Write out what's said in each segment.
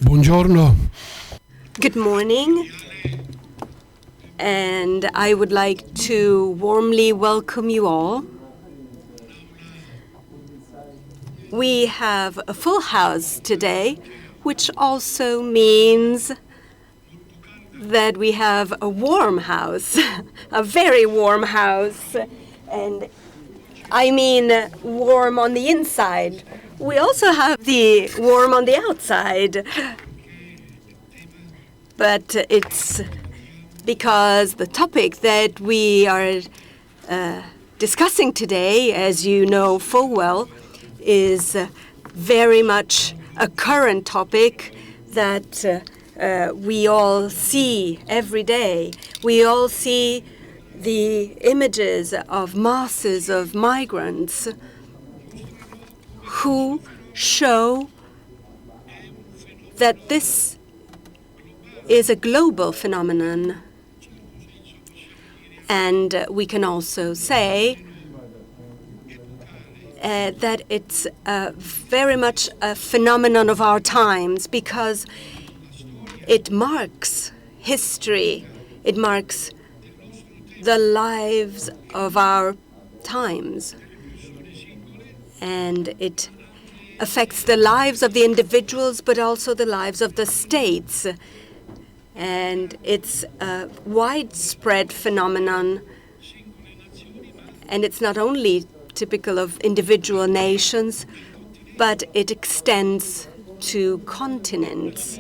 Buongiorno. Good morning, and I would like to warmly welcome you all. We have a full house today, which also means that we have a warm house, a very warm house, and I mean warm on the inside. We also have the warm on the outside, but it's because the topic that we are discussing today, as you know full well, is very much a current topic that we all see every day. We all see the images of masses of migrants who show that this is a global phenomenon. And we can also say that it's very much a phenomenon of our times because it marks history. It marks the lives of our times. And it affects the lives of the individuals, but also the lives of the states. And it's a widespread phenomenon. And it's not only typical of individual nations, but it extends to continents.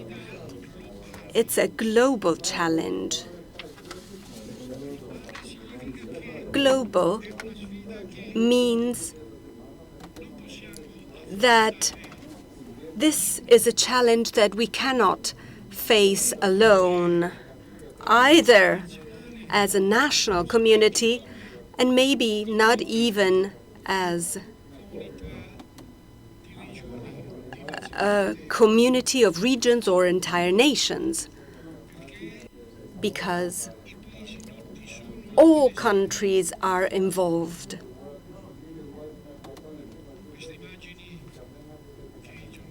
It's a global challenge. Global means that this is a challenge that we cannot face alone, either as a national community and maybe not even as a community of regions or entire nations, because all countries are involved.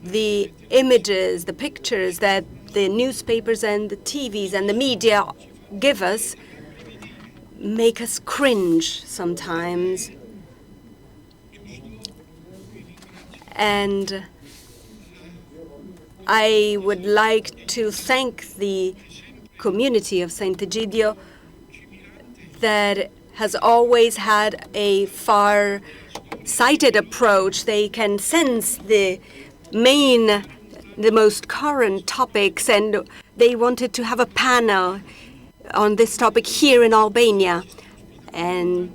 The images, the pictures that the newspapers and the TVs and the media give us make us cringe sometimes. And I would like to thank the community of Sant'Egidio that has always had a far-sighted approach. They can sense the most current topics, and they wanted to have a panel on this topic here in Albania. And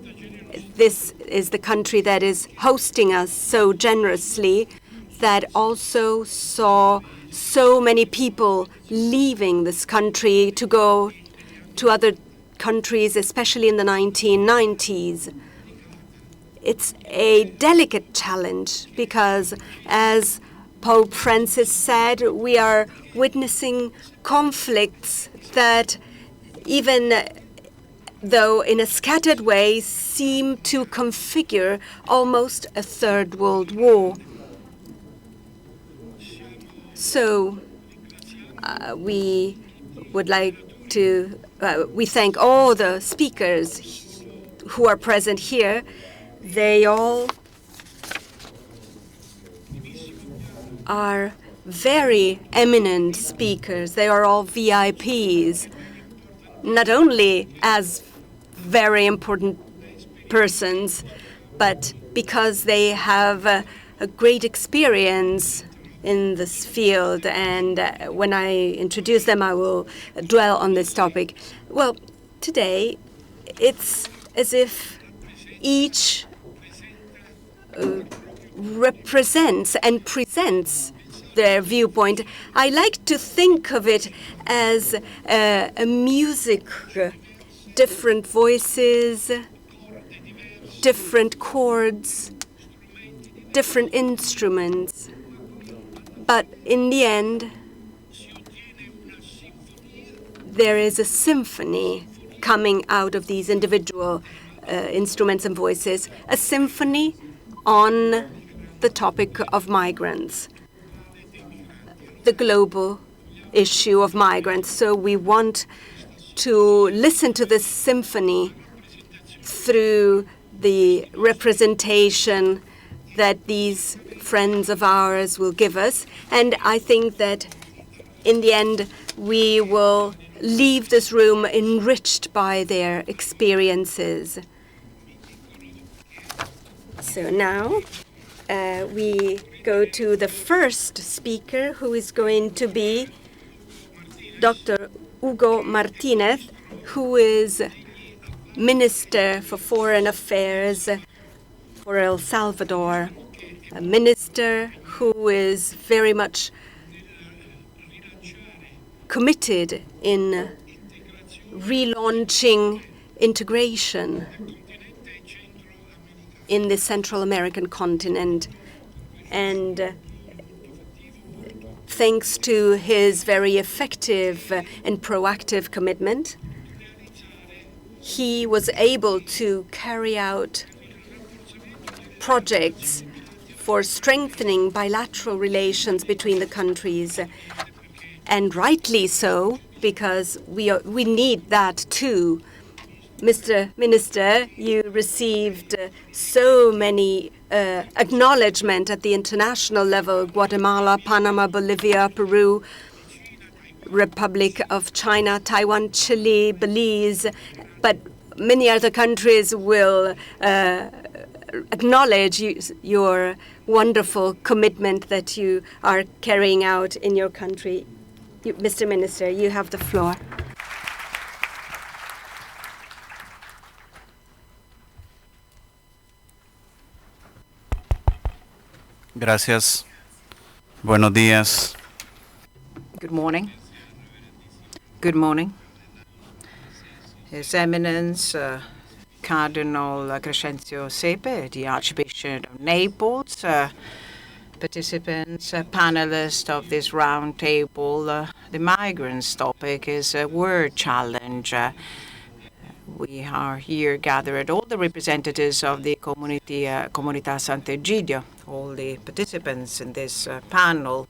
this is the country that is hosting us so generously, that also saw so many people leaving this country to go to other countries, especially in the 1990s. It's a delicate challenge because, as Pope Francis said, we are witnessing conflicts that, even though in a scattered way, seem to configure almost a third world war. So we would like to, we thank all the speakers who are present here. They all are very eminent speakers. They are all VIPs, not only as very important persons, but because they have a great experience in this field. And when I introduce them, I will dwell on this topic. Well, today, it's as if each represents and presents their viewpoint. I like to think of it as a music, different voices, different chords, different instruments. But in the end, there is a symphony coming out of these individual instruments and voices, a symphony on the topic of migrants. the global issue of migrants. So we want to listen to this symphony through the representation that these friends of ours will give us. And I think that in the end, we will leave this room enriched by their experiences. So now we go to the first speaker, who is going to be Dr. Hugo Martinez, who is Minister for Foreign Affairs for El Salvador, a minister who is very much committed in relaunching integration in the Central American continent. And thanks to his very effective and proactive commitment, he was able to carry out projects for strengthening bilateral relations between the countries. And rightly so, because we need that too. Mr. Minister, you received so many acknowledgement at the international level: Guatemala, Panama, Bolivia, Peru, Republic of China, Taiwan, Chile, Belize. But many other countries will acknowledge your wonderful commitment that you are carrying out in your country. Mr. Minister, you have the floor. Gracias. Buenos días. Good morning. Good morning. His Eminence, Cardinal Crescenzio Sepe, the Archbishop of Naples, participants, panelists of this round table. The migrants topic is a word challenge. We are here gathered, all the representatives of the Comunità Sant'Egidio, all the participants in this panel.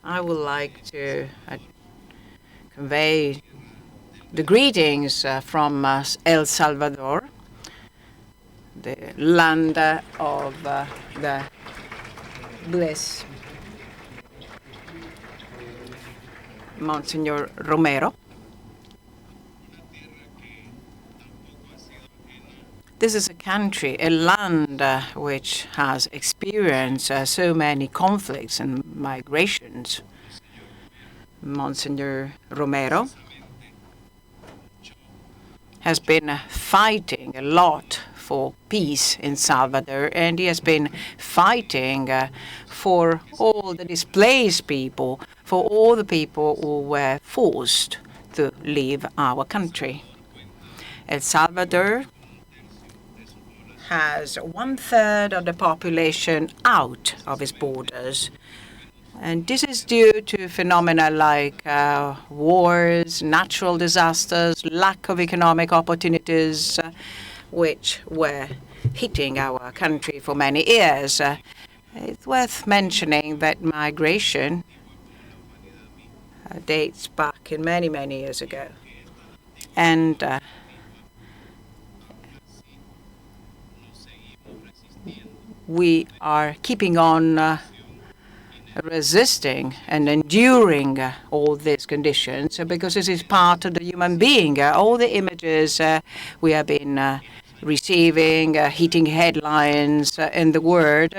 I would like to convey the greetings from El Salvador, the land of the blessed Monsignor Romero. This is a country, a land which has experienced so many conflicts and migrations. Monsignor Romero has been fighting a lot for peace in Salvador, and he has been fighting for all the displaced people, for all the people who were forced to leave our country. El Salvador has 1/3 of the population out of its borders. And this is due to phenomena like wars, natural disasters, lack of economic opportunities, which were hitting our country for many years. It's worth mentioning that migration dates back in many, many years ago. And we are keeping on resisting and enduring all these conditions because this is part of the human being. All the images we have been receiving, hitting headlines in the world,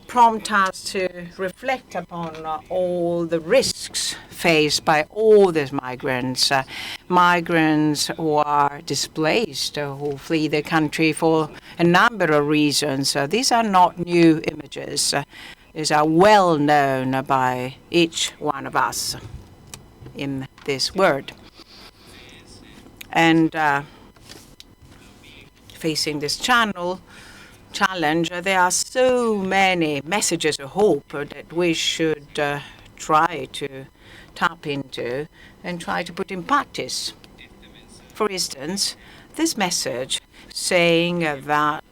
prompt us to reflect upon all the risks faced by all these migrants, migrants who are displaced, who flee the country for a number of reasons. These are not new images. These are well known by each one of us in this world. And facing this challenge, there are so many messages of hope that we should try to tap into and try to put in practice. For instance, this message saying that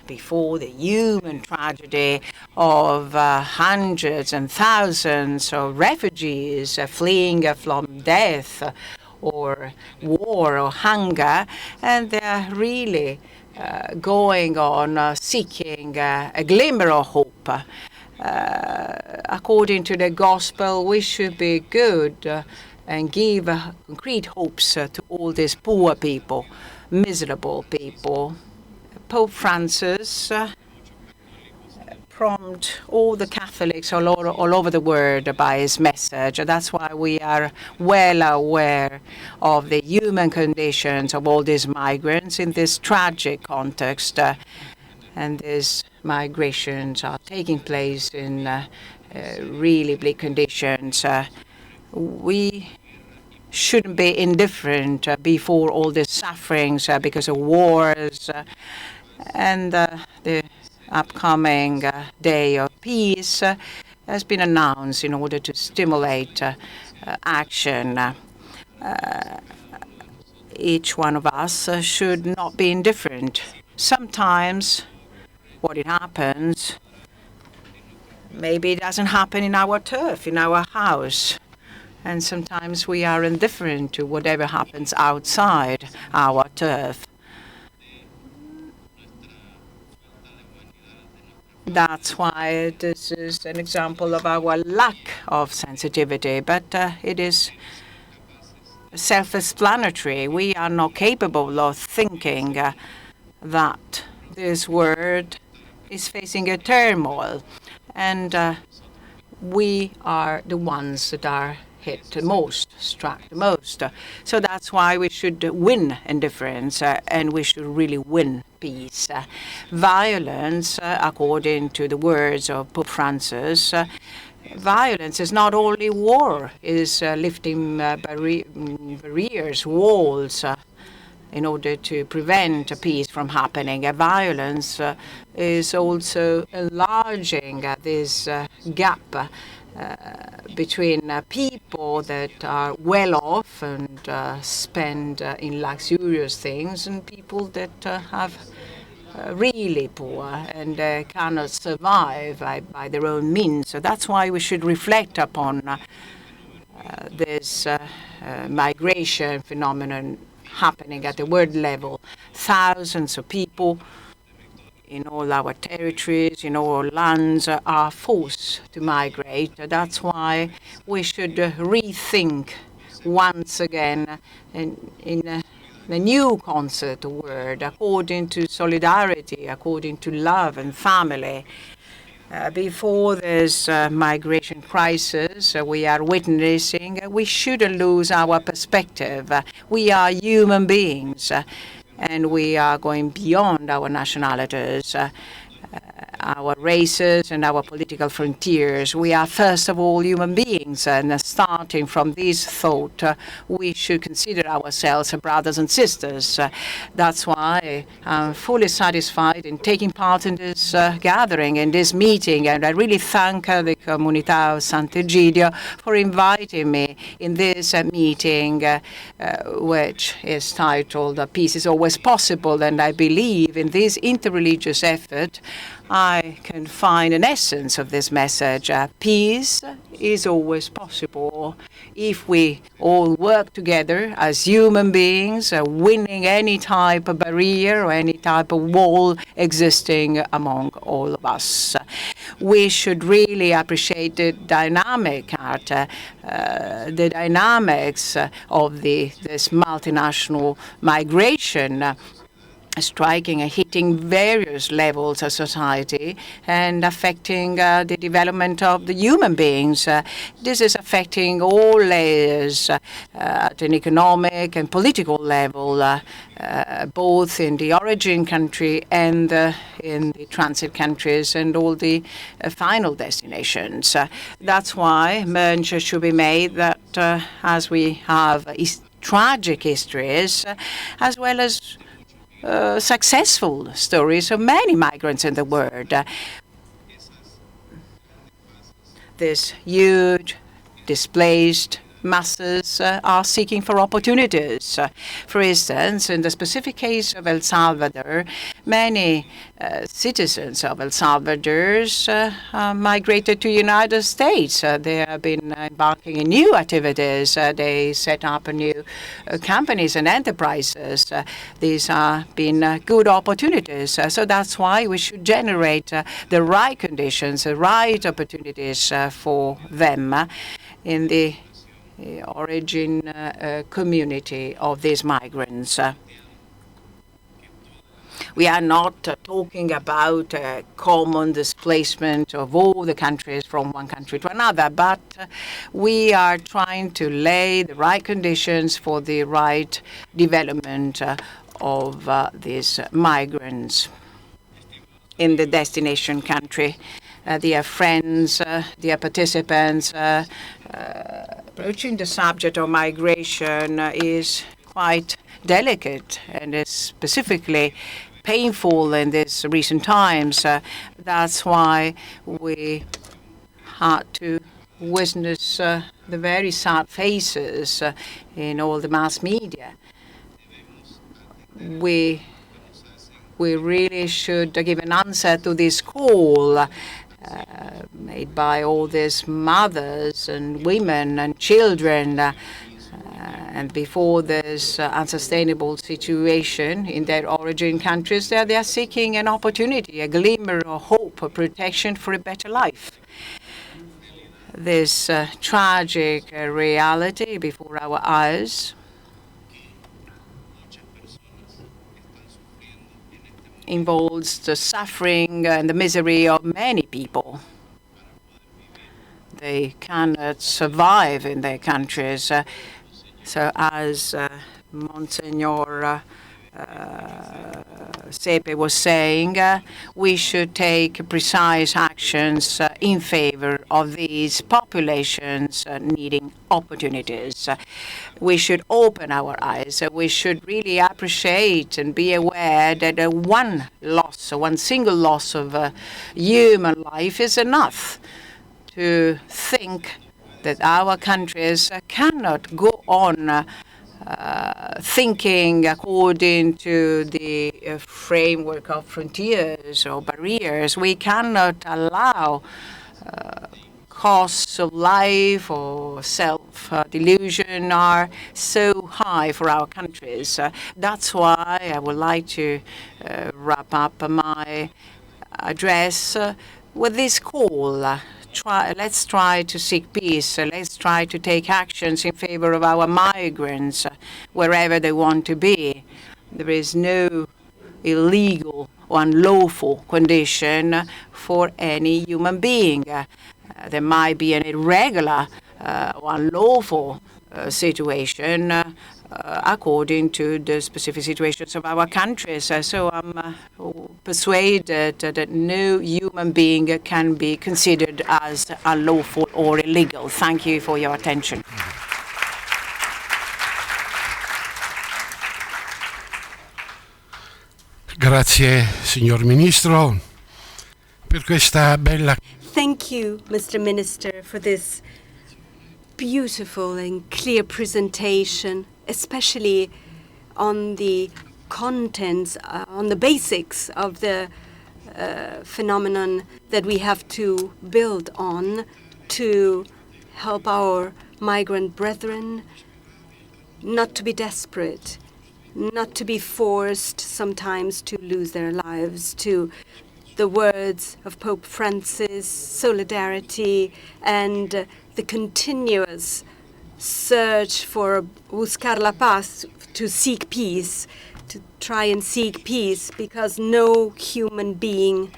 before the human tragedy of hundreds and thousands of refugees fleeing from death or war or hunger, and they're really going on seeking a glimmer of hope. According to the gospel, we should be good and give concrete hopes to all these poor people, miserable people. Pope Francis prompt all the Catholics all over the world by his message. That's why we are well aware of the human conditions of all these migrants in this tragic context. And these migrations are taking place in really bleak conditions. We shouldn't be indifferent before all the sufferings because of wars and the upcoming Day of Peace has been announced in order to stimulate action. Each one of us should not be indifferent. Sometimes what it happens, maybe it doesn't happen in our turf, in our house. And sometimes we are indifferent to whatever happens outside our turf. That's why this is an example of our lack of sensitivity, but it is self-explanatory. We are not capable of thinking that this world is facing a turmoil, and we are the ones that are hit the most, struck the most. So that's why we should win indifference and we should really win peace. Violence, according to the words of Pope Francis, violence is not only war, is lifting barriers, walls, in order to prevent peace from happening. Violence is also enlarging this gap between people that are well off and spend in luxurious things and people that have really poor and cannot survive by their own means. So that's why we should reflect upon this migration phenomenon happening at the world level. Thousands of people in all our territories, in all our lands, are forced to migrate. That's why we should rethink once again in a new concept of word, according to solidarity, according to love and family. Before this migration crisis we are witnessing, we shouldn't lose our perspective. We are human beings. And we are going beyond our nationalities, our races and our political frontiers. We are first of all human beings, and starting from this thought, we should consider ourselves brothers and sisters. That's why I'm fully satisfied in taking part in this gathering, in this meeting, and I really thank the Comunità of Sant'Egidio for inviting me in this meeting, which is titled Peace is Always Possible, and I believe in this interreligious effort I can find an essence of this message. Peace is always possible if we all work together as human beings, winning any type of barrier or any type of wall existing among all of us. We should really appreciate the dynamic the dynamics of this multinational migration striking and hitting various levels of society and affecting the development of the human beings. This is affecting all layers at an economic and political level, both in the origin country and in the transit countries and all the final destinations. That's why mention should be made that as we have tragic histories, as well as successful stories of many migrants in the world. This huge, displaced masses are seeking for opportunities. For instance, in the specific case of El Salvador, many citizens of El Salvador migrated to United States. They have been embarking in new activities. They set up new companies and enterprises. These have been good opportunities. So that's why we should generate the right conditions, the right opportunities for them in the origin community of these migrants. We are not talking about common displacement of all the countries from one country to another, but we are trying to lay the right conditions for the right development of these migrants in the destination country. Dear friends, dear participants, approaching the subject of migration is quite delicate and is specifically painful in these recent times. That's why we had to witness the very sad faces in all the mass media. We really should give an answer to this call made by all these mothers and women and children. And before this unsustainable situation in their origin countries, they are seeking an opportunity, a glimmer of hope, a protection for a better life. This tragic reality before our eyes involves the suffering and the misery of many people. They cannot survive in their countries. So as Monsignor Sepe was saying, we should take precise actions in favor of these populations needing opportunities. We should open our eyes. We should really appreciate and be aware that one single loss of human life is enough to think that our countries cannot go on thinking according to the framework of frontiers or barriers. We cannot allow costs of life or self-delusion are so high for our countries. That's why I would like to wrap up my address with this call. Let's try to seek peace. Let's try to take actions in favor of our migrants wherever they want to be. There is no illegal or unlawful condition for any human being. There might be an irregular or unlawful situation according to the specific situations of our countries. So I'm persuaded that no human being can be considered as unlawful or illegal. Thank you for your attention. Grazie, signor Ministro, per questa bella... Thank you, Mr. Minister, for this beautiful and clear presentation, especially on the contents, on the basics of the phenomenon that we have to build on to help our migrant brethren not to be desperate, not to be forced sometimes to lose their lives, to the words of Pope Francis, solidarity, and the continuous search for buscar la paz, to seek peace, to try and seek peace, because no human being,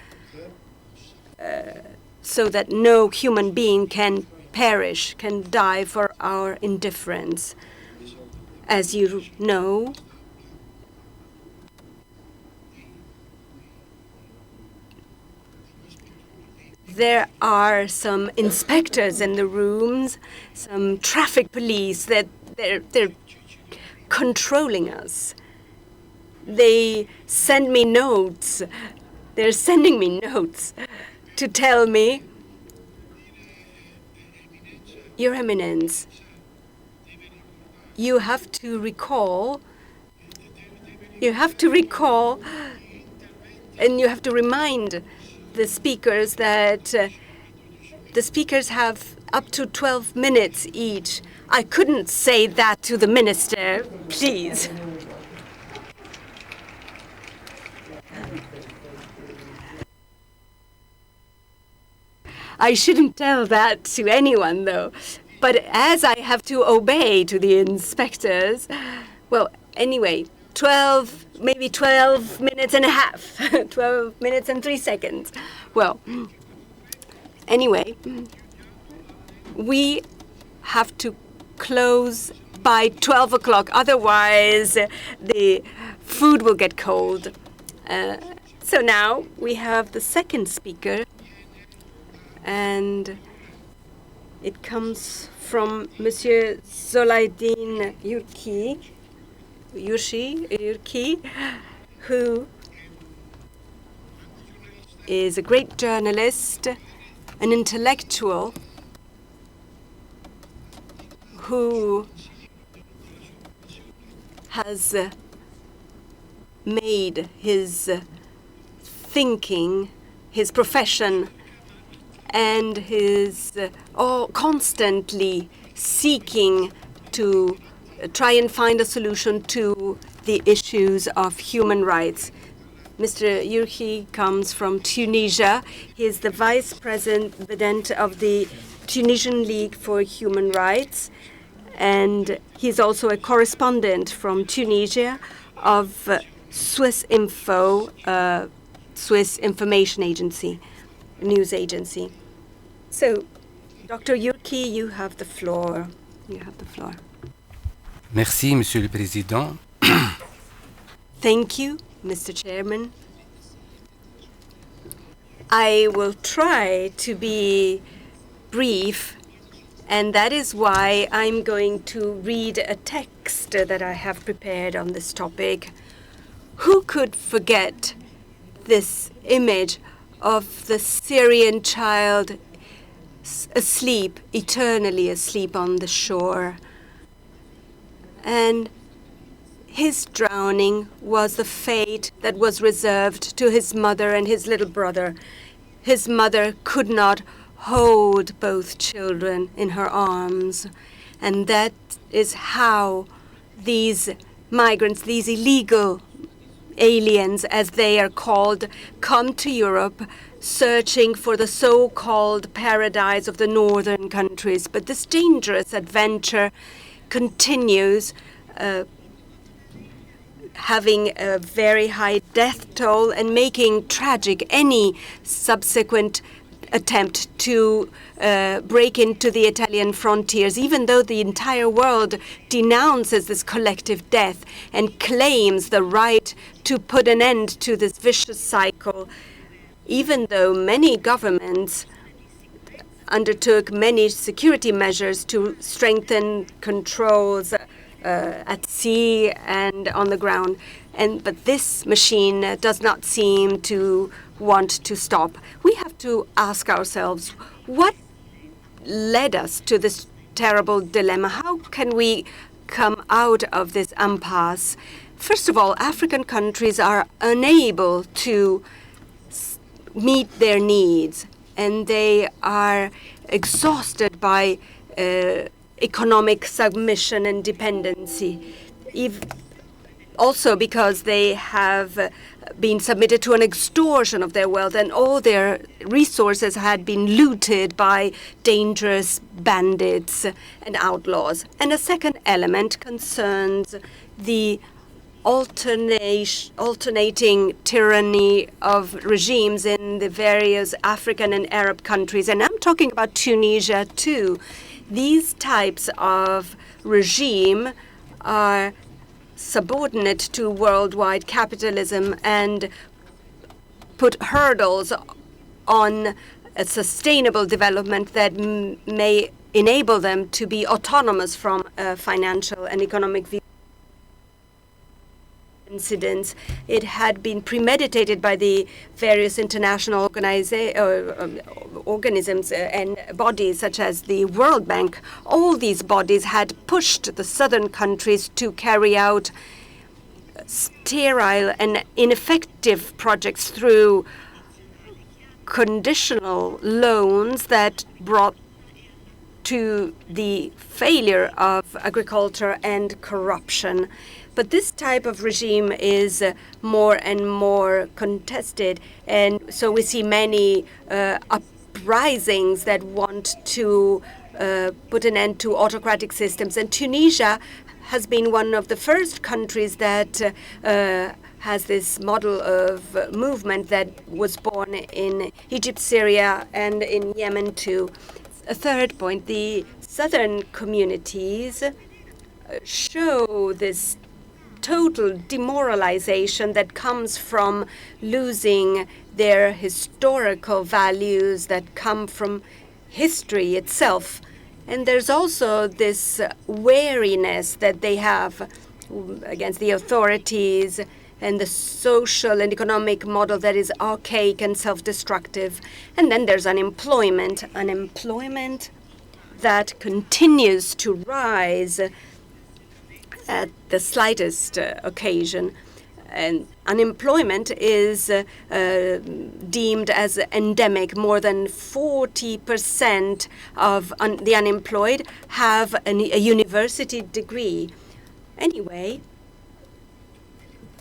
so that no human being can perish, can die for our indifference. As you know, there are some inspectors in the rooms, some traffic police that they're controlling us. They send me notes. They're sending me notes to tell me, Your Eminence, you have to recall, and you have to remind the speakers that the speakers have up to 12 minutes each. I couldn't say that to the minister, please. I shouldn't tell that to anyone, though. But as I have to obey to the inspectors, well, anyway, 12 minutes and a half. 12 minutes and 3 seconds. Well, anyway, we have to close by 12 o'clock. Otherwise, the food will get cold. So now we have the second speaker, and it comes from Monsieur Slaheddine Jourchi, who is a great journalist, an intellectual, who has made his thinking his profession, and his constantly seeking to try and find a solution to the issues of human rights. Mr. Jourchi comes from Tunisia. He is the vice president of the Tunisian League for Human Rights, and he's also a correspondent from Tunisia of Swiss Info, Swiss information agency, news agency. So, Dr. Jourchi, you have the floor. You have the floor. Merci, Monsieur le Président. Thank you, Mr. Chairman. I will try to be brief, and that is why I'm going to read a text that I have prepared on this topic. Who could forget this image of the Syrian child asleep, eternally asleep on the shore? And his drowning was the fate that was reserved to his mother and his little brother. His mother could not hold both children in her arms. And that is how these migrants, these illegal aliens, as they are called, come to Europe searching for the so-called paradise of the northern countries. But this dangerous adventure continues, having a very high death toll and making tragic any subsequent attempt to break into the Italian frontiers, even though the entire world denounces this collective death and claims the right to put an end to this vicious cycle. Even though many governments undertook many security measures to strengthen controls at sea and on the ground. But this machine does not seem to want to stop. We have to ask ourselves, what led us to this terrible dilemma? How can we come out of this impasse? First of all, African countries are unable to meet their needs, and they are exhausted by economic submission and dependency. Also because they have been submitted to an extortion of their wealth, and all their resources had been looted by dangerous bandits and outlaws. And a second element concerns the alternating tyranny of regimes in the various African and Arab countries. And I'm talking about Tunisia too. These types of regime are subordinate to worldwide capitalism and put hurdles on a sustainable development that may enable them to be autonomous from a financial and economic view. coincidence. It had been premeditated by the various international organisms and bodies such as the World Bank. All these bodies had pushed the southern countries to carry out sterile and ineffective projects through conditional loans that brought to the failure of agriculture and corruption. But this type of regime is more and more contested, and so we see many uprisings that want to put an end to autocratic systems. And Tunisia has been one of the first countries that has this model of movement that was born in Egypt, Syria, and in Yemen too. A third point, the southern communities show this total demoralization that comes from losing their historical values that come from history itself. And there's also this wariness that they have against the authorities and the social and economic model that is archaic and self-destructive. And then there's unemployment that continues to rise at the slightest occasion. And unemployment is deemed as endemic. More than 40% of the unemployed have a university degree. Anyway,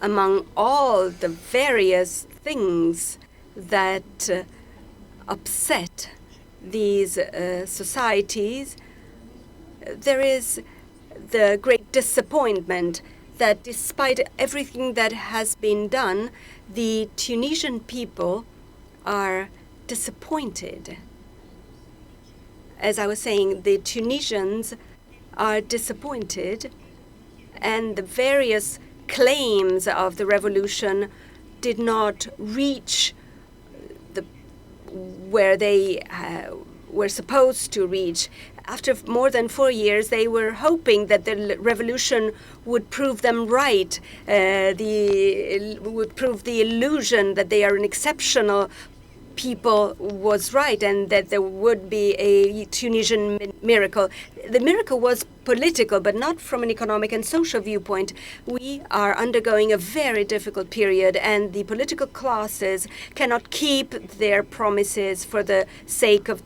among all the various things that upset these societies, there is the great disappointment that despite everything that has been done, the Tunisian people are disappointed. As I was saying, the Tunisians are disappointed, and the various claims of the revolution did not reach where they were supposed to reach. After more than 4 years, they were hoping that the revolution would prove them right, would prove the illusion that they are an exceptional people was right, and that there would be a Tunisian miracle. The miracle was political, but not from an economic and social viewpoint. We are undergoing a very difficult period, and the political classes cannot keep their promises for the sake of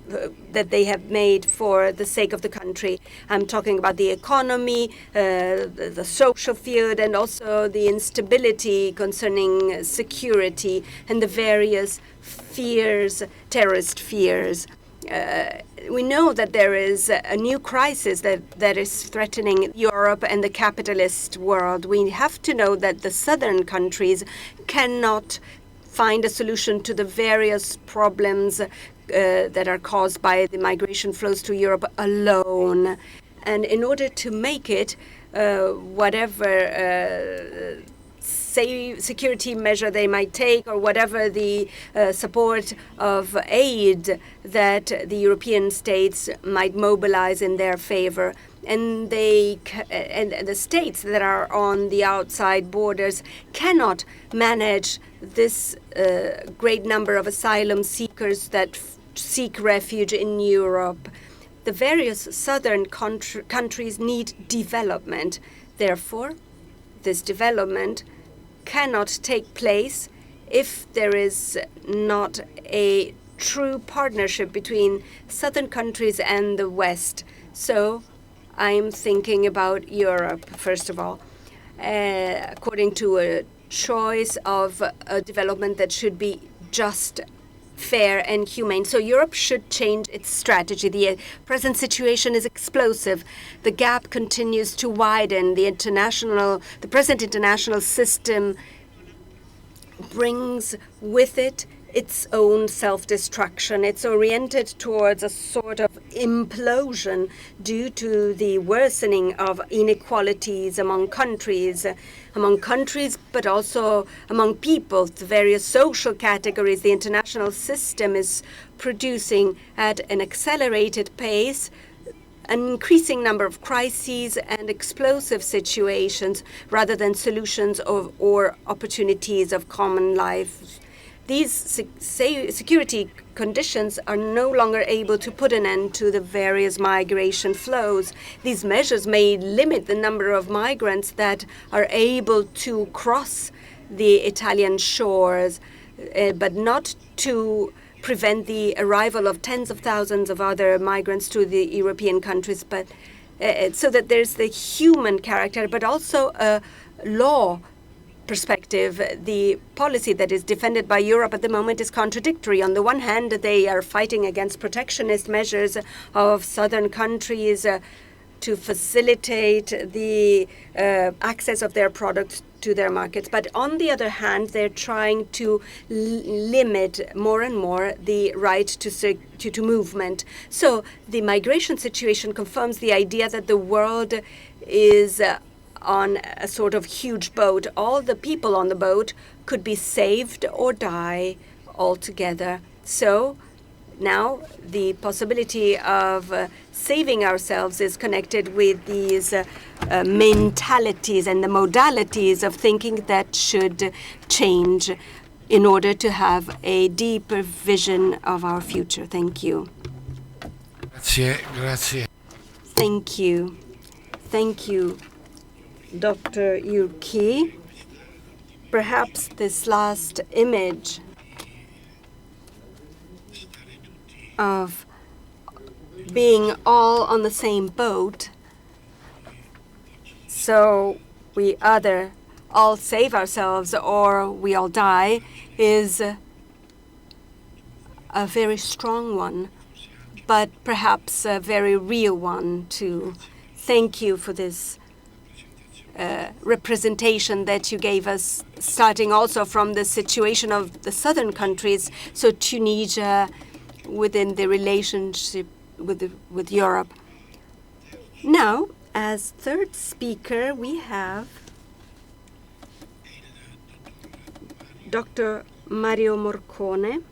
that they have made for the sake of the country. I'm talking about the economy, the social field, and also the instability concerning security and the various fears, terrorist fears. We know that there is a new crisis that is threatening Europe and the capitalist world. We have to know that the southern countries cannot find a solution to the various problems that are caused by the migration flows to Europe alone. And in order to make it, whatever security measure they might take, or whatever the support of aid that the European states might mobilize in their favor, and the states that are on the outside borders cannot manage this great number of asylum seekers that seek refuge in Europe. The various southern countries need development. Therefore, this development cannot take place if there is not a true partnership between southern countries and the West. So I'm thinking about Europe, first of all, according to a choice of a development that should be just, fair, and humane. So Europe should change its strategy. The present situation is explosive. The gap continues to widen. The present international system brings with it its own self-destruction. It's oriented towards a sort of implosion due to the worsening of inequalities among countries, but also among people, the various social categories. The international system is producing at an accelerated pace an increasing number of crises and explosive situations rather than solutions or opportunities of common life. These security conditions are no longer able to put an end to the various migration flows. These measures may limit the number of migrants that are able to cross the Italian shores, but not to prevent the arrival of tens of thousands of other migrants to the European countries, but so that there's the human character, but also a law perspective. The policy that is defended by Europe at the moment is contradictory. On the one hand, they are fighting against protectionist measures of southern countries to facilitate the access of their products to their markets. But on the other hand, they're trying to limit more and more the right to movement. So the migration situation confirms the idea that the world is on a sort of huge boat. All the people on the boat could be saved or die altogether. So now the possibility of saving ourselves is connected with these mentalities and the modalities of thinking that should change in order to have a deeper vision of our future. Thank you. Grazie. Thank you. Thank you, Dr. Jourchi. Perhaps this last image of being all on the same boat, so we either all save ourselves or we all die, is a very strong one, but perhaps a very real one too. Thank you for this representation that you gave us, starting also from the situation of the southern countries, so Tunisia within the relationship with Europe. Now, as third speaker, we have Dr. Mario Morcone,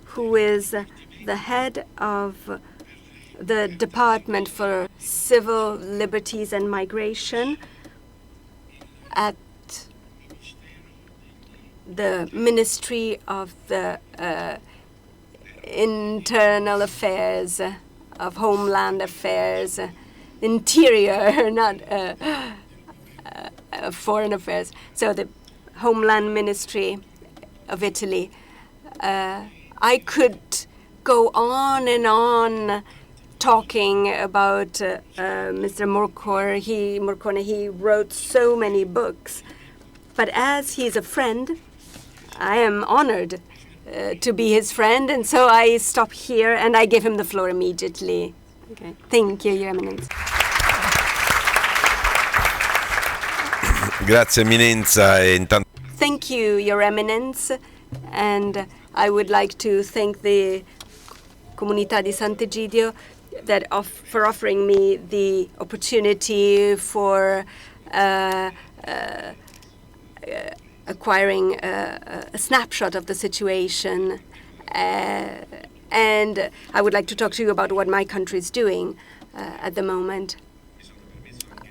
who is the head of the Department for Civil Liberties and Migration at the Ministry of the Internal Affairs, of Homeland Affairs, Interior, not Foreign Affairs. So the Homeland Ministry of Italy. I could go on and on talking about Mr. Morcone. He wrote so many books. But as he's a friend, I am honored to be his friend, and so I stop here and I give him the floor immediately. Okay. Thank you, Your Eminence. Grazie, Eminenza. Thank you, Your Eminence, and I would like to thank the Comunità di Sant'Egidio for offering me the opportunity for acquiring a snapshot of the situation. And I would like to talk to you about what my country is doing at the moment.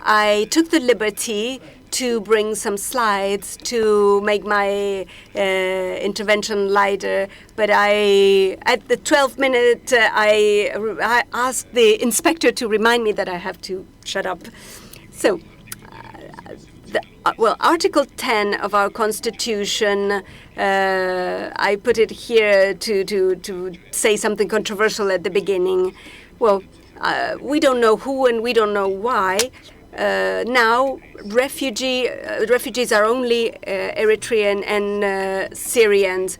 I took the liberty to bring some slides to make my intervention lighter, but at the 12th minute, I asked the inspector to remind me that I have to shut up. So, Article 10 of our Constitution, I put it here to say something controversial at the beginning. Well, we don't know who and we don't know why. Now, refugees are only Eritrean and Syrians.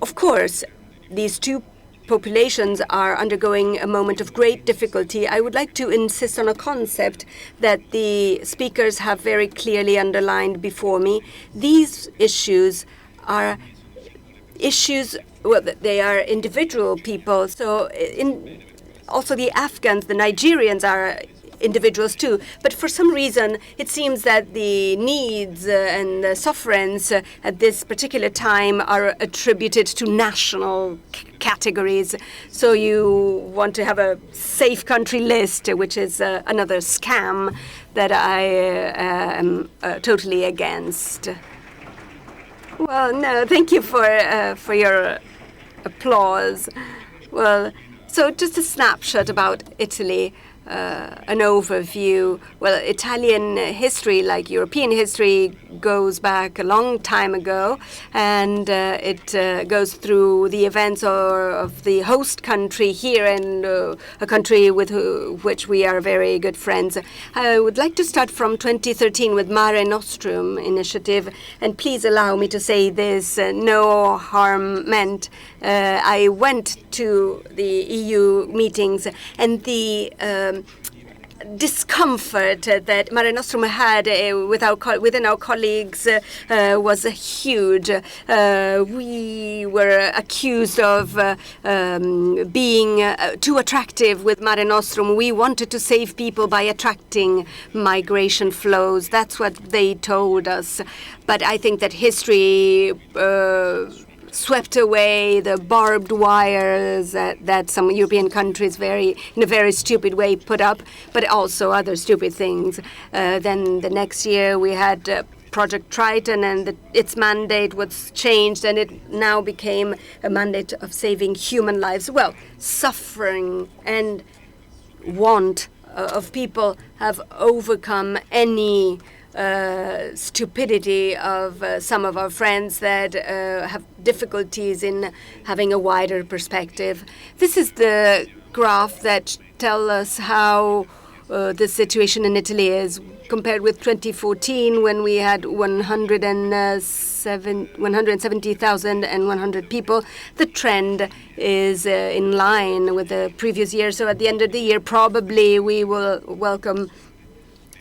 Of course, these two populations are undergoing a moment of great difficulty. I would like to insist on a concept that the speakers have very clearly underlined before me. These issues are issues, well, they are individual people. So also the Afghans, the Nigerians are individuals too. But for some reason, it seems that the needs and the sufferance at this particular time are attributed to national categories. So you want to have a safe country list, which is another scam that I am totally against. Well, no, thank you for your applause. Well, so just a snapshot about Italy, an overview. Well, Italian history, like European history, goes back a long time ago, and it goes through the events of the host country here and a country with which we are very good friends. I would like to start from 2013 with Mare Nostrum initiative, and please allow me to say this, no harm meant. I went to the EU meetings, and the discomfort that Mare Nostrum had within our colleagues was huge. We were accused of being too attractive with Mare Nostrum. We wanted to save people by attracting migration flows. That's what they told us. But I think that history swept away the barbed wires that some European countries in a very stupid way put up, but also other stupid things. Then the next year we had Project Triton, and its mandate was changed, and it now became a mandate of saving human lives. Well, suffering and want of people have overcome any stupidity of some of our friends that have difficulties in having a wider perspective. This is the graph that tells us how the situation in Italy is compared with 2014, when we had 170,100 people. The trend is in line with the previous year. So at the end of the year, probably we will welcome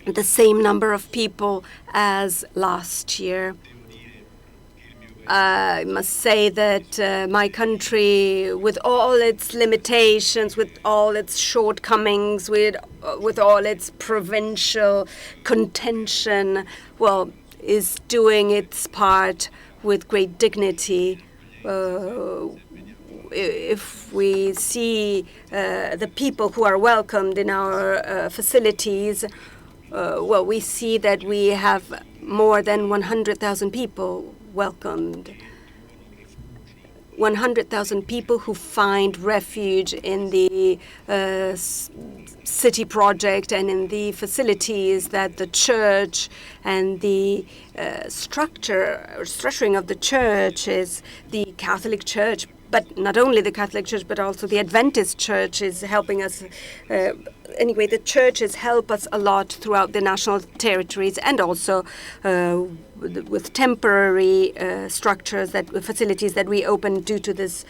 the same number of people as last year. I must say that my country, with all its limitations, with all its shortcomings, with all its provincial contention, well, is doing its part with great dignity. If we see the people who are welcomed in our facilities, well, we see that we have more than 100,000 people welcomed. 100,000 people who find refuge in the city project and in the facilities that the church and the structuring of the church is the Catholic Church. But not only the Catholic Church, but also the Adventist Church is helping us. Anyway, the churches help us a lot throughout the national territories, and also with temporary facilities that we open due to this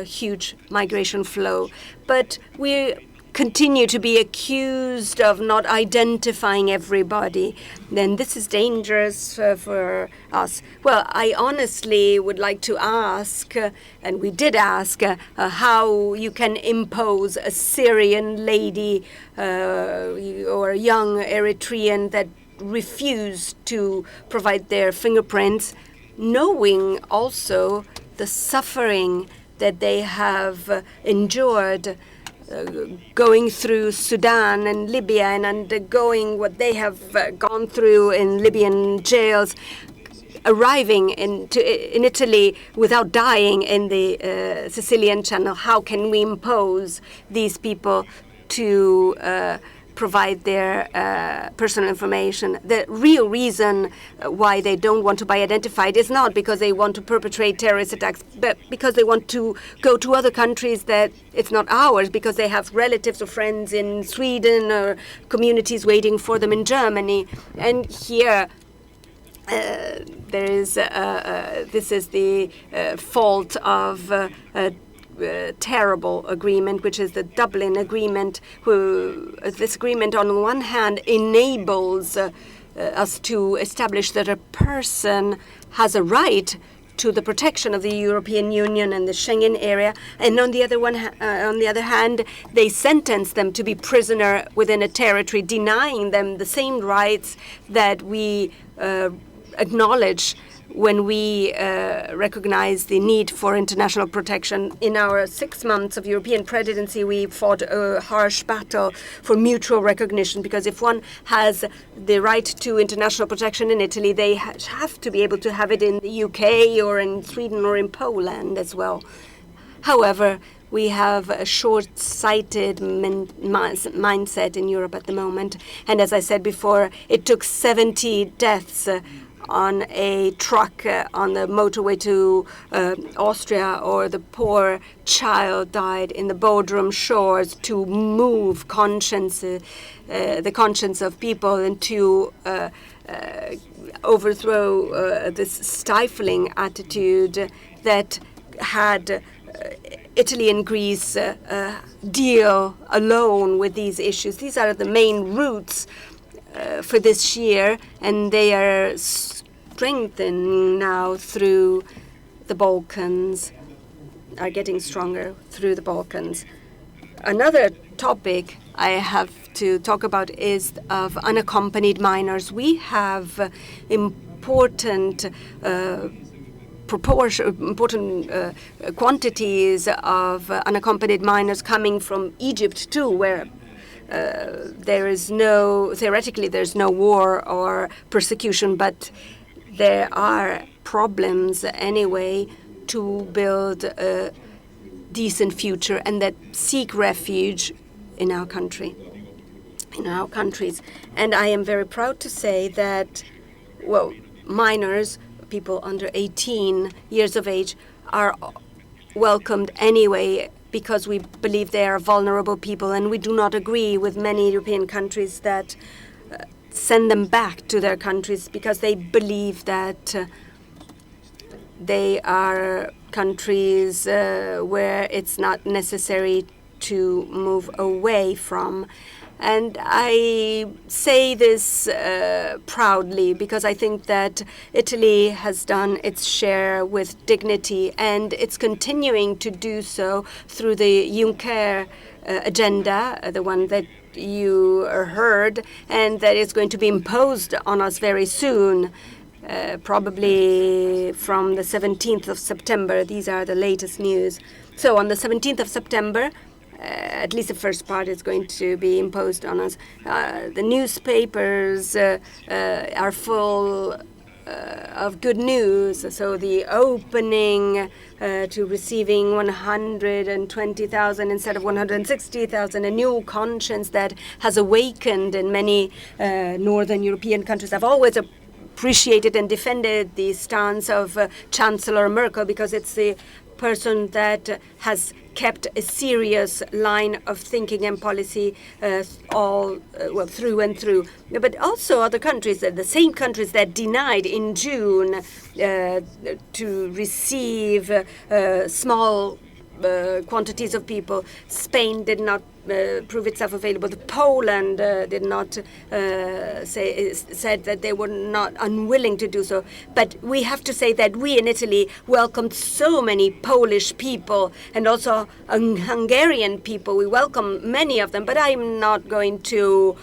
huge migration flow. But we continue to be accused of not identifying everybody, then this is dangerous for us. Well, I honestly would like to ask, and we did ask, how you can impose a Syrian lady or a young Eritrean that refused to provide their fingerprints, knowing also the suffering that they have endured going through Sudan and Libya and undergoing what they have gone through in Libyan jails, arriving in Italy without dying in the Sicilian Channel. How can we impose these people to provide their personal information? The real reason why they don't want to be identified is not because they want to perpetrate terrorist attacks, but because they want to go to other countries that it's not ours, because they have relatives or friends in Sweden or communities waiting for them in Germany. And here there is this is the fault of terrible agreement, which is the Dublin Agreement. This agreement, on the one hand, enables us to establish that a person has a right to the protection of the European Union and the Schengen area, and on the other hand, they sentence them to be prisoner within a territory, denying them the same rights that we acknowledge when we recognize the need for international protection. In our 6 months of European presidency, we fought a harsh battle for mutual recognition, because if one has the right to international protection in Italy, they have to be able to have it in the UK or in Sweden or in Poland as well. However, we have a short-sighted mindset in Europe at the moment. And as I said before, it took 70 deaths on a truck on the motorway to Austria, or the poor child died in the Bodrum shores, to move the conscience of people and to overthrow this stifling attitude that had Italy and Greece deal alone with these issues. These are the main roots for this year, and they are strengthening now through the Balkans, are getting stronger through the Balkans. Another topic I have to talk about is of unaccompanied minors. We have important quantities of unaccompanied minors coming from Egypt too, where theoretically there's no war or persecution, but there are problems anyway to build a decent future, and that seek refuge in our country, in our countries. And I am very proud to say that, well, minors, people under 18 years of age, are welcomed anyway, because we believe they are vulnerable people, and we do not agree with many European countries that send them back to their countries because they believe that they are countries where it's not necessary to move away from. And I say this proudly, because I think that Italy has done its share with dignity, and it's continuing to do so through the Juncker agenda, the one that you heard, and that is going to be imposed on us very soon, probably from the 17th of September. These are the latest news. So on the 17th of September, at least the first part is going to be imposed on us. The newspapers are full of good news. So the opening to receiving 120,000 instead of 160,000, a new conscience that has awakened in many northern European countries. I've always appreciated and defended the stance of Chancellor Merkel, because it's the person that has kept a serious line of thinking and policy through and through. But also other countries, the same countries that denied in June to receive small quantities of people. Spain did not prove itself available. Poland did not said that they were not unwilling to do so. But we have to say that we in Italy welcomed so many Polish people and also Hungarian people. We welcome many of them, but I'm not going to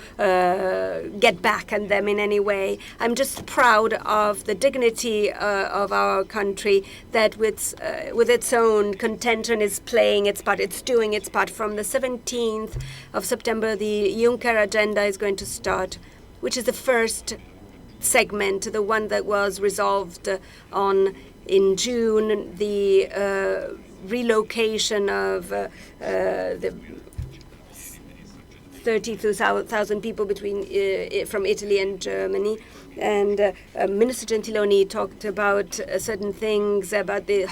get back at them in any way. I'm just proud of the dignity of our country that with its own contention is playing its part. It's doing its part. From the 17th of September, the Juncker agenda is going to start, which is the first segment, the one that was resolved on in June, the relocation of the 32,000 people from Italy and Germany. And Minister Gentiloni talked about certain things, about the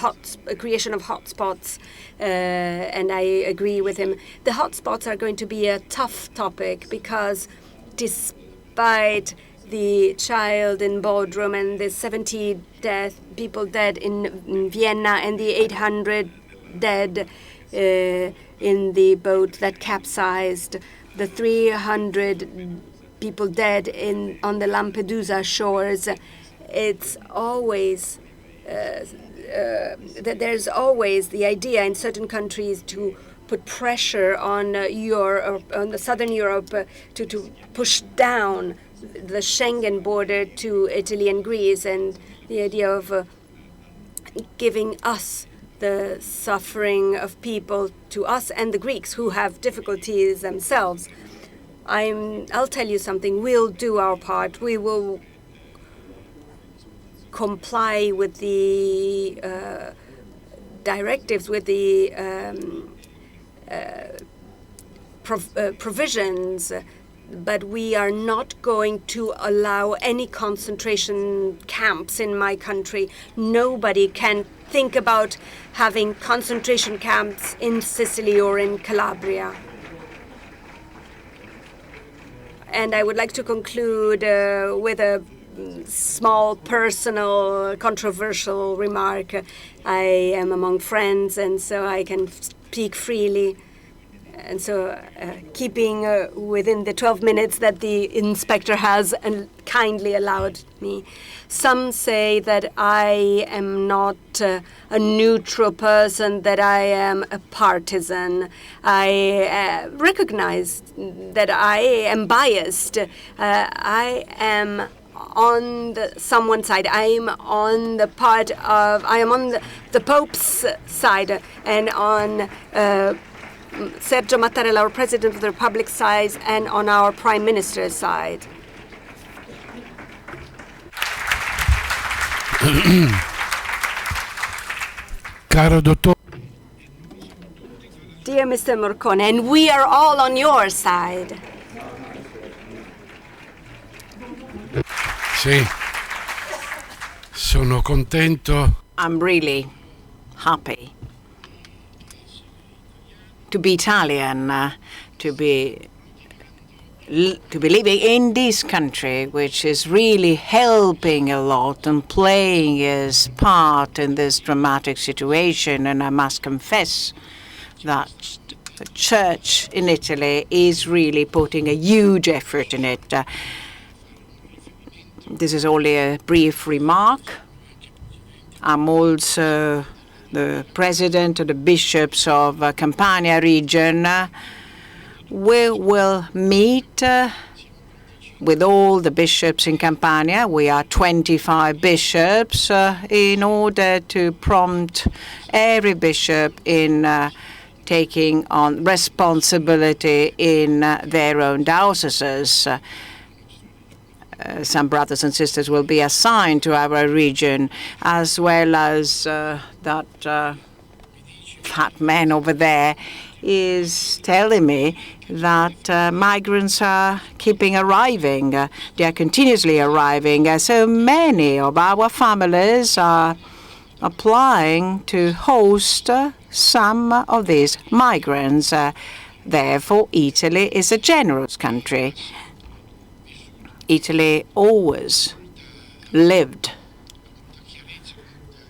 creation of hotspots, and I agree with him. The hotspots are going to be a tough topic, because despite the child in Bodrum and the 70 people dead in Vienna and the 800 dead in the boat that capsized, the 300 people dead on the Lampedusa shores, it's always that there's always the idea in certain countries to put pressure on Europe, on the southern Europe, to push down the Schengen border to Italy and Greece, and the idea of giving us the suffering of people to us and the Greeks who have difficulties themselves. I'll tell you something. We'll do our part. We will comply with the directives, with the provisions, but we are not going to allow any concentration camps in my country. Nobody can think about having concentration camps in Sicily or in Calabria. And I would like to conclude with a small, personal, controversial remark. I am among friends, and so I can speak freely. And so keeping within the 12 minutes that the inspector has kindly allowed me. Some say that I am not a neutral person, that I am a partisan. I recognize that I am biased. I am on someone's side. I am on the Pope's side, and on Sergio Mattarella, our President of the Republic, side, and on our Prime Minister's side. Caro dottor. Dear Mr. Morcone, and we are all on your side. Sì, sono contento. I'm really happy to be Italian, to be living in this country, which is really helping a lot and playing its part in this dramatic situation. And I must confess that the Church in Italy is really putting a huge effort in it. This is only a brief remark. I'm also the president of the bishops of Campania region. We will meet with all the bishops in Campania. We are 25 bishops in order to prompt every bishop in taking on responsibility in their own dioceses. Some brothers and sisters will be assigned to our region, as well as that fat man over there is telling me that migrants are keeping arriving. They are continuously arriving. So many of our families are applying to host some of these migrants. Therefore, Italy is a generous country. Italy always lived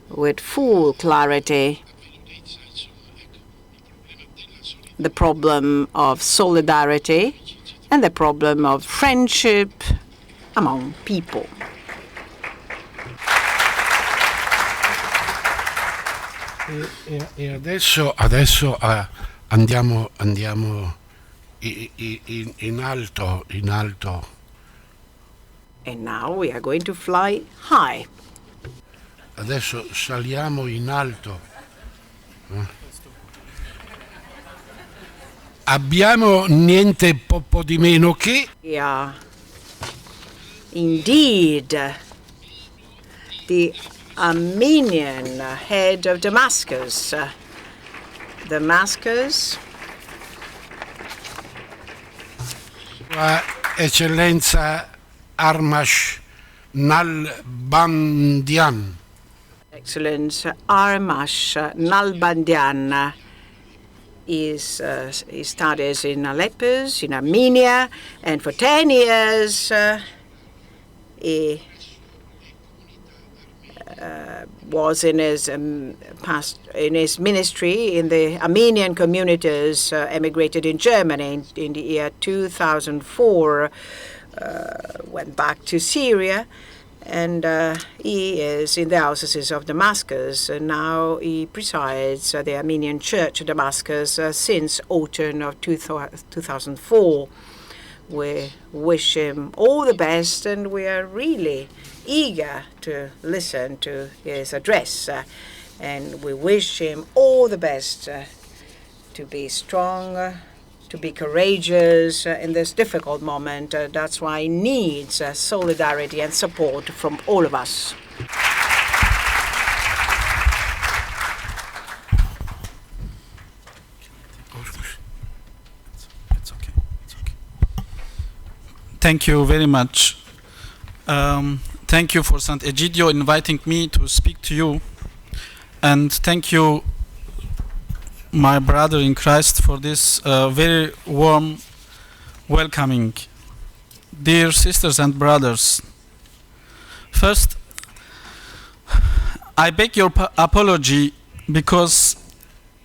with full clarity the problem of solidarity and the problem of friendship among people. E adesso andiamo in alto. And now we are going to fly high. Adesso saliamo in alto. Abbiamo niente po' di meno che. Yeah, indeed, the Armenian head of Damascus. Damascus. Sua Eccellenza Armash Nalbandian. Excellence Armash Nalbandian he studies in Naples, in Armenia, and for 10 years he was in his ministry in the Armenian communities emigrated in Germany in the year 2004. Went back to Syria And he is in the diocese of Damascus, and now he presides at the Armenian Church of Damascus since autumn of 2004. We wish him all the best, and we are really eager to listen to his address. And we wish him all the best to be strong, to be courageous in this difficult moment. That's why he needs solidarity and support from all of us. It's okay. Thank you very much. Thank you for Sant'Egidio inviting me to speak to you. And thank you, my brother in Christ, for this very warm welcoming. Dear sisters and brothers, first, I beg your apology because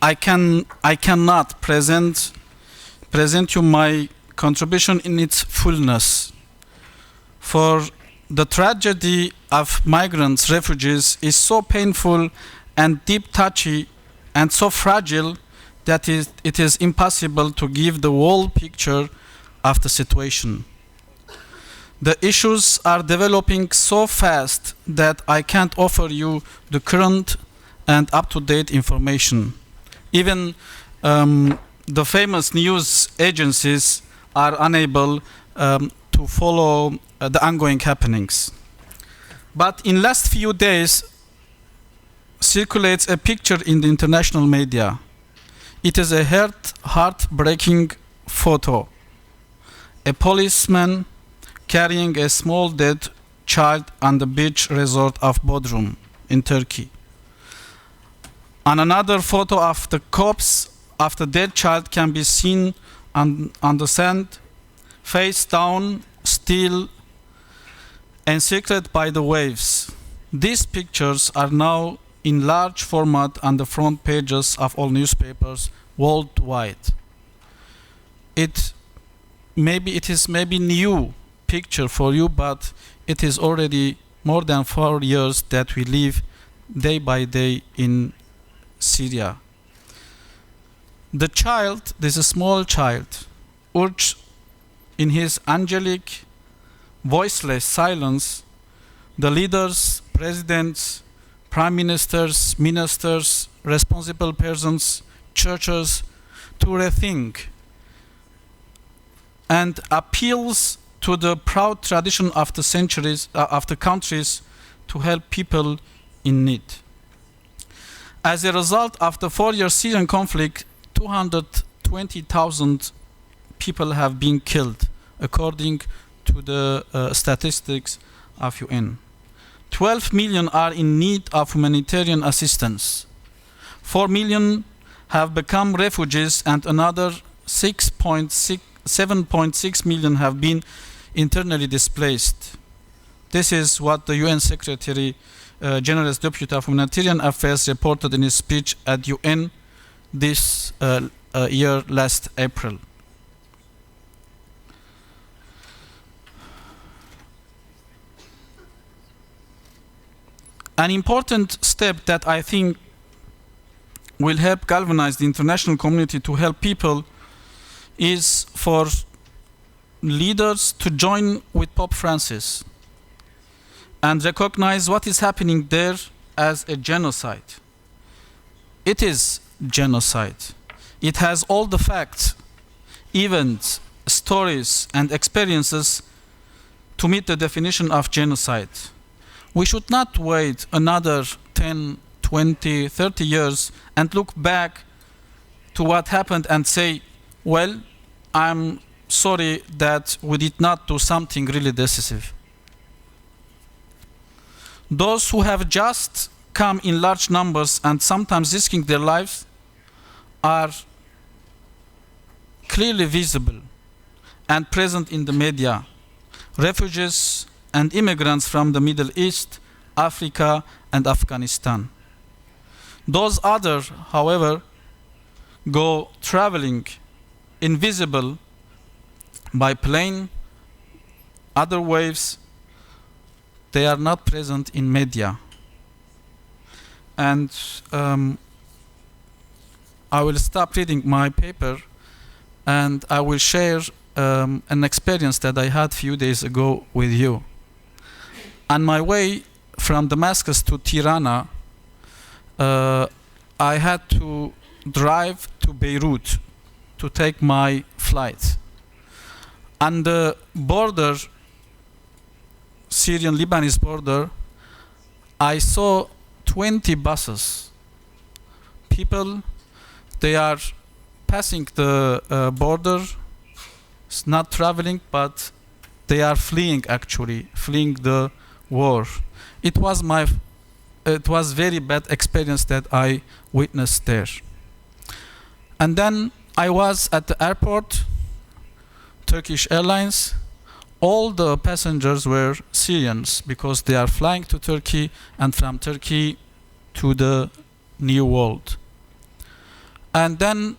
I cannot present you my contribution in its fullness. For the tragedy of migrants, refugees, is so painful and deep touchy and so fragile that it is impossible to give the whole picture of the situation. The issues are developing so fast that I can't offer you the current and up-to-date information. Even the famous news agencies are unable to follow the ongoing happenings. But in last few days circulates a picture in the international media. It is a heart-breaking photo. A policeman carrying a small dead child on the beach resort of Bodrum in Turkey. On another photo of the corpse of the dead child can be seen on the sand, face down, still encircled by the waves. These pictures are now in large format on the front pages of all newspapers worldwide. It is maybe new picture for you, but it is already more than 4 years that we live day by day in Syria. The child, this is a small child, urged in his angelic, voiceless silence, the leaders, presidents, prime ministers, ministers, responsible persons, churches to rethink, and appeals to the proud tradition of the centuries of the countries to help people in need. As a result of the 4-year Syrian conflict, 220,000 people have been killed, according to the statistics of UN. 12 million are in need of humanitarian assistance. 4 million have become refugees, and another 7.6 million have been internally displaced. This is what the UN Secretary General's Deputy of Humanitarian Affairs reported in his speech at UN this year, last April. An important step that I think will help galvanize the international community to help people is for leaders to join with Pope Francis and recognize what is happening there as a genocide. It is genocide. It has all the facts, events, stories, and experiences to meet the definition of genocide. We should not wait another 10, 20, 30 years and look back to what happened and say, well, I'm sorry that we did not do something really decisive. Those who have just come in large numbers and sometimes risking their lives are clearly visible and present in the media. Refugees and immigrants from the Middle East, Africa, and Afghanistan. Those others, however, go traveling invisible by plane, other waves, they are not present in media. And I will stop reading my paper and I will share an experience that I had a few days ago with you. On my way from Damascus to Tirana, I had to drive to Beirut to take my flight. On the border, Syrian-Lebanese border, I saw 20 buses. People, they are passing the border, it's not traveling, but they are fleeing actually, fleeing the war. It was very bad experience that I witnessed there. And then I was at the airport, Turkish Airlines. All the passengers were Syrians because they are flying to Turkey and from Turkey to the New World. And then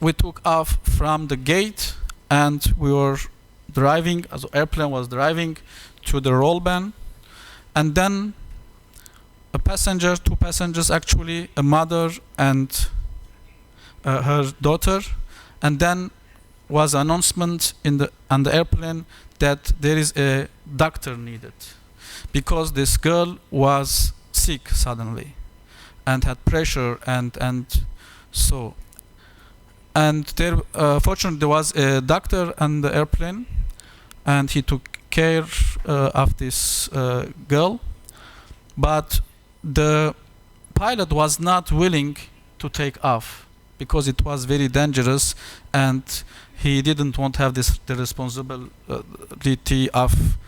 we took off from the gate and we were driving, as the airplane was driving to the rollban. And then two passengers actually, a mother and her daughter, and then was announcement on the airplane that there is a doctor needed because this girl was sick suddenly and had pressure and so. And there, fortunately, there was a doctor on the airplane, and he took care of this girl. But the pilot was not willing to take off because it was very dangerous, and he didn't want to have the responsibility of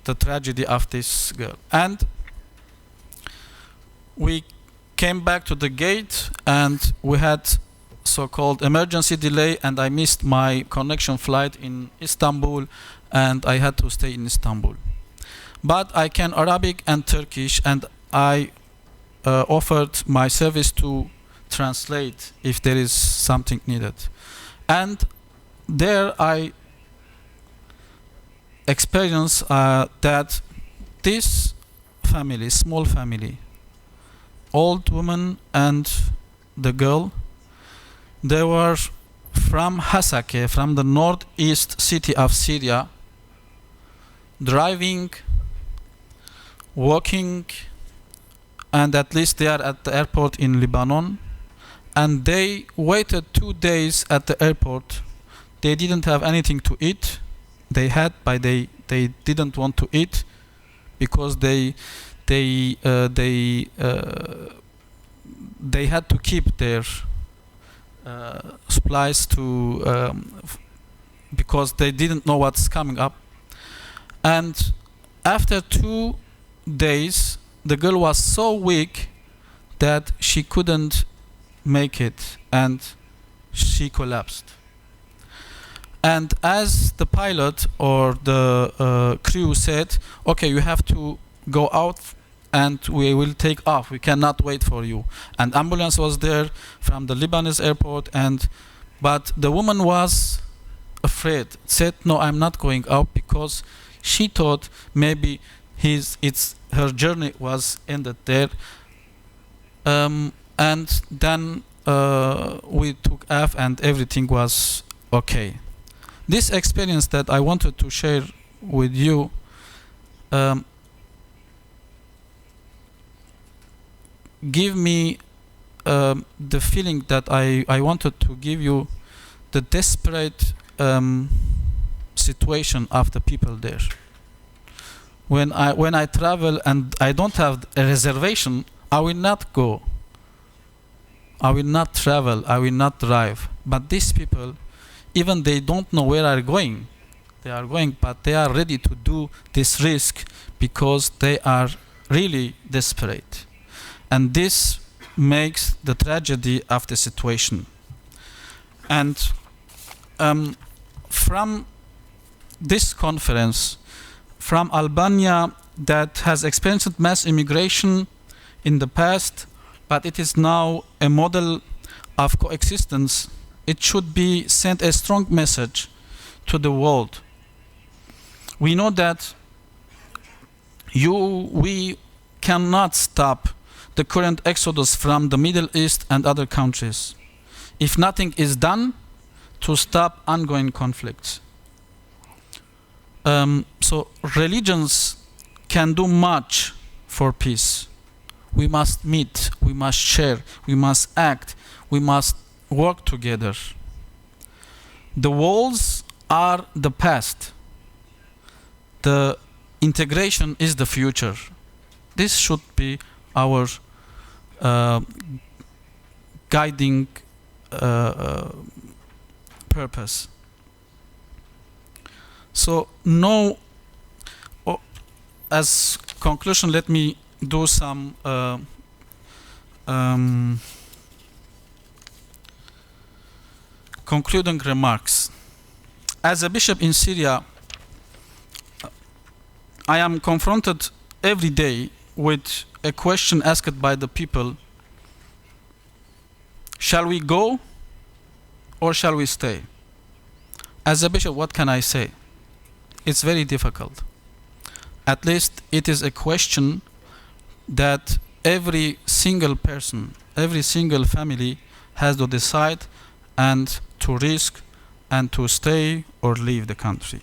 the tragedy of this girl. And we came back to the gate, and we had so-called emergency delay, and I missed my connection flight in Istanbul, and I had to stay in Istanbul. But I can Arabic and Turkish, and I offered my service to translate if there is something needed. And there I experienced that this family, small family, old woman and the girl, they were from Hasake, from the northeast city of Syria, driving, walking, and at least they are at the airport in Lebanon. And they waited 2 days at the airport. They didn't have anything to eat. They had, but they didn't want to eat because they had to keep their supplies to because they didn't know what's coming up. And after 2 days, the girl was so weak that she couldn't make it, and she collapsed. And as the pilot or the crew said, okay, you have to go out and we will take off. We cannot wait for you. And ambulance was there from the Lebanese airport, but the woman was afraid, said, no, I'm not going out, because she thought maybe her journey was ended there. And then we took off and everything was okay. This experience that I wanted to share with you give me the feeling that I wanted to give you, the desperate situation of the people there. When I travel and I don't have a reservation, I will not go. I will not travel. I will not drive. But these people, even they don't know where are going. They are going, but they are ready to do this risk because they are really desperate. And this makes the tragedy of the situation. And from this conference, from Albania that has experienced mass immigration in the past, but it is now a model of coexistence, it should be sent a strong message to the world. We know that we cannot stop the current exodus from the Middle East and other countries if nothing is done to stop ongoing conflicts. So religions can do much for peace. We must meet, we must share, we must act, we must work together. The walls are the past. The integration is the future. This should be our guiding purpose. So no, as conclusion, let me do some concluding remarks. As a bishop in Syria, I am confronted every day with a question asked by the people: shall we go or shall we stay? As a bishop, what can I say? It's very difficult. At least it is a question that every single person, every single family has to decide and to risk and to stay or leave the country.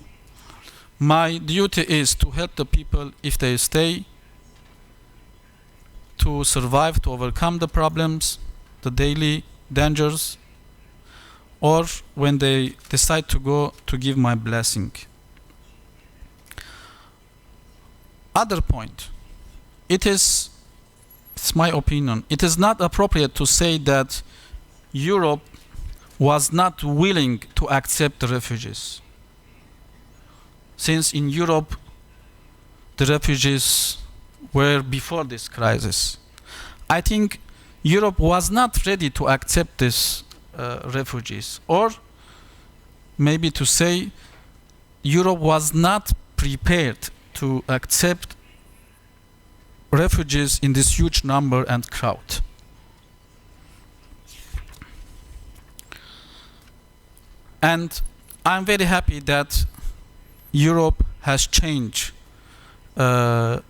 My duty is to help the people if they stay, to survive, to overcome the problems, the daily dangers, or when they decide to go, to give my blessing. Other point, it's my opinion, it is not appropriate to say that Europe was not willing to accept the refugees, since in Europe the refugees were before this crisis. I think Europe was not ready to accept these refugees, or maybe to say Europe was not prepared to accept refugees in this huge number and crowd. And I'm very happy that Europe has changed the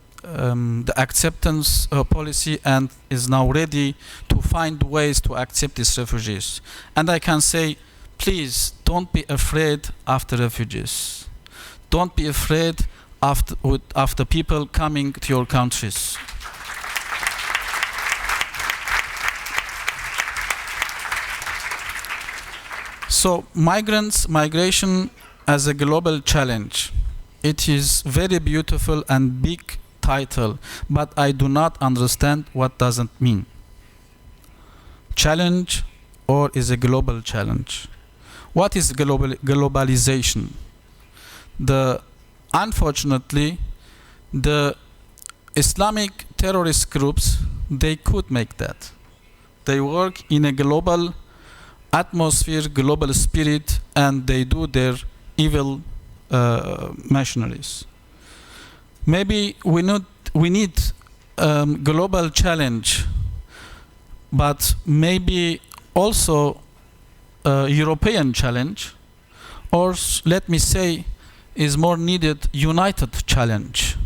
acceptance policy and is now ready to find ways to accept these refugees. And I can say, please don't be afraid of the refugees. Don't be afraid of the people coming to your countries. So migration as a global challenge. It is very beautiful and big title, but I do not understand what does it mean. Challenge or is a global challenge? What is globalization? Unfortunately, the Islamic terrorist groups, they could make that. They work in a global atmosphere, global spirit, and they do their evil machineries. Maybe we need global challenge, but maybe also European challenge, or let me say, is more needed united challenge.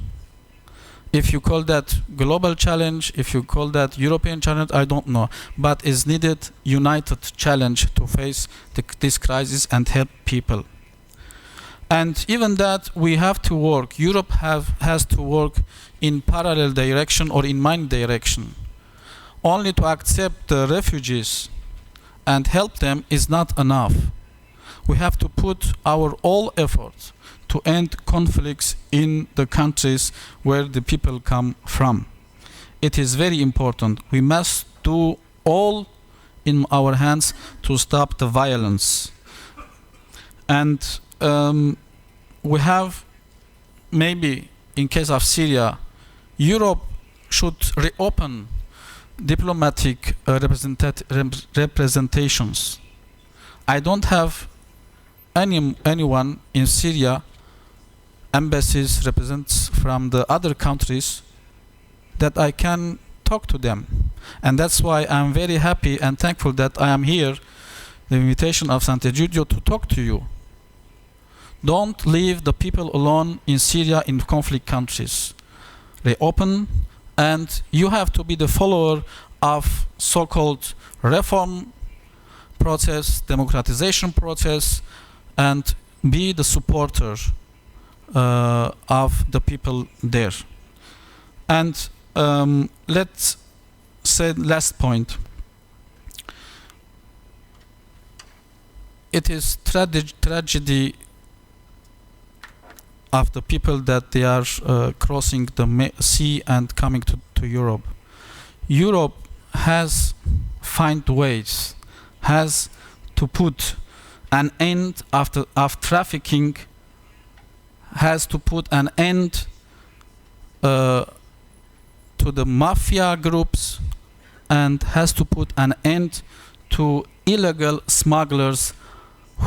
If you call that global challenge, if you call that European challenge, I don't know. But is needed united challenge to face this crisis and help people. And even that we have to work. Europe has to work in parallel direction or in one direction. Only to accept the refugees and help them is not enough. We have to put our all efforts to end conflicts in the countries where the people come from. It is very important. We must do all in our hands to stop the violence. And we have, maybe in case of Syria, Europe should reopen diplomatic representations. I don't have anyone in Syria, embassies, representatives from the other countries, that I can talk to them. And that's why I'm very happy and thankful that I am here, the invitation of Sant'Egidio, to talk to you. Don't leave the people alone in Syria, in conflict countries. reopen, and you have to be the follower of so-called reform process, democratization process, and be the supporter of the people there. And let's say last point. It is tragedy of the people that they are crossing the sea and coming to Europe. Europe has find ways, has to put an end of trafficking, has to put an end to the mafia groups, and has to put an end to illegal smugglers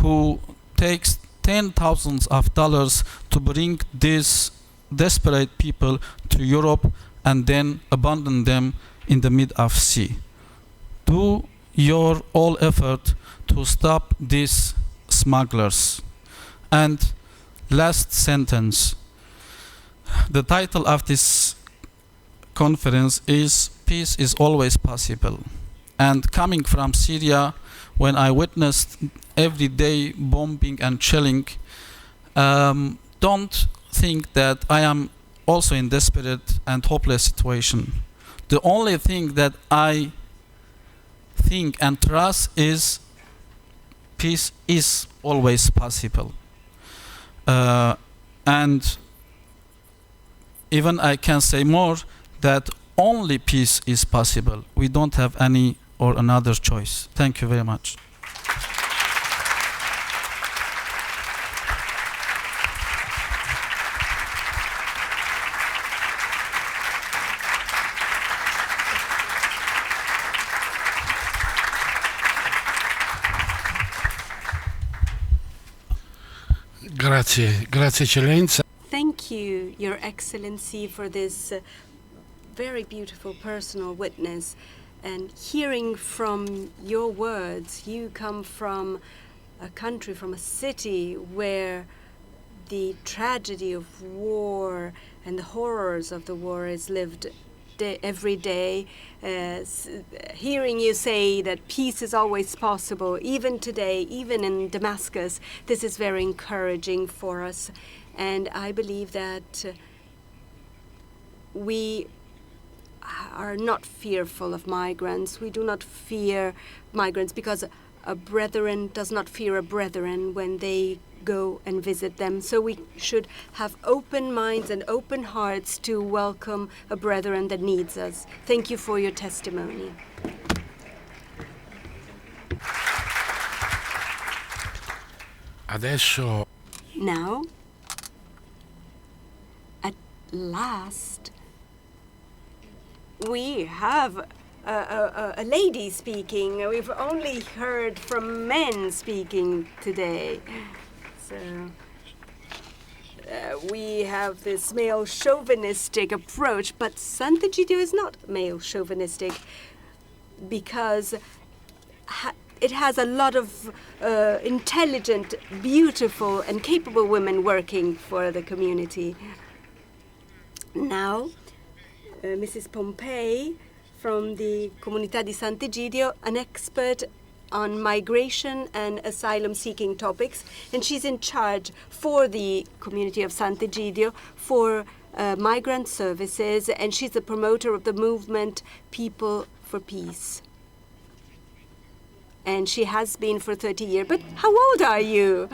who takes $10,000s of dollars to bring these desperate people to Europe and then abandon them in the mid of sea. Do your all effort to stop these smugglers. And last sentence. The title of this conference is Peace is Always Possible. And coming from Syria, when I witnessed everyday bombing and shelling, don't think that I am also in desperate and hopeless situation. The only thing that I think and trust is peace is always possible. And even I can say more, that only peace is possible. We don't have any or another choice. Thank you very much. Grazie, grazie eccellenza. Thank you, Your Excellency, for this very beautiful personal witness. And hearing from your words, you come from a country, from a city where the tragedy of war and the horrors of the war is lived every day. Hearing you say that peace is always possible, even today, even in Damascus, this is very encouraging for us. And I believe that we are not fearful of migrants. We do not fear migrants because a brethren does not fear a brethren when they go and visit them. So we should have open minds and open hearts to welcome a brethren that needs us. Thank you for your testimony. Adesso. Now, at last, we have a lady speaking. We've only heard from men speaking today. So we have this male chauvinistic approach, but Sant'Egidio is not male chauvinistic because it has a lot of intelligent, beautiful, and capable women working for the community. Now, Mrs. Pompei from the Comunità di Sant'Egidio, an expert on migration and asylum-seeking topics, and she's in charge for the community of Sant'Egidio for migrant services, and she's the promoter of the movement People for Peace. And she has been for 30 years. But how old are you?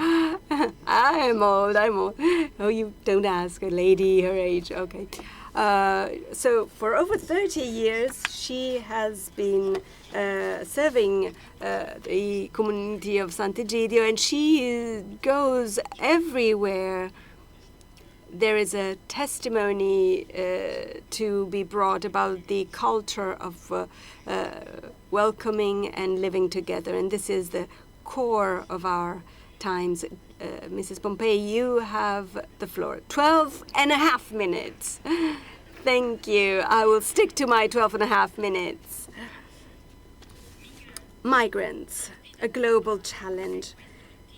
I'm old. Oh, you don't ask a lady her age. Okay. So for over 30 years, she has been serving the community of Sant'Egidio, and she goes everywhere. There is a testimony to be brought about the culture of welcoming and living together, and this is the core of our times. Mrs. Pompei, you have the floor. 12 and a half minutes. Thank you. I will stick to my 12 and a half minutes. Migrants, a global challenge.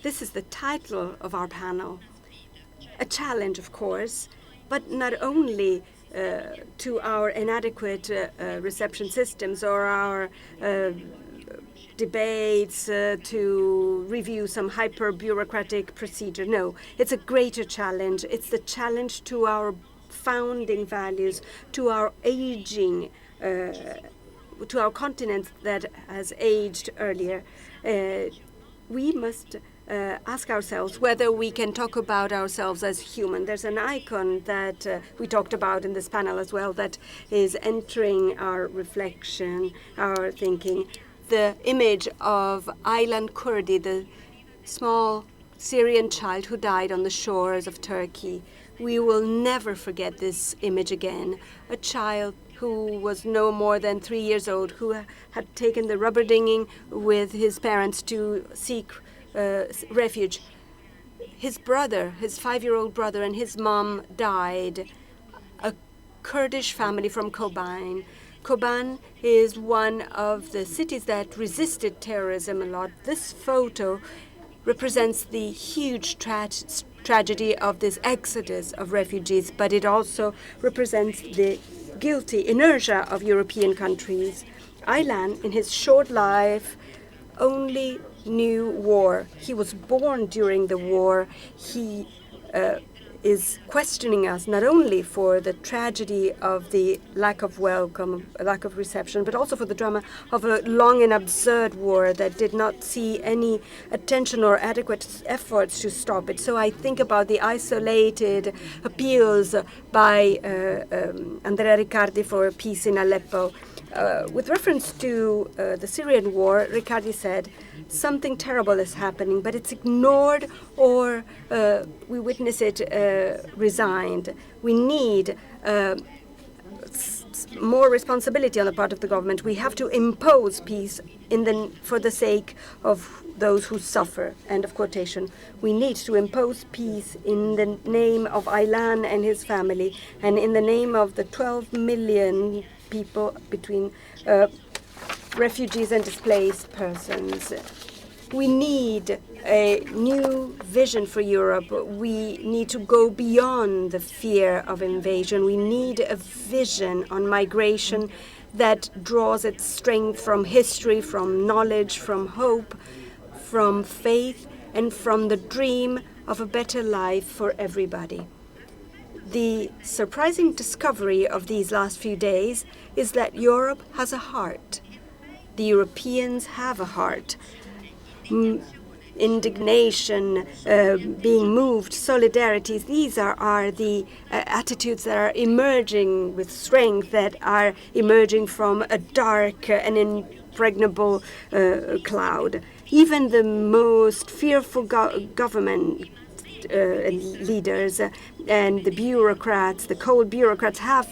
This is the title of our panel. A challenge, of course, but not only to our inadequate reception systems or our debates to review some hyper-bureaucratic procedure. No, it's a greater challenge. It's the challenge to our founding values, to our aging, to our continent that has aged earlier. We must ask ourselves whether we can talk about ourselves as human. There's an icon that we talked about in this panel as well that is entering our reflection, our thinking. The image of Aylan Kurdi, the small Syrian child who died on the shores of Turkey. We will never forget this image again. A child who was no more than 3 years old, who had taken the rubber dinghy with his parents to seek refuge. His brother, his 5-year-old brother, and his mom died. A Kurdish family from Kobane. Kobane is one of the cities that resisted terrorism a lot. This photo represents the huge tragedy of this exodus of refugees, but it also represents the guilty inertia of European countries. Aylan, in his short life, only knew war. He was born during the war. He is questioning us not only for the tragedy of the lack of welcome, lack of reception, but also for the drama of a long and absurd war that did not see any attention or adequate efforts to stop it. So I think about the isolated appeals by Andrea Riccardi for peace in Aleppo. With reference to the Syrian war, Riccardi said, something terrible is happening, but it's ignored or we witness it resigned. We need more responsibility on the part of the government. We have to impose peace for the sake of those who suffer. End of quotation. We need to impose peace in the name of Aylan and his family and in the name of the 12 million people between refugees and displaced persons. We need a new vision for Europe. We need to go beyond the fear of invasion. We need a vision on migration that draws its strength from history, from knowledge, from hope, from faith, and from the dream of a better life for everybody. The surprising discovery of these last few days is that Europe has a heart. The Europeans have a heart. Indignation, being moved, solidarity, these are the attitudes that are emerging with strength, that are emerging from a dark and impregnable cloud. Even the most fearful government leaders and the bureaucrats, the cold bureaucrats, have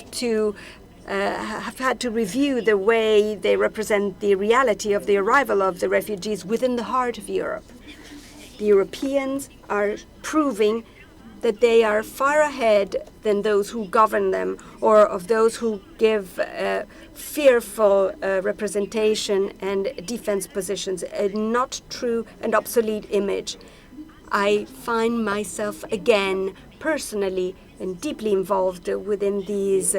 had to review the way they represent the reality of the arrival of the refugees within the heart of Europe. The Europeans are proving that they are far ahead than those who govern them or of those who give fearful representation and defense positions, a not true and obsolete image. I find myself again personally and deeply involved within these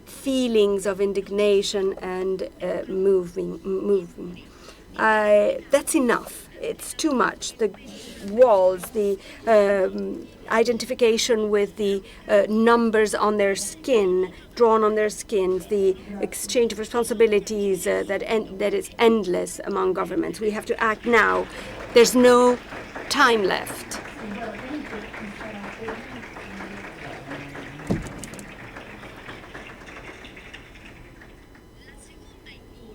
feelings of indignation and moving. That's enough. It's too much. The walls, the identification with the numbers on their skin, drawn on their skins, the exchange of responsibilities that is endless among governments. We have to act now. There's no time left.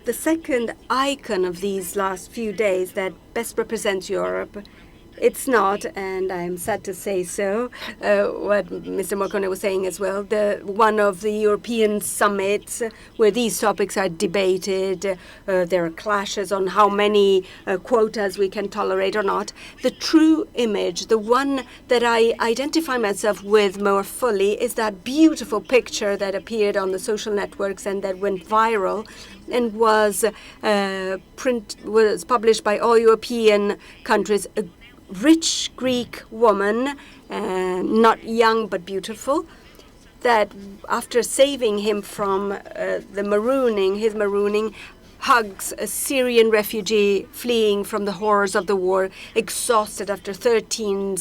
The second icon of these last few days that best represents Europe, it's not, and I'm sad to say so, what Mr. Morcone was saying as well, one of the European summits where these topics are debated. There are clashes on how many quotas we can tolerate or not. The true image, the one that I identify myself with more fully, is that beautiful picture that appeared on the social networks and that went viral and was published by all European countries. A rich Greek woman, not young but beautiful, that after saving him from his marooning, hugs a Syrian refugee fleeing from the horrors of the war, exhausted after 13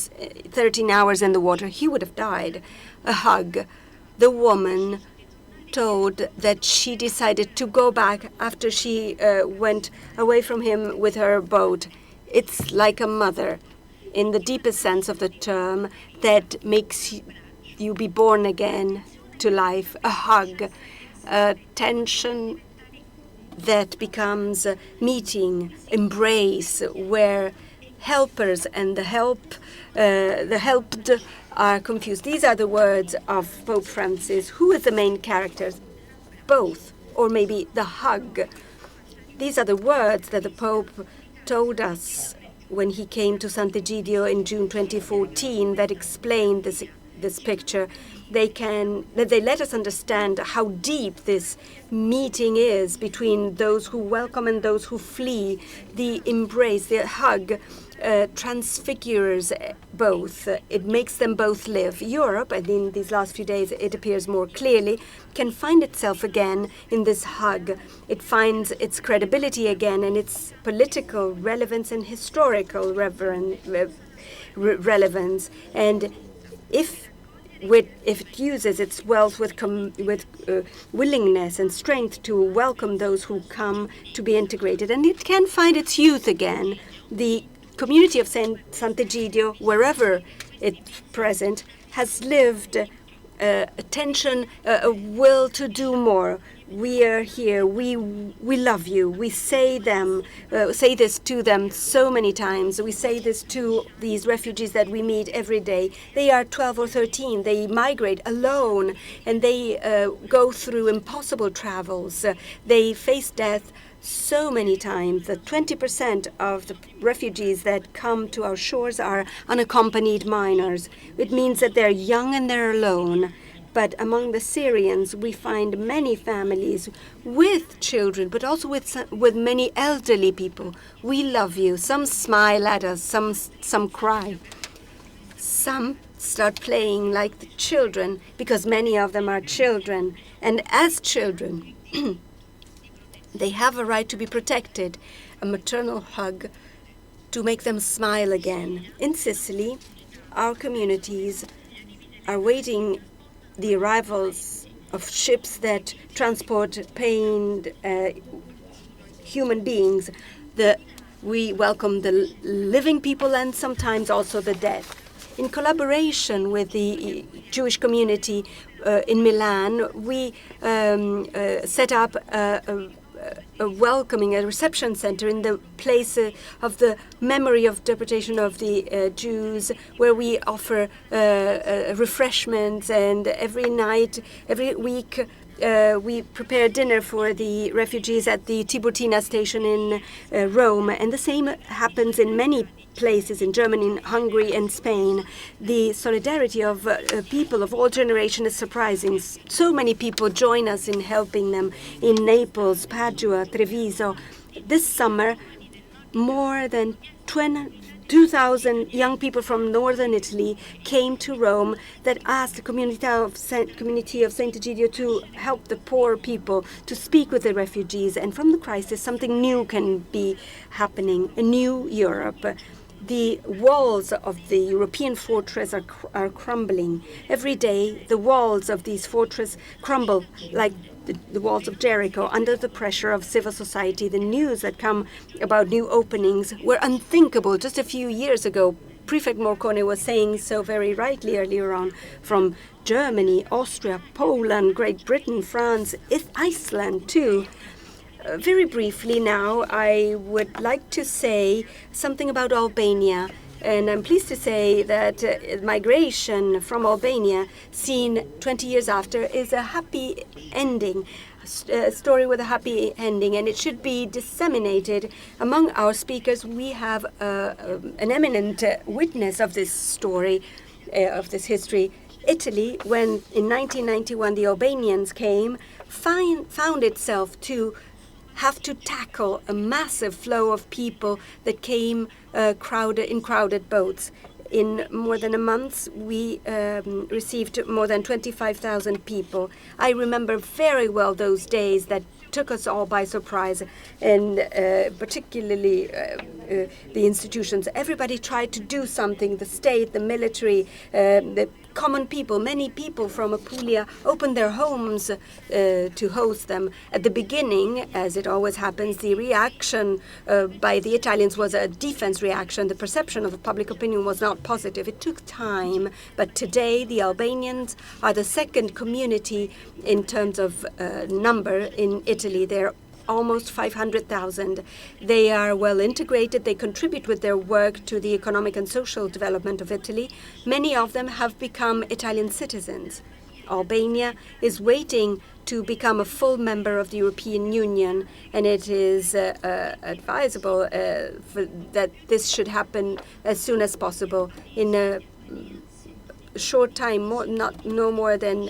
hours in the water. He would have died. A hug. The woman told that she decided to go back after she went away from him with her boat. It's like a mother, in the deepest sense of the term, that makes you be born again to life. A hug, a tension that becomes a meeting, embrace, where helpers and the helped are confused. These are the words of Pope Francis. Who is the main characters? Both, or maybe the hug. These are the words that the Pope told us when he came to Sant'Egidio in June 2014 that explained this picture. They let us understand how deep this meeting is between those who welcome and those who flee. The embrace, the hug, transfigures both. It makes them both live. Europe, and in these last few days it appears more clearly, can find itself again in this hug. It finds its credibility again and its political relevance and historical relevance. And if it uses its wealth with willingness and strength to welcome those who come to be integrated, and it can find its youth again. The community of Sant'Egidio, wherever it's present, has lived a tension, a will to do more. We are here. We love you. We say this to them so many times. We say this to these refugees that we meet every day. They are 12 or 13. They migrate alone, and they go through impossible travels. They face death so many times. That 20% of the refugees that come to our shores are unaccompanied minors. It means that they're young and they're alone. But among the Syrians, we find many families with children, but also with many elderly people. We love you. Some smile at us, some cry. Some start playing like the children, because many of them are children. And as children, they have a right to be protected, a maternal hug to make them smile again. In Sicily, our communities are waiting the arrivals of ships that transport pained human beings. We welcome the living people and sometimes also the dead. In collaboration with the Jewish community in Milan, we set up a welcoming, a reception center in the place of the memory of deportation of the Jews, where we offer refreshments, and every week we prepare dinner for the refugees at the Tiburtina station in Rome. And the same happens in many places in Germany, in Hungary and Spain. The solidarity of people of all generations is surprising. So many people join us in helping them in Naples, Padua, Treviso. This summer, more than 2,000 young people from northern Italy came to Rome that asked the community of Sant'Egidio to help the poor people, to speak with the refugees. And from the crisis, something new can be happening, a new Europe. The walls of the European fortress are crumbling. Every day, the walls of these fortresses crumble like the walls of Jericho under the pressure of civil society. The news that come about new openings were unthinkable just a few years ago. Prefect Morcone was saying so very rightly earlier on. From Germany, Austria, Poland, Great Britain, France, Iceland too. Very briefly now, I would like to say something about Albania. And I'm pleased to say that migration from Albania, seen 20 years after, is a happy ending, a story with a happy ending, and it should be disseminated. Among our speakers, we have an eminent witness of this story, of this history. Italy, when in 1991 the Albanians came, found itself to have to tackle a massive flow of people that came in crowded boats. In more than a month, we received more than 25,000 people. I remember very well those days that took us all by surprise, and particularly the institutions. Everybody tried to do something, the state, the military, the common people. Many people from Apulia opened their homes to host them. At the beginning, as it always happens, the reaction by the Italians was a defense reaction. The perception of the public opinion was not positive. It took time, but today the Albanians are the second community in terms of number in Italy. They're almost 500,000. They are well integrated. They contribute with their work to the economic and social development of Italy. Many of them have become Italian citizens. Albania is waiting to become a full member of the European Union, and it is advisable that this should happen as soon as possible. In a short time, no more than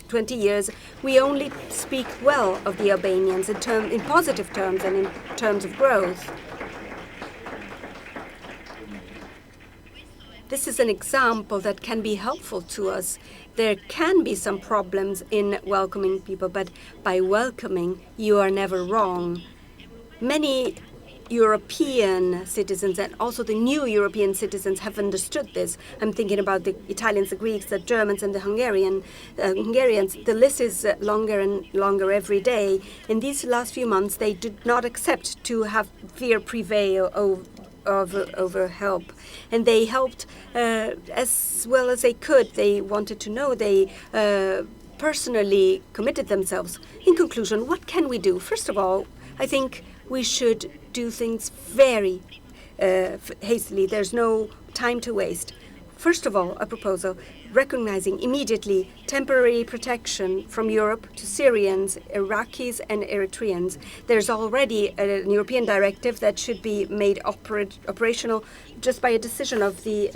20 years, we only speak well of the Albanians in positive terms and in terms of growth. This is an example that can be helpful to us. There can be some problems in welcoming people, but by welcoming, you are never wrong. Many European citizens and also the new European citizens have understood this. I'm thinking about the Italians, the Greeks, the Germans, and the Hungarians. The list is longer and longer every day. In these last few months, they did not accept to have fear prevail over help, and they helped as well as they could. They wanted to know. They personally committed themselves. In conclusion, what can we do? First of all, I think we should do things very hastily. There's no time to waste. First of all, a proposal recognizing immediately temporary protection from Europe to Syrians, Iraqis, and Eritreans. There's already a European directive that should be made operational just by a decision of the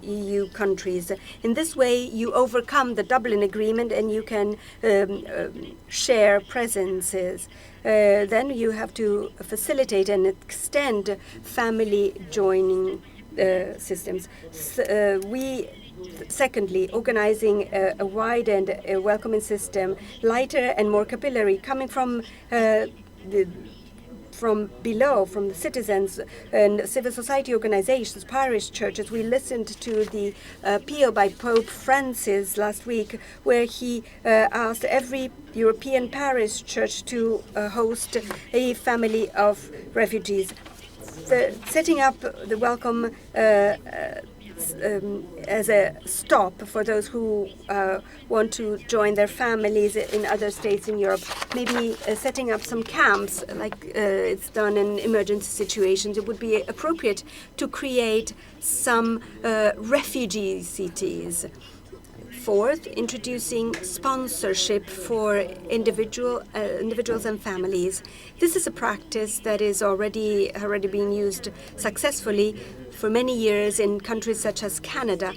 EU countries. In this way, you overcome the Dublin Agreement and you can share presences. Then you have to facilitate and extend family joining systems. Secondly, organizing a wide and welcoming system, lighter and more capillary, coming from below, from the citizens and civil society organizations, parish churches. We listened to the appeal by Pope Francis last week, where he asked every European parish church to host a family of refugees. Setting up the welcome as a stop for those who want to join their families in other states in Europe. Maybe setting up some camps like it's done in emergency situations. It would be appropriate to create some refugee cities. Fourth, introducing sponsorship for individuals and families. This is a practice that is already being used successfully for many years in countries such as Canada.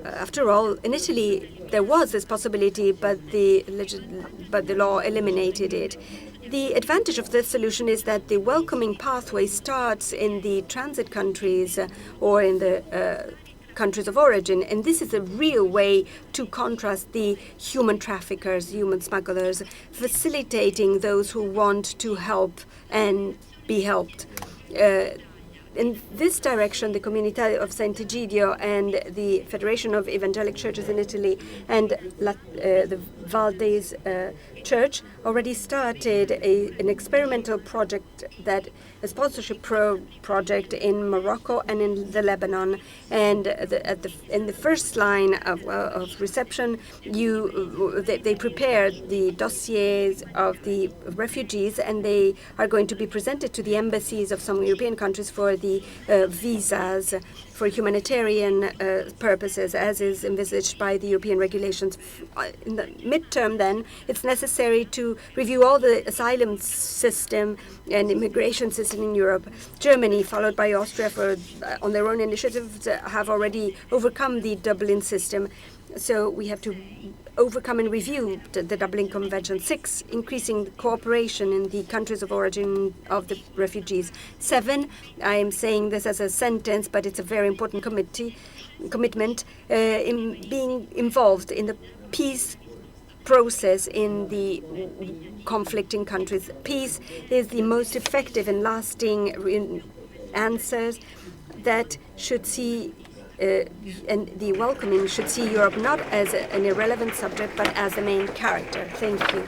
After all, in Italy there was this possibility, but the law eliminated it. The advantage of this solution is that the welcoming pathway starts in the transit countries or in the countries of origin, and this is a real way to contrast the human traffickers, human smugglers, facilitating those who want to help and be helped. In this direction, the Comunità of Sant'Egidio and the Federation of Evangelic Churches in Italy and the Valdez Church already started an experimental project, a sponsorship project in Morocco and in the Lebanon. And in the first line of reception, they prepared the dossiers of the refugees, and they are going to be presented to the embassies of some European countries for the visas for humanitarian purposes, as is envisaged by the European regulations. In the midterm, then, it's necessary to review all the asylum system and immigration system in Europe. Germany, followed by Austria, on their own initiatives, have already overcome the Dublin system. So we have to overcome and review the Dublin Convention. 6, increasing cooperation in the countries of origin of the refugees. 7, I am saying this as a sentence, but it's a very important commitment in being involved in the peace process in the conflicting countries. Peace is the most effective and lasting answers that should see and the welcoming should see Europe not as an irrelevant subject, but as the main character. Thank you.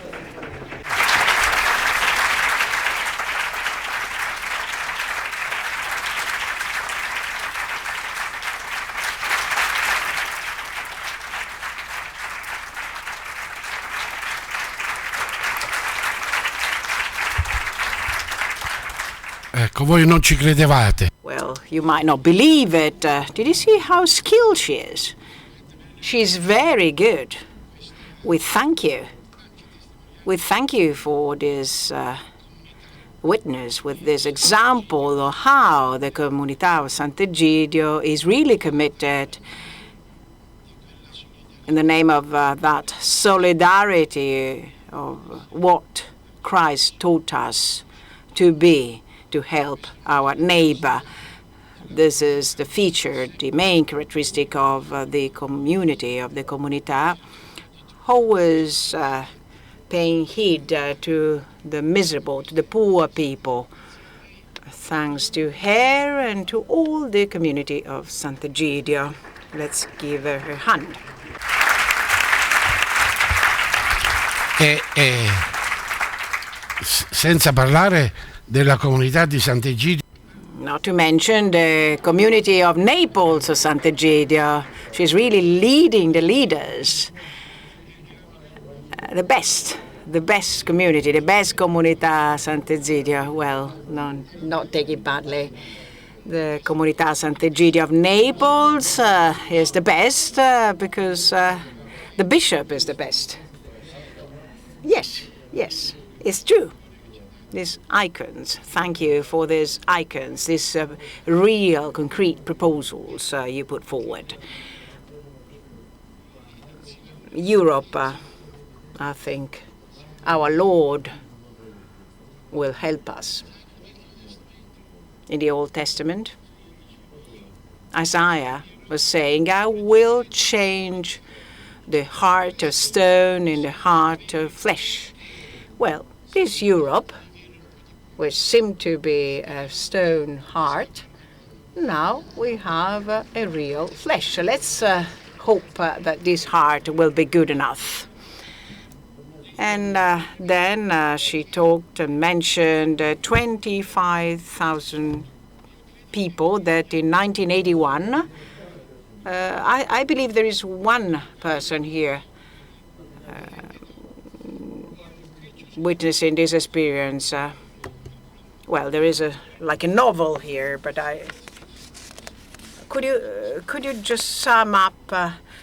Ecco, voi non ci credevate. Well, you might not believe it. Did you see how skilled she is? She's very good. We thank you. We thank you for this witness, with this example of how the Comunità of Sant'Egidio is really committed in the name of that solidarity of what Christ taught us to be, to help our neighbor. This is the feature, the main characteristic of the community, of the Comunità, always paying heed to the miserable, to the poor people. Thanks to her and to all the community of Sant'Egidio. Let's give her a hand. Senza parlare della comunità di Sant'Egidio. Not to mention the community of Naples of Sant'Egidio. She's really leading the leaders. The best community, the best Comunità Sant'Egidio. Well, no, not take it badly. The Comunità Sant'Egidio of Naples is the best because the bishop is the best. Yes, it's true. These icons, thank you for these icons, these real, concrete proposals you put forward. Europe, I think, our Lord will help us. In the Old Testament, Isaiah was saying, I will change the heart of stone in the heart of flesh. Well, this Europe, which seemed to be a stone heart, now we have a real flesh. So let's hope that this heart will be good enough. And then she talked and mentioned 25,000 people that in 1981, I believe there is one person here witnessing this experience. Well, there is like a novel here, but could you just sum up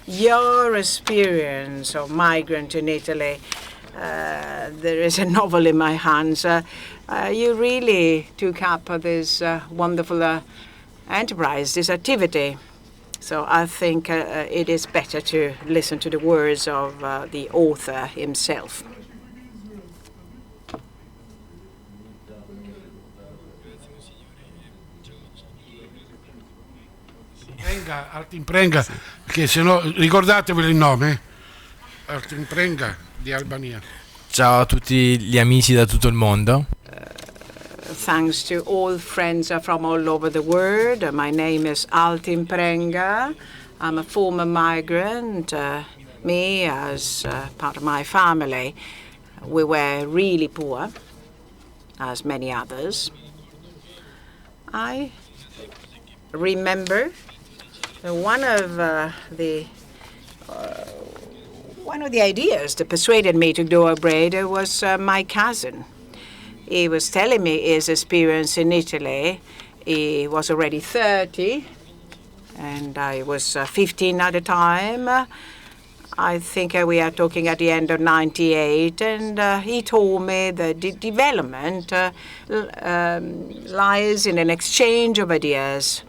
your experience of migrant in Italy? There is a novel in my hands. You really took up this wonderful enterprise, this activity. So I think it is better to listen to the words of the author himself. Altin Prenga, che se no ricordatevelo il nome. Altin Prenga di Albania. Ciao a tutti gli amici da tutto il mondo. Thanks to all friends from all over the world. My name is Altin Prenga. I'm a former migrant. Me, as part of my family, we were really poor, as many others. I remember one of the ideas that persuaded me to go abroad was my cousin. He was telling me his experience in Italy. He was already 30, and I was 15 at the time. I think we are talking at the end of '98, and he told me that the development lies in an exchange of ideas.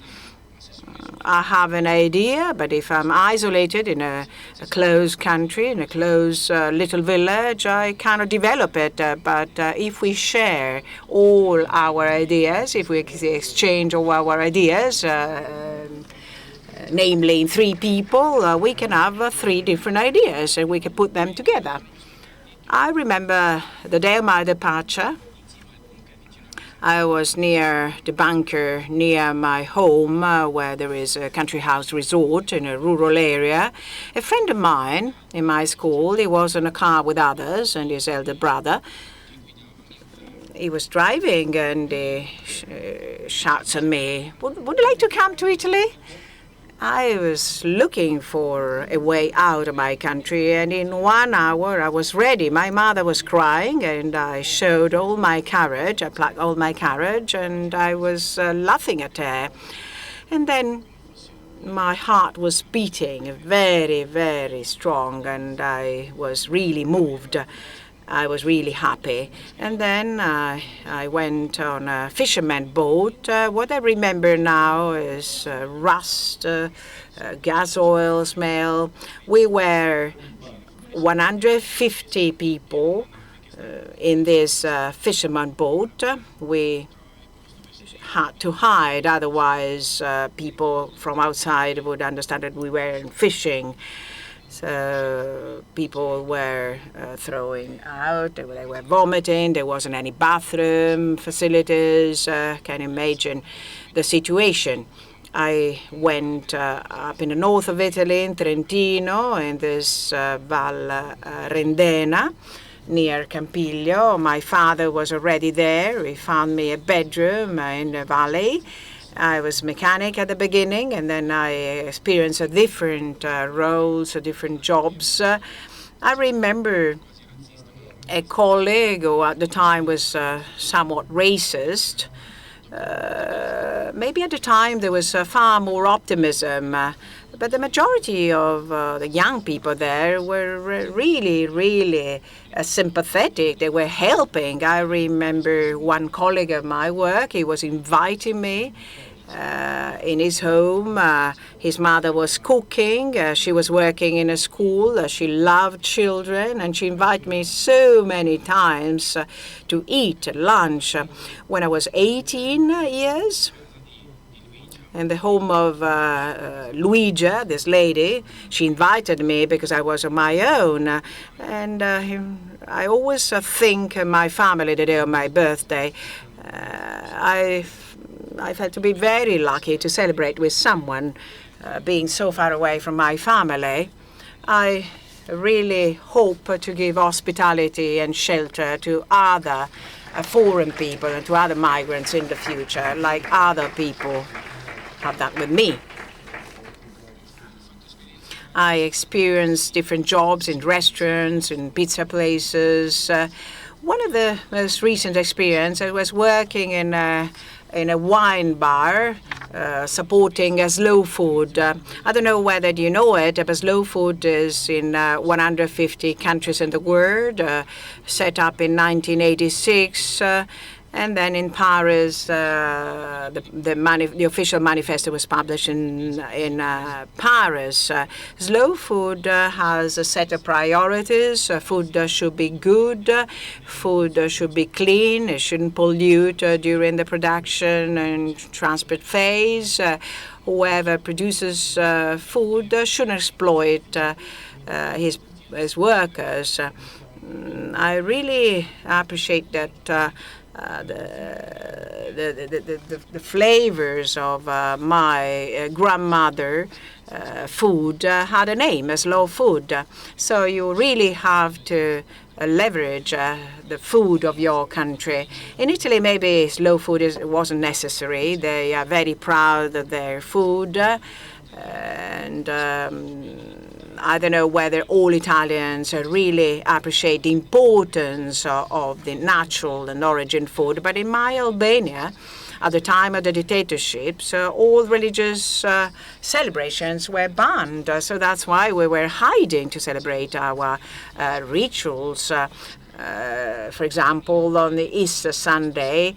I have an idea, but if I'm isolated in a closed country, in a closed little village, I cannot develop it. But if we share all our ideas, if we exchange all our ideas, namely in 3 people, we can have 3 different ideas and we can put them together. I remember the day of my departure. I was near the bunker near my home, where there is a country house resort in a rural area. A friend of mine in my school, he was in a car with others and his elder brother. He was driving and he shouts at me, would you like to come to Italy? I was looking for a way out of my country, and in 1 hour I was ready. My mother was crying, and I showed all my courage. I plucked all my courage, and I was laughing at her. And then my heart was beating very, very strong, and I was really moved. I was really happy. And then I went on a fisherman boat. What I remember now is rust, gas oil smell. We were 150 people in this fisherman boat. We had to hide, otherwise people from outside would understand that we were fishing. So people were throwing out, they were vomiting, there wasn't any bathroom facilities. Can imagine the situation. I went up in the north of Italy, in Trentino, in this Val Rendena, near Campiglio. My father was already there. He found me a bedroom in the valley. I was mechanic at the beginning, and then I experienced different roles, different jobs. I remember a colleague who at the time was somewhat racist. Maybe at the time there was far more optimism, but the majority of the young people there were really, really sympathetic. They were helping. I remember one colleague of my work, he was inviting me in his home. His mother was cooking. She was working in a school. She loved children, and she invited me so many times to eat lunch. When I was 18 years, in the home of Luigia, this lady, she invited me because I was on my own. And I always think of my family the day of my birthday. I felt to be very lucky to celebrate with someone being so far away from my family. I really hope to give hospitality and shelter to other foreign people and to other migrants in the future, like other people have that with me. I experienced different jobs in restaurants, in pizza places. One of the most recent experiences, I was working in a wine bar, supporting slow food. I don't know whether you know it, but slow food is in 150 countries in the world, set up in 1986. And then in Paris, the official manifesto was published in Paris. Slow food has a set of priorities. Food should be good. Food should be clean. It shouldn't pollute during the production and transport phase. Whoever produces food shouldn't exploit his workers. I really appreciate that. The flavors of my grandmother food had a name, slow food. So you really have to leverage the food of your country. In Italy, maybe slow food wasn't necessary. They are very proud of their food. And I don't know whether all Italians really appreciate the importance of the natural and origin food, but in my Albania, at the time of the dictatorships, all religious celebrations were banned. So that's why we were hiding to celebrate our rituals. For example, on the Easter Sunday,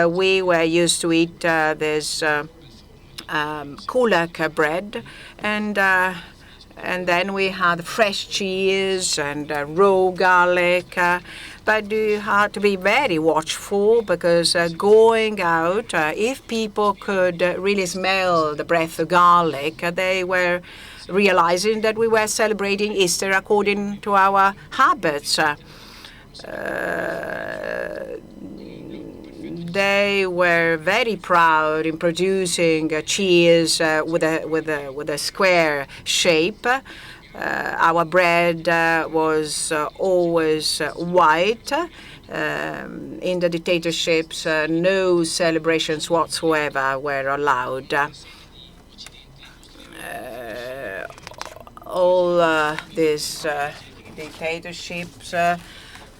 we were used to eat this kulak bread, and then we had fresh cheese and raw garlic. But you had to be very watchful because going out, if people could really smell the breath of garlic, they were realizing that we were celebrating Easter according to our habits. They were very proud in producing a cheese with a square shape. Our bread was always white. In the dictatorships, no celebrations whatsoever were allowed. All these dictatorships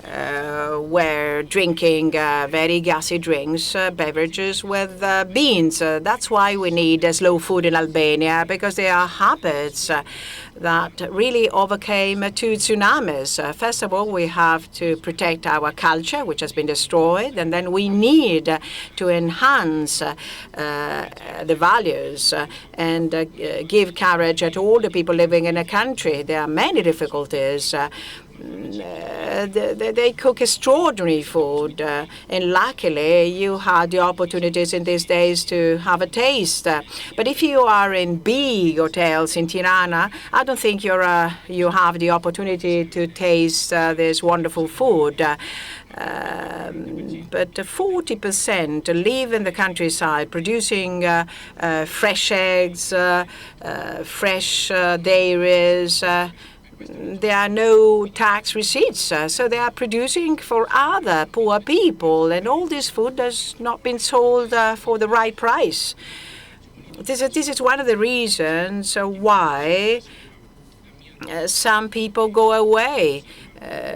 were drinking very gassy drinks, beverages with beans. That's why we need slow food in Albania, because there are habits that really overcame two tsunamis. First of all, we have to protect our culture, which has been destroyed, and then we need to enhance the values and give courage to all the people living in a country. There are many difficulties. They cook extraordinary food, and luckily you had the opportunities in these days to have a taste. But if you are in big hotels in Tirana, I don't think you have the opportunity to taste this wonderful food. But 40% live in the countryside, producing fresh eggs, fresh dairies. There are no tax receipts, so they are producing for other poor people, and all this food has not been sold for the right price. This is one of the reasons why some people go away.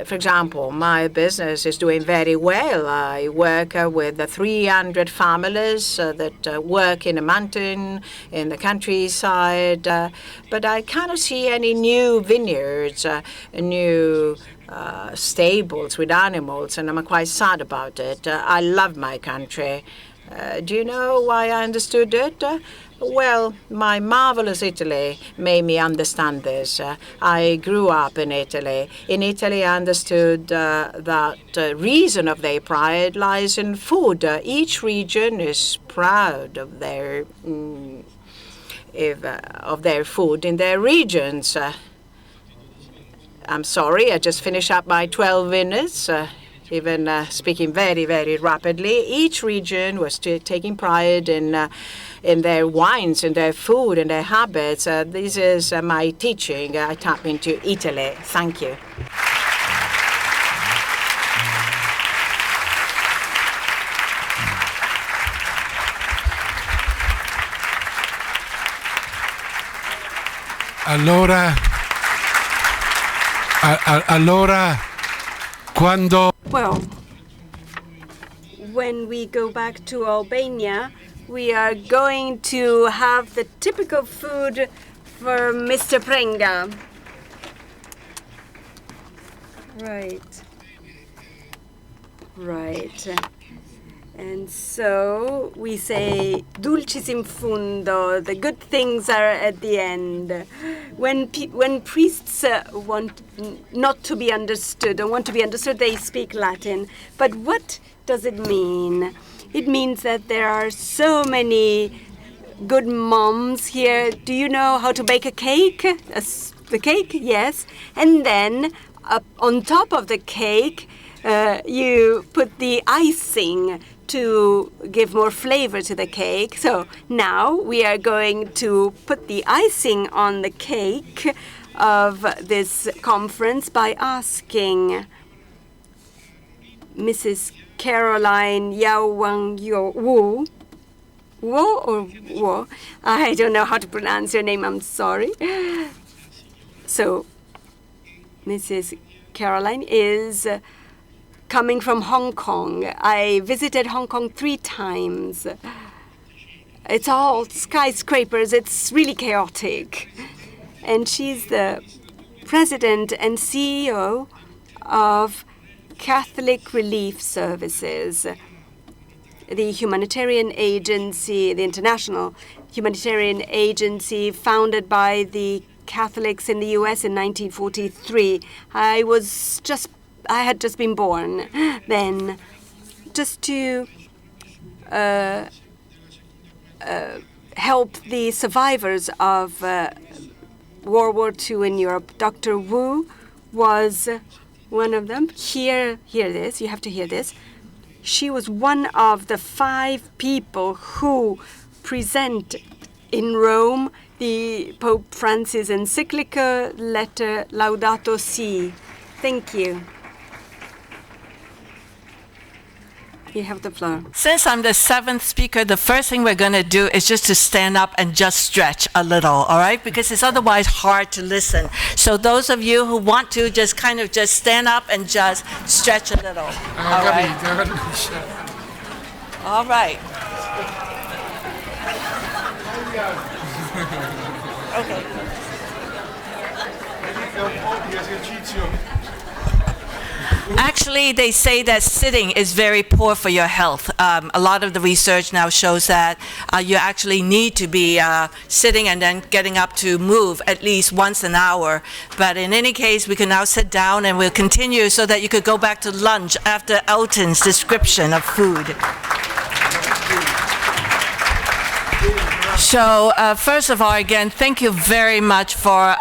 For example, my business is doing very well. I work with 300 families that work in a mountain, in the countryside, but I cannot see any new vineyards, new stables with animals, and I'm quite sad about it. I love my country. Do you know why I understood it? Well, my marvelous Italy made me understand this. I grew up in Italy. In Italy, I understood that reason of their pride lies in food. Each region is proud of their food in their regions. I'm sorry, I just finished up my 12 minutes. Even speaking very, very rapidly. Each region was taking pride in their wines, in their food, and their habits. This is my teaching. I tap into Italy. Thank you. Allora, quando... Well, when we go back to Albania, we are going to have the typical food for Mr. Prenga. Right. And so we say, dulcis in fundo, the good things are at the end. When priests want not to be understood or want to be understood, they speak Latin. But what does it mean? It means that there are so many good moms here. Do you know how to bake a cake? The cake, yes. And then on top of the cake, you put the icing to give more flavor to the cake. So now we are going to put the icing on the cake of this conference by asking Mrs. Carolyn Wu. I don't know how to pronounce your name, I'm sorry. So Mrs. Carolyn is coming from Hong Kong. I visited Hong Kong 3 times. It's all skyscrapers. It's really chaotic. And she's the president and CEO of Catholic Relief Services, the humanitarian agency, the international humanitarian agency founded by the Catholics in the US in 1943. I had just been born then. Just to help the survivors of World War II in Europe. Dr. Wu was one of them. Hear this. You have to hear this. She was one of the 5 people who present in Rome the Pope Francis encyclical letter Laudato Si. Thank you. You have the floor. Since I'm the 7th speaker, the first thing we're going to do is just to stand up and just stretch a little, all right? Because it's otherwise hard to listen. So those of you who want to just kind of just stand up and just stretch a little. All right. All right. Okay. Actually, they say that sitting is very poor for your health. A lot of the research now shows that you actually need to be sitting and then getting up to move at least once an hour. But in any case, we can now sit down and we'll continue so that you could go back to lunch after Altin's description of food. So first of all, again, thank you very much for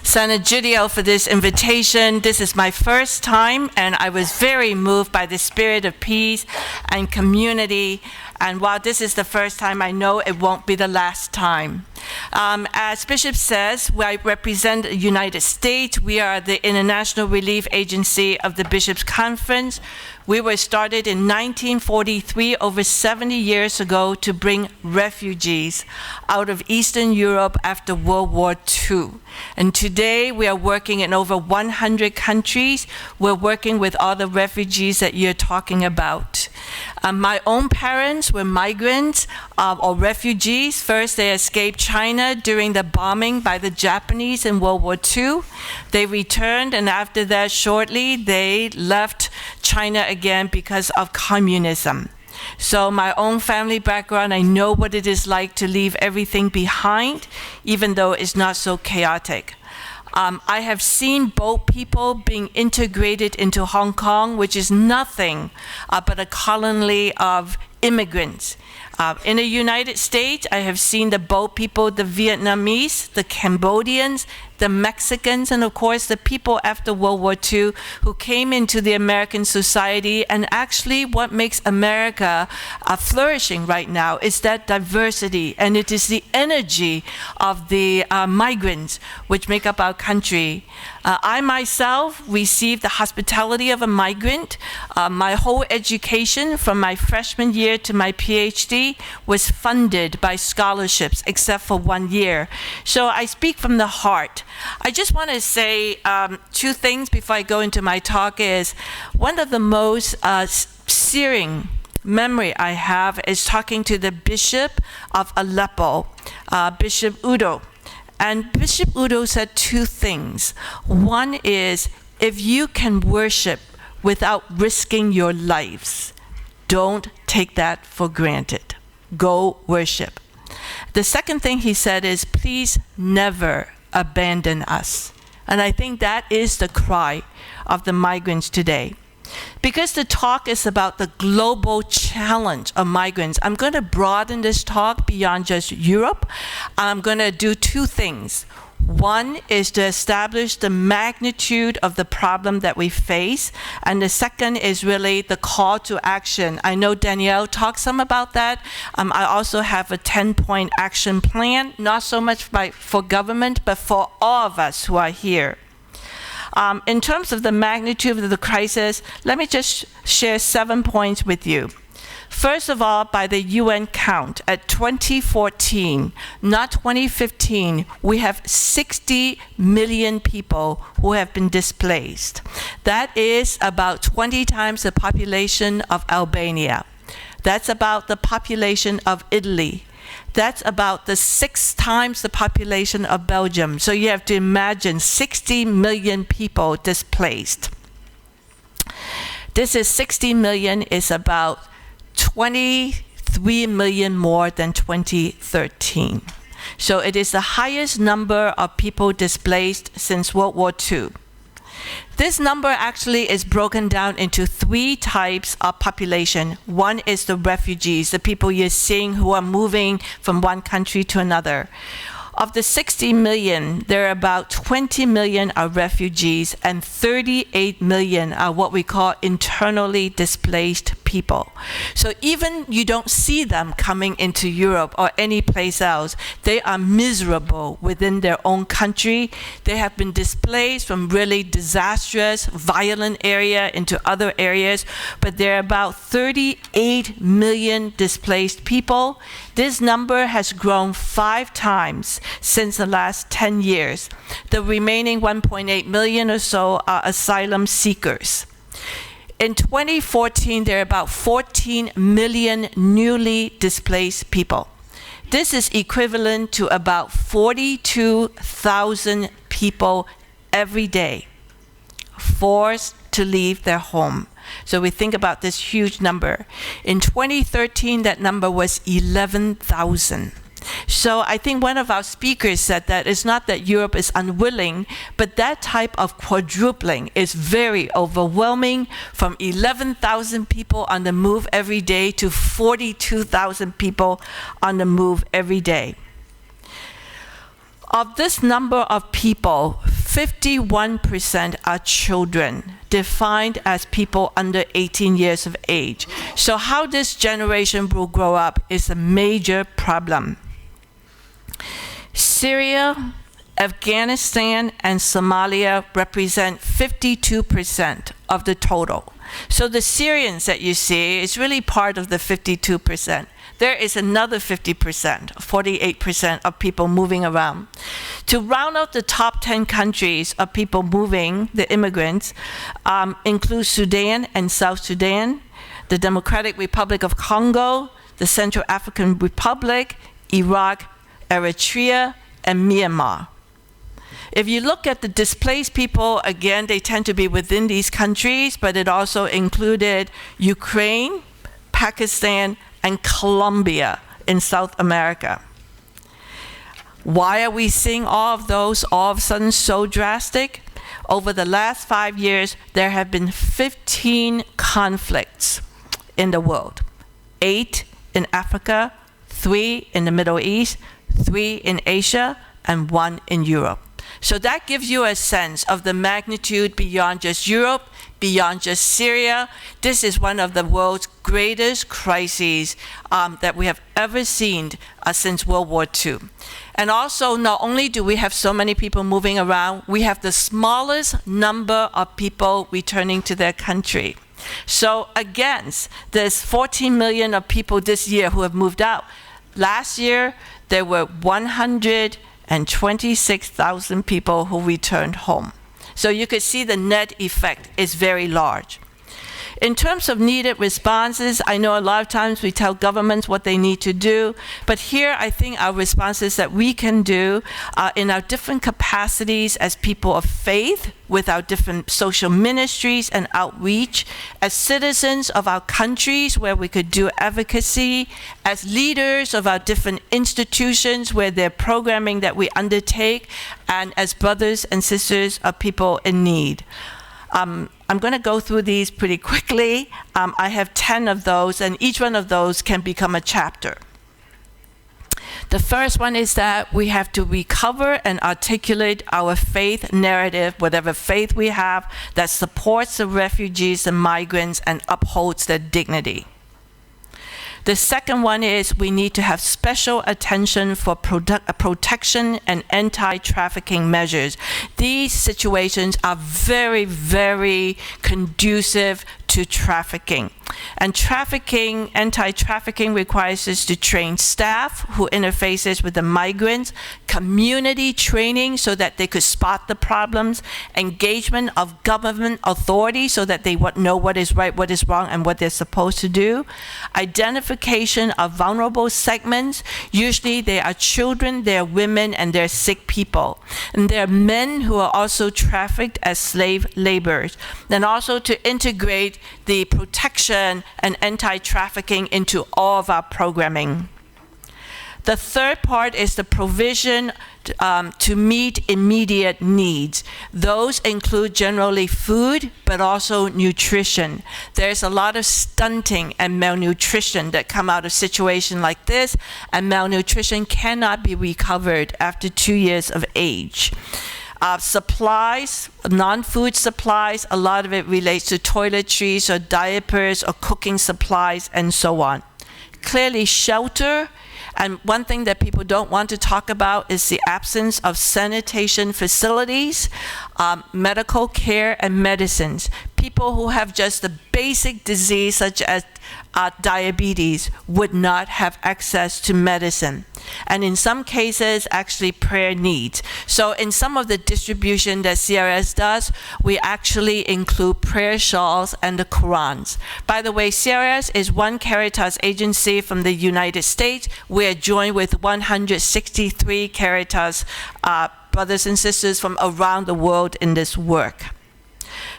Sant'Egidio for this invitation. This is my first time, and I was very moved by the spirit of peace and community. And while this is the first time, I know it won't be the last time. As Bishop says, I represent the United States. We are the International Relief Agency of the Bishops' Conference. We were started in 1943, over 70 years ago, to bring refugees out of Eastern Europe after World War II. And today we are working in over 100 countries. We're working with all the refugees that you're talking about. My own parents were migrants or refugees. First, they escaped China during the bombing by the Japanese in World War II. They returned, and after that, shortly, they left China again because of communism. So my own family background, I know what it is like to leave everything behind, even though it's not so chaotic. I have seen boat people being integrated into Hong Kong, which is nothing but a colony of immigrants. In the United States, I have seen the boat people, the Vietnamese, the Cambodians, the Mexicans, and of course the people after World War II who came into the American society. And actually what makes America flourishing right now is that diversity, and it is the energy of the migrants which make up our country. I myself received the hospitality of a migrant. My whole education from my freshman year to my PhD was funded by scholarships except for 1 year. So I speak from the heart. I just want to say 2 things before I go into my talk. Is one of the most searing memory I have is talking to the Bishop of Aleppo, Bishop Udo. And Bishop Udo said 2 things. One is, if you can worship without risking your lives, don't take that for granted. Go worship. The second thing he said is, please never abandon us. And I think that is the cry of the migrants today. Because the talk is about the global challenge of migrants, I'm going to broaden this talk beyond just Europe. I'm going to do 2 things. One is to establish the magnitude of the problem that we face, and the second is really the call to action. I know Daniela talked some about that. I also have a 10-point action plan, not so much for government, but for all of us who are here. In terms of the magnitude of the crisis, let me just share 7 points with you. First of all, by the UN count, at 2014, not 2015, we have 60 million people who have been displaced. That is about 20 times the population of Albania. That's about the population of Italy. That's about the 6 times the population of Belgium. So you have to imagine 60 million people displaced. This is 60 million is about 23 3 million more than 2013. So it is the highest number of people displaced since World War II. This number actually is broken down into 3 types of population. One is the refugees, the people you're seeing who are moving from one country to another. Of the 60 million, there are about 20 million are refugees and 38 million are what we call internally displaced people. So even you don't see them coming into Europe or any place else, they are miserable within their own country. They have been displaced from really disastrous, violent area into other areas, but there are about 38 million displaced people. This number has grown 5 times since the last 10 years. The remaining 1.8 million or so are asylum seekers. In 2014, there are about 14 million newly displaced people. This is equivalent to about 42,000 people every day forced to leave their home. So we think about this huge number. In 2013, that number was 11,000. So I think one of our speakers said that it's not that Europe is unwilling, but that type of quadrupling is very overwhelming, from 11,000 people on the move every day to 42,000 people on the move every day. Of this number of people, 51% are children, defined as people under 18 years of age. So how this generation will grow up is a major problem. Syria, Afghanistan, and Somalia represent 52% of the total. So the Syrians that you see is really part of the 52%. There is another 50%, 48% of people moving around. To round out the top 10 countries of people moving, the immigrants, include Sudan and South Sudan, the Democratic Republic of Congo, the Central African Republic, Iraq, Eritrea, and Myanmar. If you look at the displaced people, again, they tend to be within these countries, but it also included Ukraine, Pakistan, and Colombia in South America. Why are we seeing all of those all of a sudden so drastic? Over the last 5 years, there have been 15 conflicts in the world. 8 in Africa, 3 in the Middle East, 3 in Asia, and 1 in Europe. So that gives you a sense of the magnitude beyond just Europe, beyond just Syria. This is one of the world's greatest crises that we have ever seen since World War II. And also, not only do we have so many people moving around, we have the smallest number of people returning to their country. So against this 14 million of people this year who have moved out, last year there were 126,000 people who returned home. So you could see the net effect is very large. In terms of needed responses, I know a lot of times we tell governments what they need to do, but here I think our responses that we can do in our different capacities as people of faith, with our different social ministries and outreach, as citizens of our countries where we could do advocacy, as leaders of our different institutions where they're programming that we undertake, and as brothers and sisters of people in need. I'm going to go through these pretty quickly. I have 10 of those, and each one of those can become a chapter. The first one is that we have to recover and articulate our faith narrative, whatever faith we have, that supports the refugees and migrants and upholds their dignity. The second one is we need to have special attention for protection and anti-trafficking measures. These situations are very, very conducive to trafficking. And anti-trafficking requires us to train staff who interfaces with the migrants, community training so that they could spot the problems, engagement of government authorities so that they know what is right, what is wrong, and what they're supposed to do, identification of vulnerable segments. Usually they are children, they're women, and they're sick people. And there are men who are also trafficked as slave laborers. And also to integrate the protection and anti-trafficking into all of our programming. The third part is the provision to meet immediate needs. Those include generally food, but also nutrition. There's a lot of stunting and malnutrition that come out of situations like this, and malnutrition cannot be recovered after 2 years of age. Supplies, non-food supplies, a lot of it relates to toiletries or diapers or cooking supplies and so on. Clearly shelter, and one thing that people don't want to talk about is the absence of sanitation facilities, medical care, and medicines. People who have just a basic disease such as diabetes would not have access to medicine. And in some cases, actually prayer needs. So in some of the distribution that CRS does, we actually include prayer shawls and the Qurans. By the way, CRS is one Caritas agency from the United States. We are joined with 163 Caritas brothers and sisters from around the world in this work.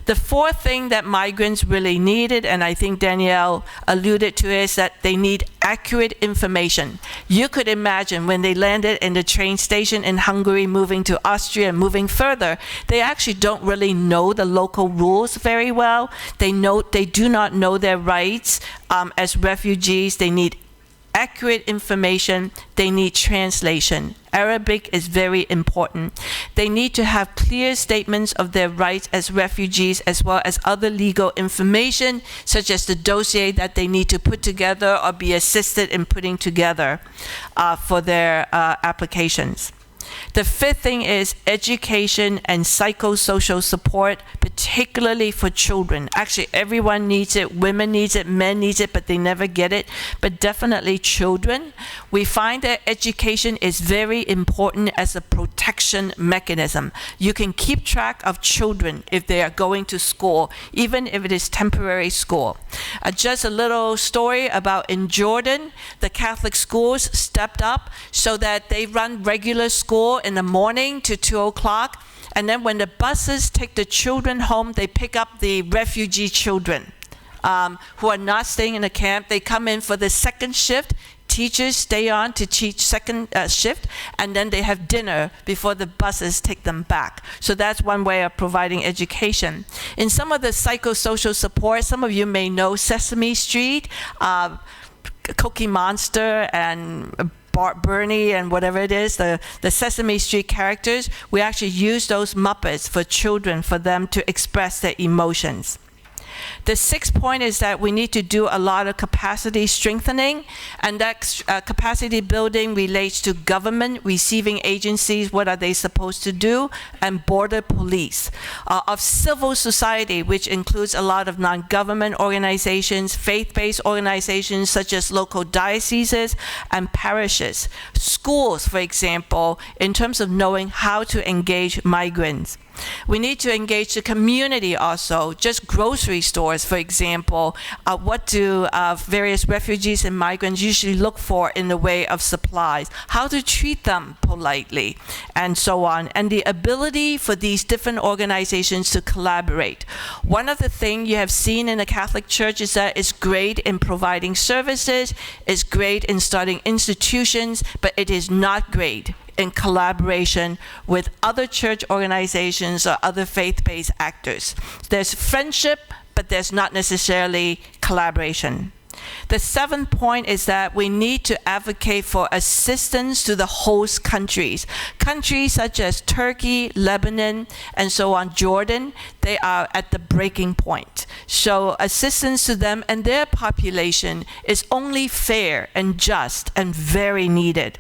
The fourth thing that migrants really needed, and I think Danielle alluded to, is that they need accurate information. You could imagine when they landed in the train station in Hungary, moving to Austria, and moving further, they actually don't really know the local rules very well. They do not know their rights as refugees. They need accurate information. They need translation. Arabic is very important. They need to have clear statements of their rights as refugees, as well as other legal information, such as the dossier that they need to put together or be assisted in putting together for their applications. The fifth thing is education and psychosocial support, particularly for children. Actually, everyone needs it. Women needs it, men needs it, but they never get it. But definitely children. We find that education is very important as a protection mechanism. You can keep track of children if they are going to school, even if it is temporary school. Just a little story about in Jordan, the Catholic schools stepped up so that they run regular school in the morning to 2 o'clock, and then when the buses take the children home, they pick up the refugee children who are not staying in the camp. They come in for the second shift. Teachers stay on to teach second shift, and then they have dinner before the buses take them back. So that's one way of providing education. In some of the psychosocial support, some of you may know Sesame Street, Cookie Monster, and Bart Bernie, and whatever it is, the Sesame Street characters. We actually use those Muppets for children, for them to express their emotions. The sixth point is that we need to do a lot of capacity strengthening, and that capacity building relates to government, receiving agencies, what are they supposed to do, and border police. Of civil society, which includes a lot of non-government organizations, faith-based organizations such as local dioceses and parishes. Schools, for example, in terms of knowing how to engage migrants. We need to engage the community also, just grocery stores, for example. What do various refugees and migrants usually look for in the way of supplies? How to treat them politely, and so on. And the ability for these different organizations to collaborate. One of the things you have seen in the Catholic Church is that it's great in providing services, it's great in starting institutions, but it is not great in collaboration with other church organizations or other faith-based actors. There's friendship, but there's not necessarily collaboration. The seventh point is that we need to advocate for assistance to the host countries. Countries such as Turkey, Lebanon, and so on, Jordan, they are at the breaking point. So assistance to them and their population is only fair and just and very needed.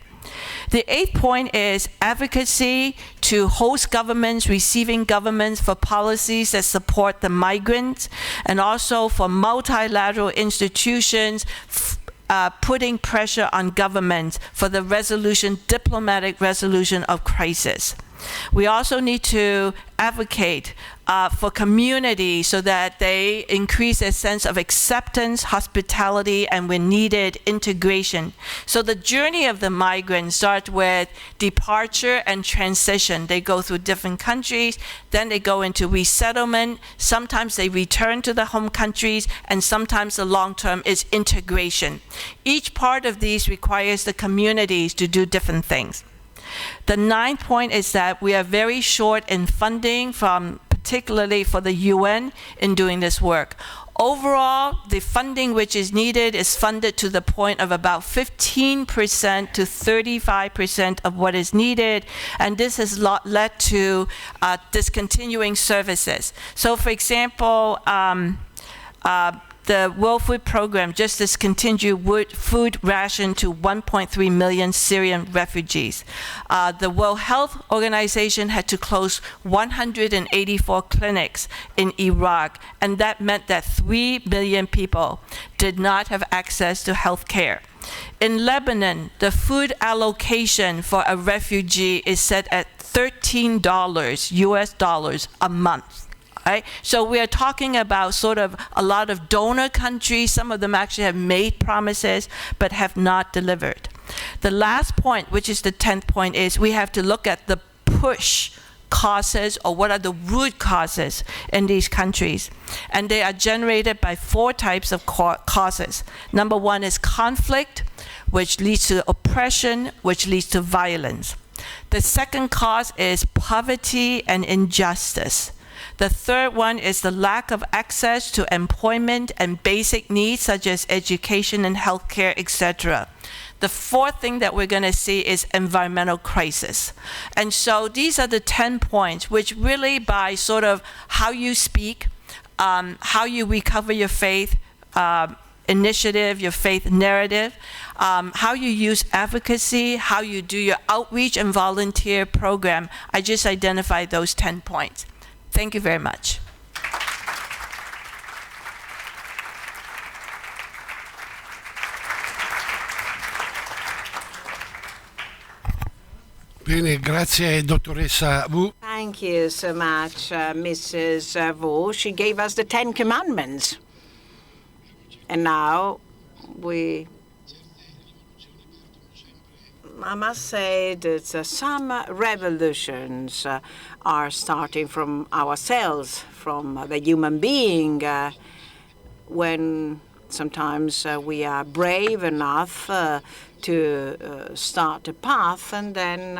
The eighth point is advocacy to host governments, receiving governments for policies that support the migrants, and also for multilateral institutions putting pressure on governments for the diplomatic resolution of crisis. We also need to advocate for community so that they increase their sense of acceptance, hospitality, and when needed, integration. So the journey of the migrants starts with departure and transition. They go through different countries, then they go into resettlement. Sometimes they return to the home countries, and sometimes the long term is integration. Each part of these requires the communities to do different things. The 9th point is that we are very short in funding, particularly for the UN, in doing this work. Overall, the funding which is needed is funded to the point of about 15% to 35% of what is needed, and this has led to discontinuing services. So, for example, the World Food Program just discontinued food ration to 1.3 million Syrian refugees. The World Health Organization had to close 184 clinics in Iraq, and that meant that 3 million people did not have access to health care. In Lebanon, the food allocation for a refugee is set at $13 US dollars a month. Right? So we are talking about sort of a lot of donor countries. Some of them actually have made promises but have not delivered. The last point, which is the 10th point, is we have to look at the push causes, or what are the root causes in these countries. And they are generated by 4 types of causes. Number 1 is conflict, which leads to oppression, which leads to violence. The second cause is poverty and injustice. The third one is the lack of access to employment and basic needs such as education and healthcare, etc. The fourth thing that we're going to see is environmental crisis. And so these are the 10 points which really, by sort of how you speak, how you recover your faith initiative, your faith narrative, how you use advocacy, how you do your outreach and volunteer program. I just identified those 10 points. Thank you very much. Bene, grazie dottoressa Wu. Thank you so much, Mrs. Wu. She gave us the 10 Commandments. And now I must say that some revolutions are starting from ourselves, from the human being, when sometimes we are brave enough to start a path, and then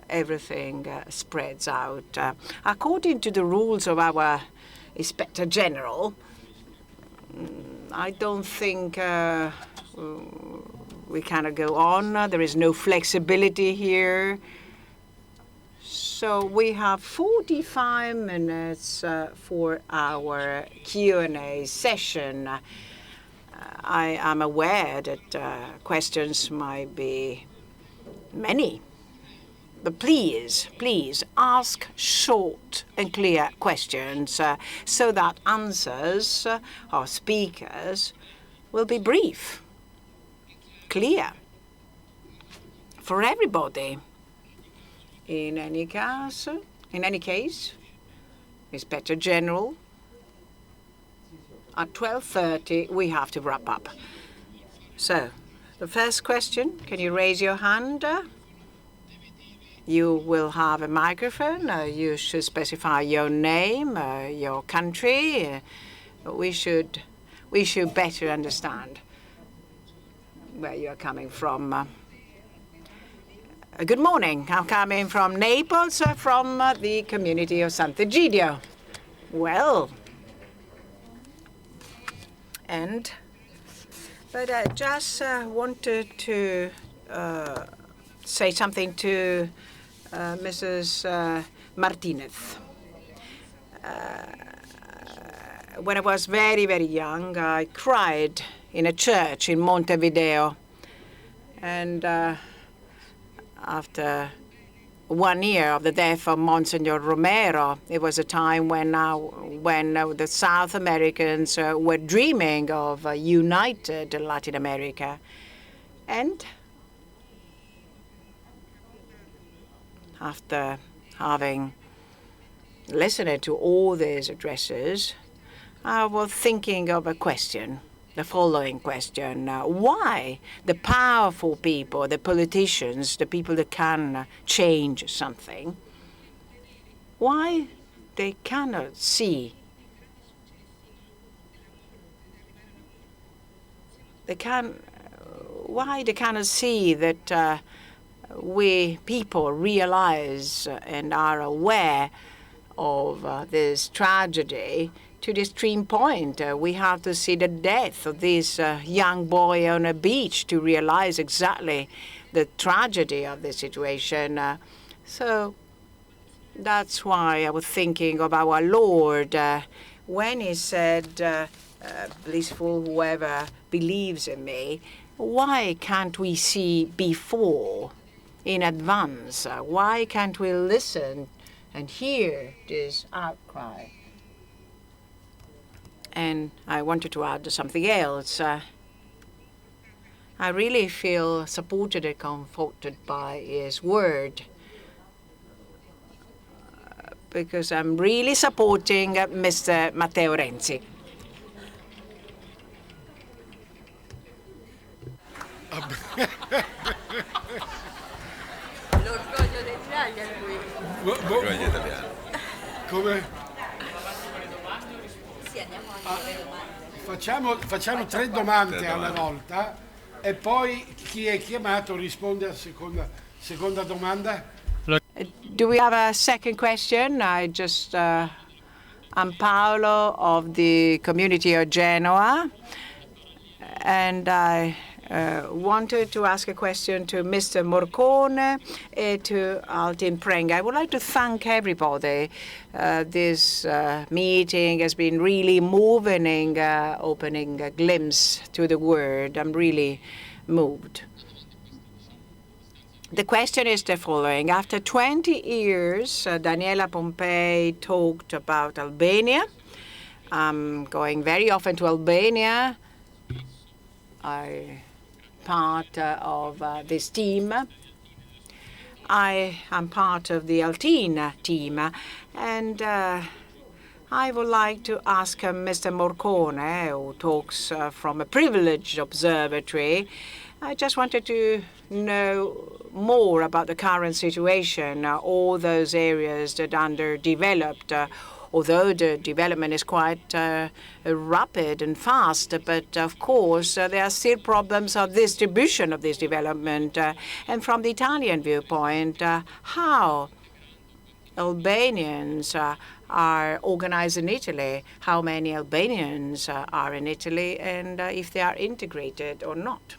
everything spreads out. According to the rules of our Inspector General, I don't think we cannot go on. There is no flexibility here. So we have 45 minutes for our Q&A session. I am aware that questions might be many, but please ask short and clear questions so that answers or speakers will be brief, clear for everybody. In any case, Inspector General, at 12:30 we have to wrap up. So, the first question, can you raise your hand? You will have a microphone. You should specify your name, your country. We should better understand where you are coming from. Good morning. I'm coming from Naples, from the community of Sant'Egidio. Well, but I just wanted to say something to Mrs. Martinez. When I was very, very young, I cried in a church in Montevideo, and after 1 year of the death of Monsignor Romero. It was a time when the South Americans were dreaming of a united Latin America. And after having listened to all these addresses, I was thinking of a question, the following question. Why the powerful people, the politicians, the people that can change something, why they cannot see, why they cannot see that we people realize and are aware of this tragedy to the extreme point. We have to see the death of this young boy on a beach to realize exactly the tragedy of the situation. So that's why I was thinking of our Lord when he said, blissful whoever believes in me. Why can't we see before, in advance? Why can't we listen and hear this outcry? And I wanted to add something else. I really feel supported and comforted by his word, because I'm really supporting Mr. Matteo Renzi. Come? Facciamo 3 domande alla volta e poi chi è chiamato risponde a seconda domanda. Do we have a second question? I'm Paolo of the community of Genoa, and I wanted to ask a question to Mr. Morcone and to Altin Prenga. I would like to thank everybody. This meeting has been really moving, opening a glimpse to the word. I'm really moved. The question is the following. After 20 years, Daniela Pompei talked about Albania. I'm going very often to Albania. I'm part of this team. I am part of the Altin team, and I would like to ask Mr. Morcone, who talks from a privileged observatory. I just wanted to know more about the current situation, all those areas that are underdeveloped, although the development is quite rapid and fast, but of course there are still problems of distribution of this development. And from the Italian viewpoint, how Albanians are organized in Italy, how many Albanians are in Italy, and if they are integrated or not.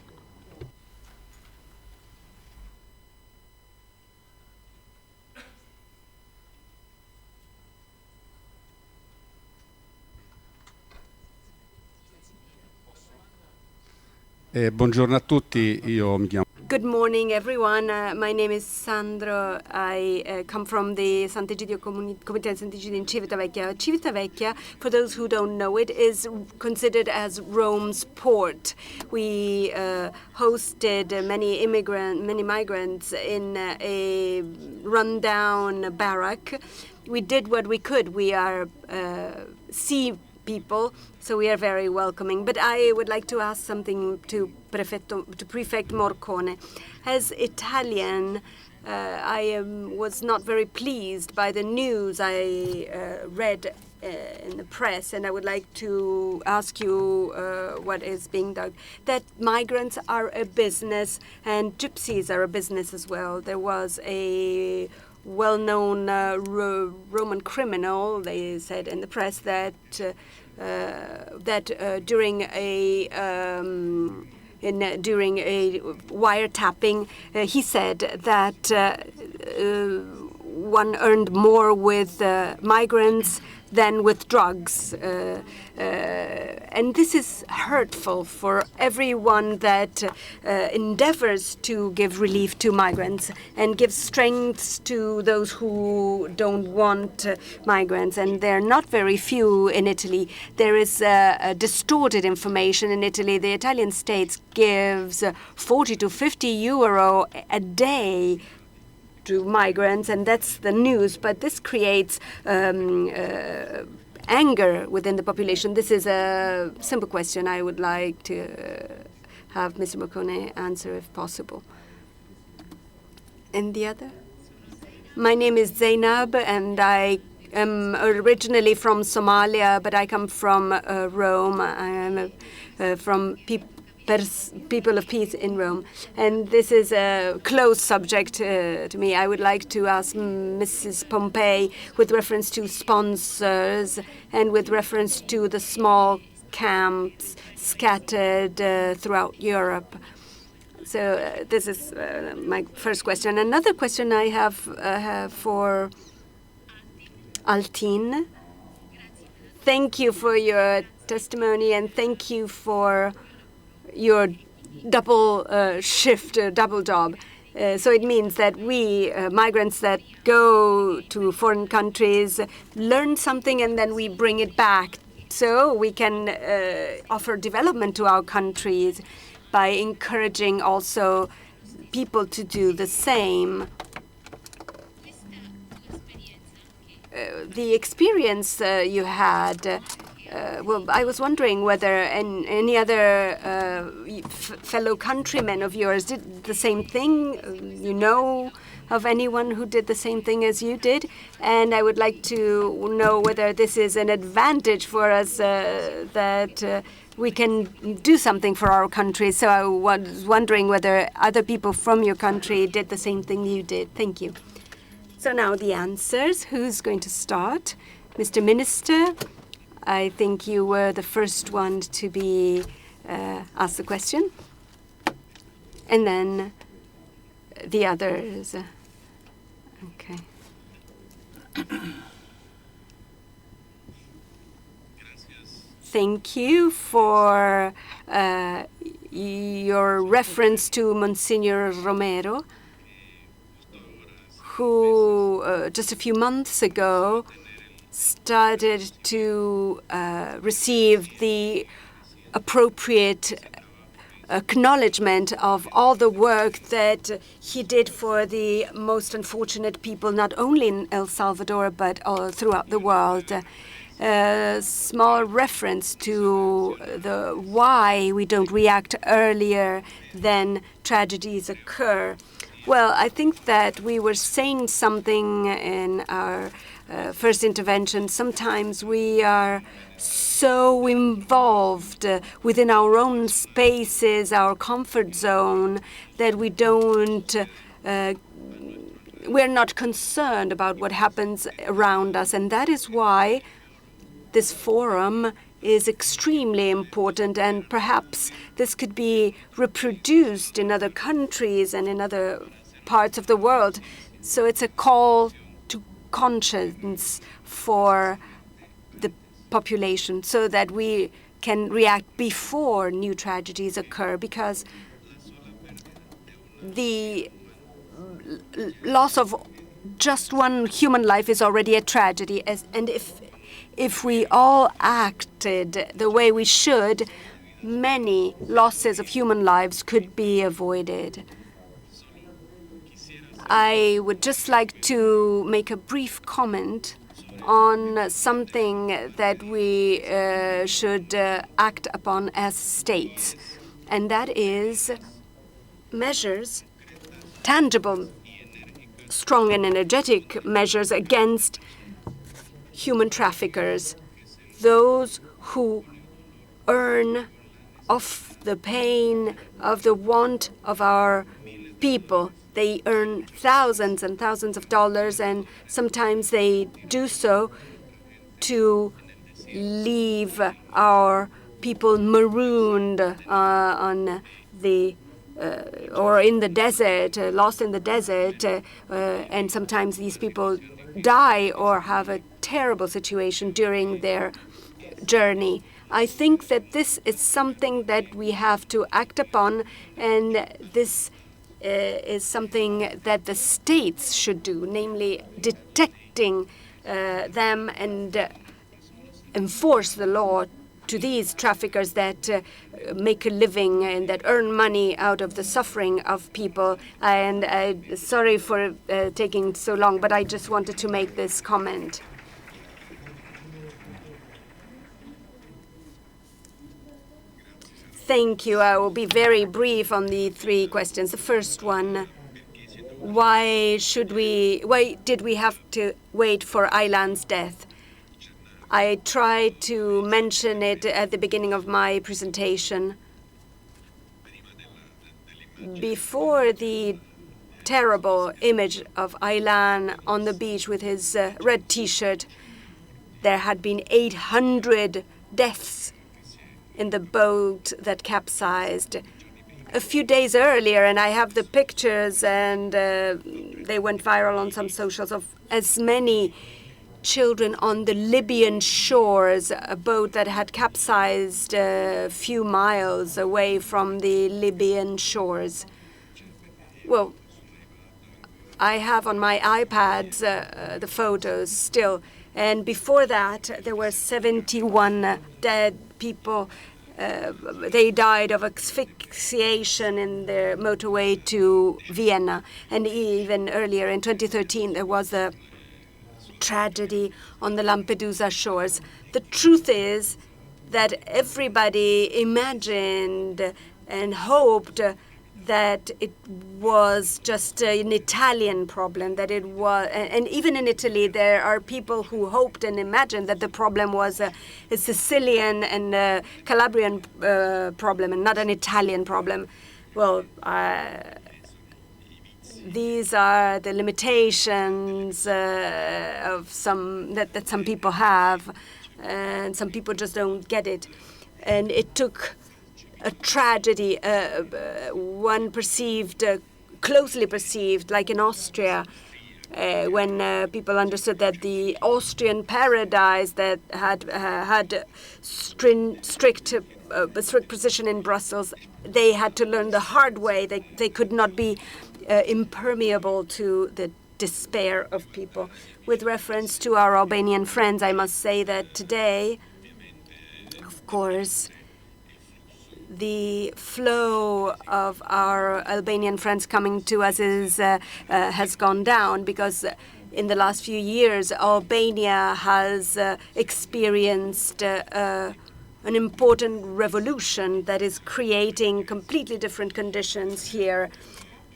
Buongiorno a tutti, io mi chiamo. Good morning, everyone. My name is Sandro. I come from the Sant'Egidio Comunità Sant'Egidio in Civitavecchia. Civitavecchia, for those who don't know it, is considered as Rome's port. We hosted many migrants in a rundown barrack. We did what we could. We are sea people, so we are very welcoming. But I would like to ask something to Prefect Morcone. As Italian, I was not very pleased by the news I read in the press, and I would like to ask you what is being done. That migrants are a business, and gypsies are a business as well. There was a well-known Roman criminal, they said in the press, that during a wiretapping, he said that one earned more with migrants than with drugs. And this is hurtful for everyone that endeavors to give relief to migrants and give strength to those who don't want migrants. And there are not very few in Italy. There is distorted information in Italy. The Italian state gives 40 to 50 euro a day to migrants, and that's the news. But this creates anger within the population. This is a simple question I would like to have Mr. Morcone answer if possible. And the other? My name is Zainab, and I am originally from Somalia, but I come from Rome. I am from People of Peace in Rome. And this is a close subject to me. I would like to ask Mrs. Pompei with reference to sponsors and with reference to the small camps scattered throughout Europe. So this is my first question. Another question I have for Altin. Thank you for your testimony, and thank you for your double shift, double job. So it means that we, migrants that go to foreign countries, learn something and then we bring it back. So we can offer development to our countries by encouraging also people to do the same. The experience you had, well, I was wondering whether any other fellow countrymen of yours did the same thing. You know of anyone who did the same thing as you did? And I would like to know whether this is an advantage for us that we can do something for our country. So I was wondering whether other people from your country did the same thing you did. Thank you. So now the answers. Who's going to start? Mr. Minister, I think you were the first one to be asked the question. And then the others. Okay. Thank you for your reference to Monsignor Romero, who just a few months ago started to receive the appropriate acknowledgement of all the work that he did for the most unfortunate people, not only in El Salvador, but all throughout the world. A small reference to the why we don't react earlier than tragedies occur. Well, I think that we were saying something in our first intervention. Sometimes we are so involved within our own spaces, our comfort zone, that we don't, we're not concerned about what happens around us. And that is why this forum is extremely important, and perhaps this could be reproduced in other countries and in other parts of the world. So it's a call to conscience for the population so that we can react before new tragedies occur, because the loss of just one human life is already a tragedy. And if we all acted the way we should, many losses of human lives could be avoided. I would just like to make a brief comment on something that we should act upon as states, and that is measures, tangible, strong and energetic measures against human traffickers, those who earn off the pain of the want of our people. They earn thousands and thousands of dollars, and sometimes they do so to leave our people marooned on the or in the desert, lost in the desert, and sometimes these people die or have a terrible situation during their journey. I think that this is something that we have to act upon, and this is something that the states should do, namely detecting them and enforce the law to these traffickers that make a living and that earn money out of the suffering of people. And sorry for taking so long, but I just wanted to make this comment. Thank you. I will be very brief on the three questions. The first one, why did we have to wait for Aylan's death? I tried to mention it at the beginning of my presentation. Before the terrible image of Aylan on the beach with his red T-shirt, there had been 800 deaths in the boat that capsized. A few days earlier, and I have the pictures, and they went viral on some socials, of as many children on the Libyan shores, a boat that had capsized a few miles away from the Libyan shores. Well, I have on my iPads the photos still. And before that, there were 71 dead people. They died of asphyxiation in their motorway to Vienna. And even earlier, in 2013, there was a tragedy on the Lampedusa shores. The truth is that everybody imagined and hoped that it was just an Italian problem, that it was, and even in Italy there are people who hoped and imagined that the problem was a Sicilian and a Calabrian problem and not an Italian problem. Well, these are the limitations of some that some people have, and some people just don't get it. And it took a tragedy, one perceived, closely perceived, like in Austria, when people understood that the Austrian paradise that had strict position in Brussels, they had to learn the hard way. They could not be impermeable to the despair of people. With reference to our Albanian friends, I must say that today, of course, the flow of our Albanian friends coming to us has gone down, because in the last few years, Albania has experienced an important revolution that is creating completely different conditions here.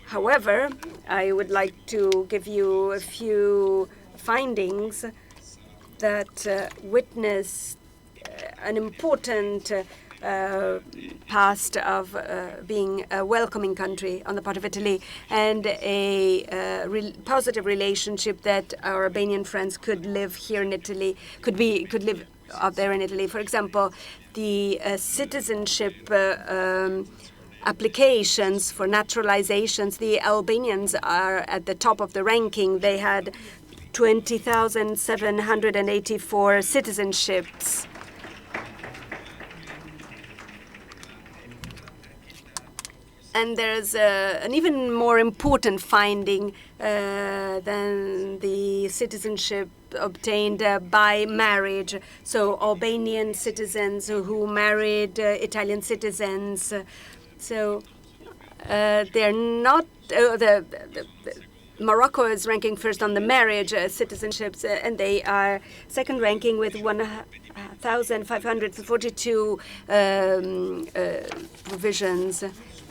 However, I would like to give you a few findings that witness an important past of being a welcoming country on the part of Italy, and a positive relationship that our Albanian friends could live here in Italy, could live out there in Italy. For example, the citizenship applications for naturalizations, the Albanians are at the top of the ranking. They had 20,784 citizenships. And there's an even more important finding than the citizenship obtained by marriage. So Albanian citizens who married Italian citizens. So they're not, Morocco is ranking first on the marriage citizenships, and they are second ranking with 1,542 provisions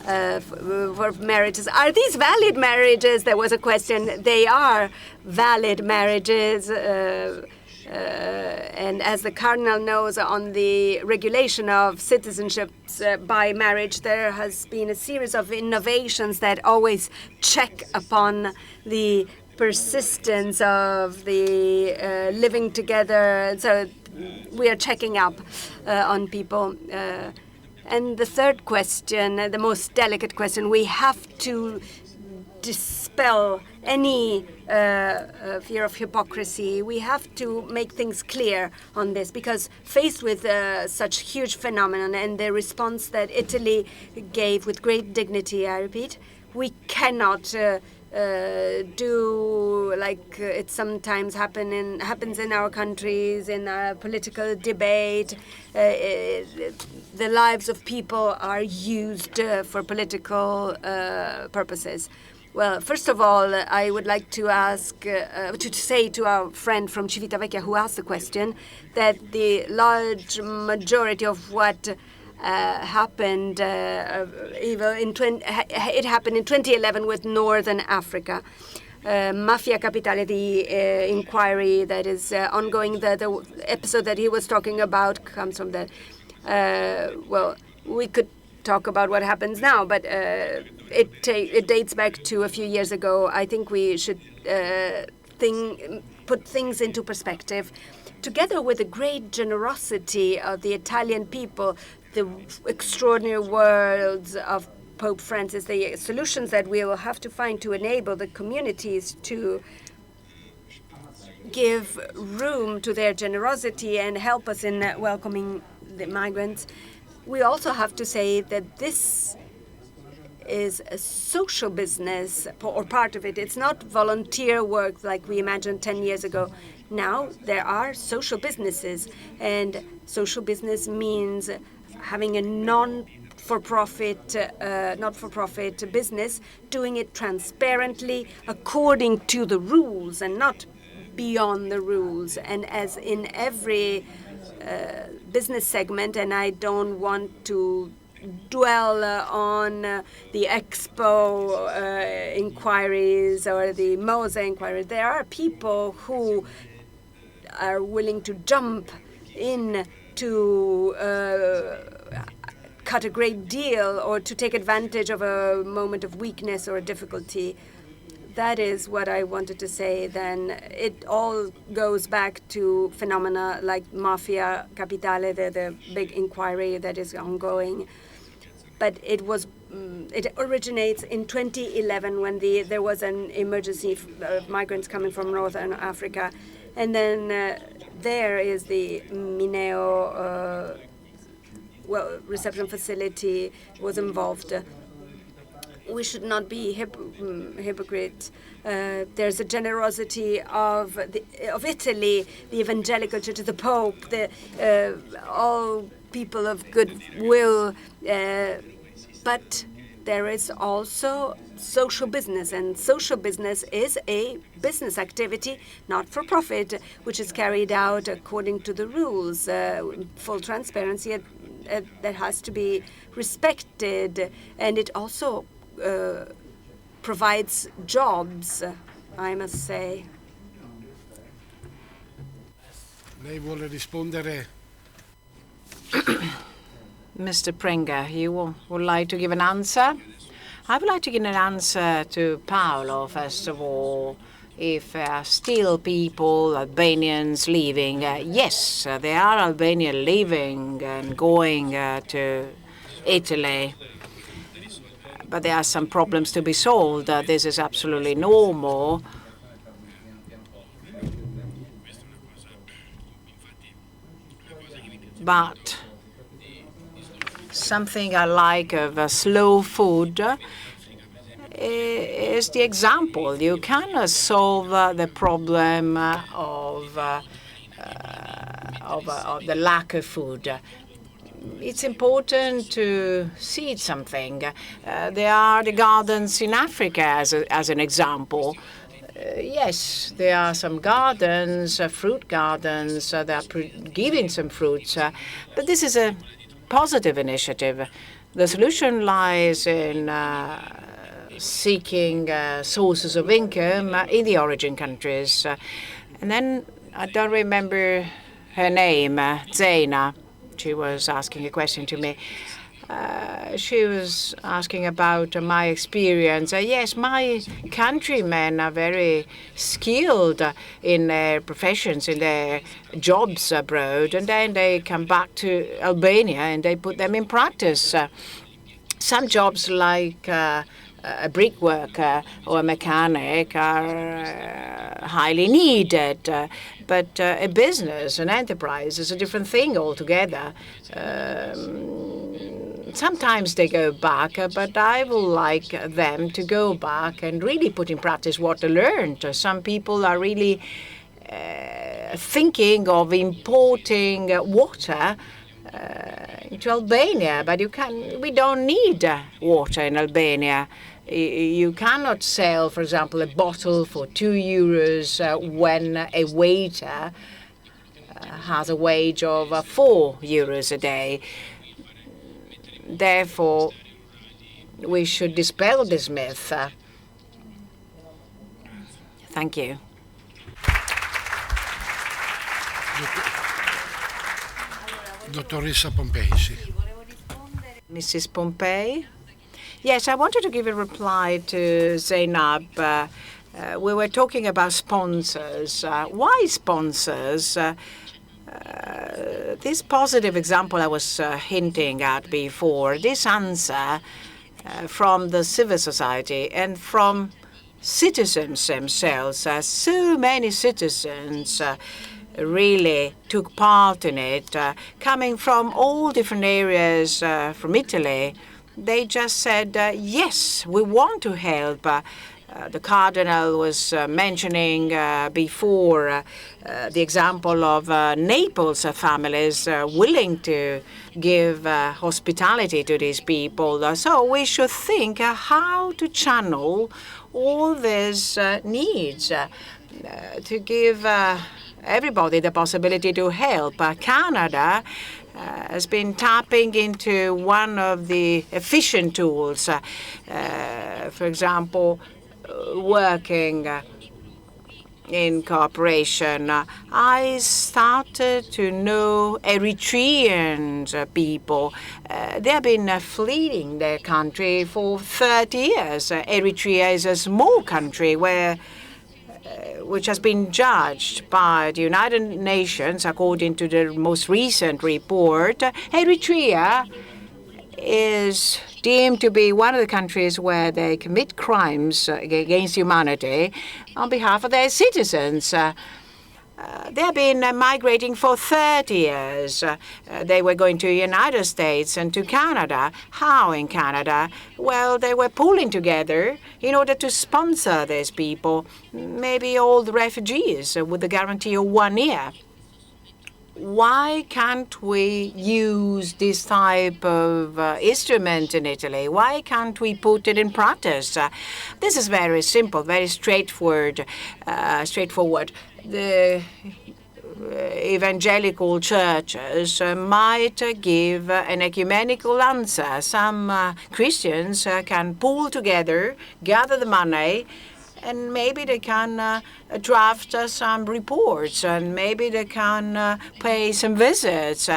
for marriages. Are these valid marriages? There was a question. They are valid marriages. And as the Cardinal knows, on the regulation of citizenships by marriage, there has been a series of innovations that always check upon the persistence of the living together. So we are checking up on people. And the third question, the most delicate question, we have to dispel any fear of hypocrisy. We have to make things clear on this, because faced with such huge phenomenon and the response that Italy gave with great dignity, I repeat, we cannot do like it sometimes happens in our countries, in a political debate. The lives of people are used for political purposes. Well, first of all, I would like to ask, to say to our friend from Civitavecchia who asked the question, that the large majority of what happened, it happened in 2011 with Northern Africa. Mafia Capitale, the inquiry that is ongoing, the episode that he was talking about comes from that. Well, we could talk about what happens now, but it dates back to a few years ago. I think we should put things into perspective. Together with the great generosity of the Italian people, the extraordinary words of Pope Francis, the solutions that we will have to find to enable the communities to give room to their generosity and help us in welcoming the migrants. We also have to say that this is a social business, or part of it. It's not volunteer work like we imagined 10 years ago. Now there are social businesses, and social business means having a not-for-profit business, doing it transparently according to the rules and not beyond the rules. And as in every business segment, and I don't want to dwell on the Expo inquiries or the MOSA inquiry, there are people who are willing to jump in to cut a great deal or to take advantage of a moment of weakness or difficulty. That is what I wanted to say. Then it all goes back to phenomena like Mafia Capitale, the big inquiry that is ongoing. But it originates in 2011 when there was an emergency of migrants coming from Northern Africa. And then there is the Mineo reception facility was involved. We should not be hypocrites. There's a generosity of Italy, the evangelical church, the Pope, all people of goodwill. But there is also social business, and social business is a business activity, not for profit, which is carried out according to the rules, full transparency that has to be respected, and it also provides jobs, I must say. Lei vuole rispondere? Mr. Prenga, you would like to give an answer? I would like to give an answer to Paolo, first of all. If still people, Albanians leaving, yes, there are Albanians leaving and going to Italy. But there are some problems to be solved. This is absolutely normal. But something I like of slow food is the example. You cannot solve the problem of the lack of food. It's important to seed something. There are the gardens in Africa as an example. Yes, there are some gardens, fruit gardens, that are giving some fruits. But this is a positive initiative. The solution lies in seeking sources of income in the origin countries. And then I don't remember her name, Zena. She was asking a question to me. She was asking about my experience. Yes, my countrymen are very skilled in their professions, in their jobs abroad, and then they come back to Albania and they put them in practice. Some jobs like a brickworker or a mechanic are highly needed, but a business, an enterprise is a different thing altogether. Sometimes they go back, but I would like them to go back and really put in practice what they learned. Some people are really thinking of importing water into Albania, but we don't need water in Albania. You cannot sell, for example, a bottle for €2 when a waiter has a wage of €4 a day. Therefore, we should dispel this myth. Thank you. Dottoressa Pompei, sì. Mrs. Pompei? Yes, I wanted to give a reply to Zainab. We were talking about sponsors. Why sponsors? This positive example I was hinting at before, this answer from the civil society and from citizens themselves. So many citizens really took part in it, coming from all different areas from Italy. They just said, yes, we want to help. The Cardinal was mentioning before the example of Naples families willing to give hospitality to these people. So we should think how to channel all these needs to give everybody the possibility to help. Canada has been tapping into one of the efficient tools, for example, working in cooperation. I started to know Eritrean people. They have been fleeing their country for 30 years. Eritrea is a small country which has been judged by the United Nations, according to the most recent report. Eritrea is deemed to be one of the countries where they commit crimes against humanity on behalf of their citizens. They have been migrating for 30 years. They were going to the United States and to Canada. How in Canada? Well, they were pooling together in order to sponsor these people, maybe all the refugees, with the guarantee of 1 year. Why can't we use this type of instrument in Italy? Why can't we put it in practice? This is very simple, very straightforward. The evangelical churches might give an ecumenical answer. Some Christians can pool together, gather the money, and maybe they can draft some reports, and maybe they can pay some visits.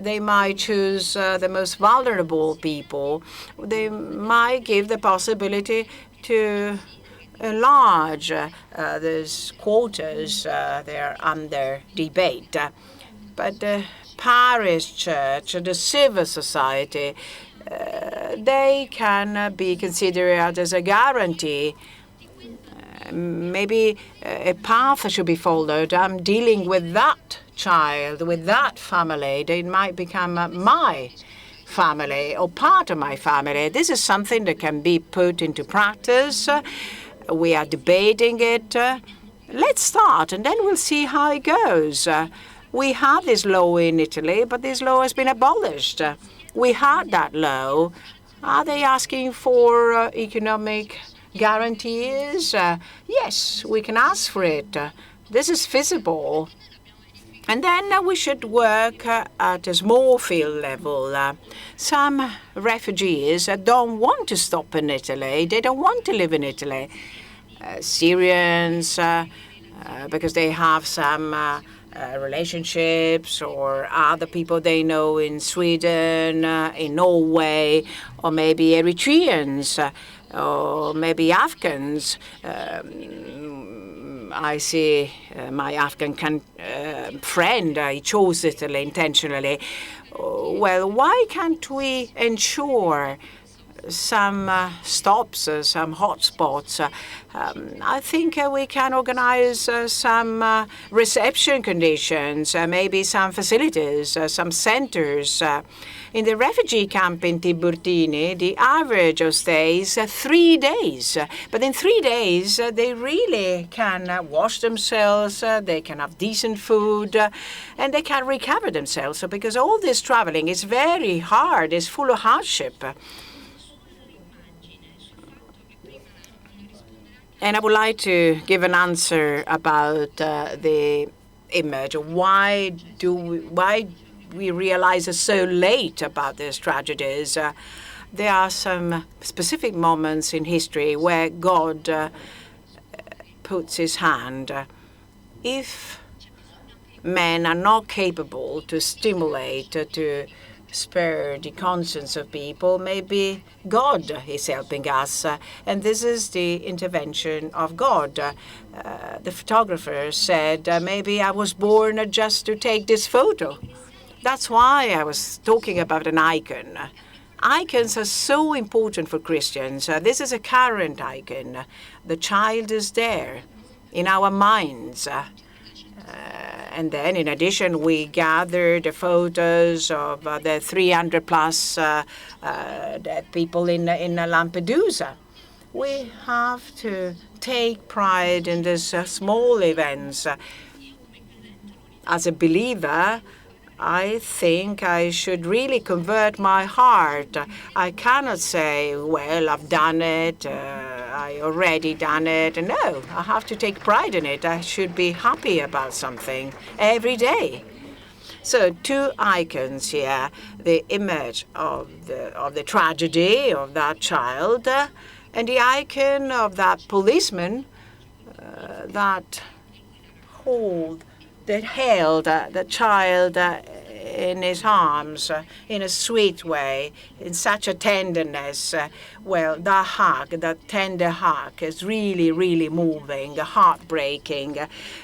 They might choose the most vulnerable people. They might give the possibility to enlarge these quotas. They're under debate. But the parish church, the civil society, they can be considered as a guarantee. Maybe a path should be followed. I'm dealing with that child, with that family. They might become my family or part of my family. This is something that can be put into practice. We are debating it. Let's start, and then we'll see how it goes. We have this law in Italy, but this law has been abolished. We had that law. Are they asking for economic guarantees? Yes, we can ask for it. This is feasible. And then we should work at a small field level. Some refugees don't want to stop in Italy. They don't want to live in Italy. Syrians, because they have some relationships or other people they know in Sweden, in Norway, or maybe Eritreans, or maybe Afghans. I see my Afghan friend, he chose Italy intentionally. Well, why can't we ensure some stops, some hotspots? I think we can organize some reception conditions, maybe some facilities, some centers. In the refugee camp in Tiburtini, the average of stay is 3 days. But in 3 days, they really can wash themselves, they can have decent food, and they can recover themselves. So because all this traveling is very hard, it's full of hardship. And I would like to give an answer about the image. Why we realize it so late about these tragedies? There are some specific moments in history where God puts his hand. If men are not capable to stimulate, to spur the conscience of people, maybe God is helping us. And this is the intervention of God. The photographer said, maybe I was born just to take this photo. That's why I was talking about an icon. Icons are so important for Christians. This is a current icon. The child is there in our minds. And then, in addition, we gathered the photos of the 300 plus dead people in Lampedusa. We have to take pride in these small events. As a believer, I think I should really convert my heart. I cannot say, well, I've done it, I already done it. No, I have to take pride in it. I should be happy about something every day. So 2 icons here, the image of the tragedy of that child, and the icon of that policeman that held the child in his arms in a sweet way, in such a tenderness. Well, that hug, that tender hug is really, really moving, heartbreaking.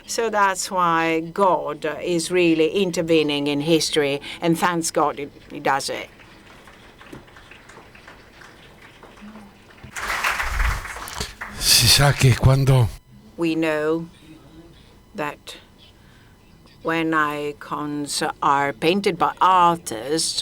So that's why God is really intervening in history, and thanks God he does it. Si sa che quando We know that when icons are painted by artists,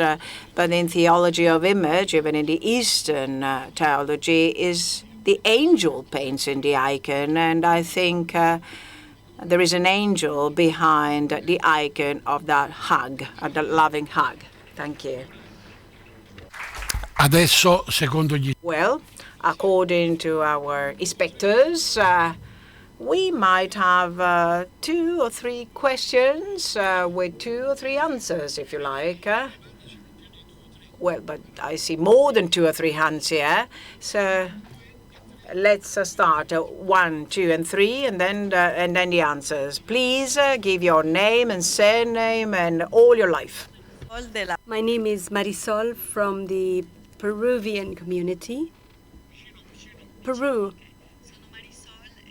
but in theology of image, even in the Eastern theology, is the angel paints in the icon. And I think there is an angel behind the icon of that hug, the loving hug. Thank you. adesso, secondo gli Well, according to our inspectors, we might have 2 or 3 questions with 2 or 3 answers, if you like. Well, but I see more than 2 or 3 hands here. So let's start 1, 2, and 3, and then the answers. Please give your name and surname and all your life. My name is Marisol from the Peruvian community. Peru.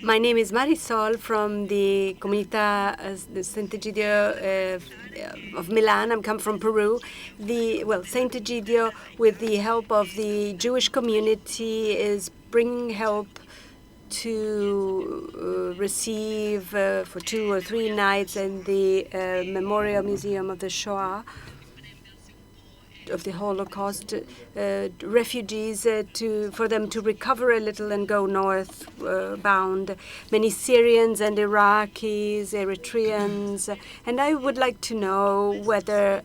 My name is Marisol from the Comunità, the Sant'Egidio of Milan. I come from Peru. Sant'Egidio, with the help of the Jewish community, is bringing help to receive for 2 or 3 nights in the Memorial Museum of the Shoah, of the Holocaust, refugees for them to recover a little and go northbound. Many Syrians and Iraqis, Eritreans, and I would like to know whether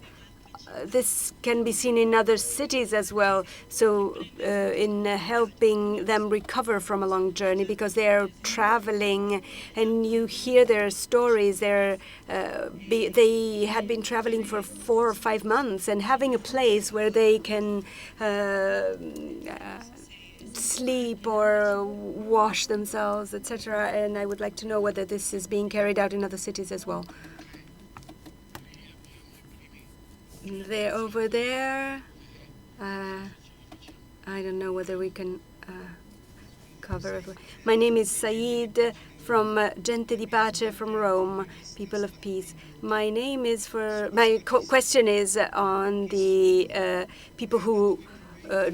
this can be seen in other cities as well, so in helping them recover from a long journey, because they're traveling and you hear their stories. They had been traveling for 4 or 5 months, and having a place where they can sleep or wash themselves, etc. And I would like to know whether this is being carried out in other cities as well. They're over there. I don't know whether we can cover it. My name is Said from Gente di Pace from Rome, People of Peace. My question is on the people who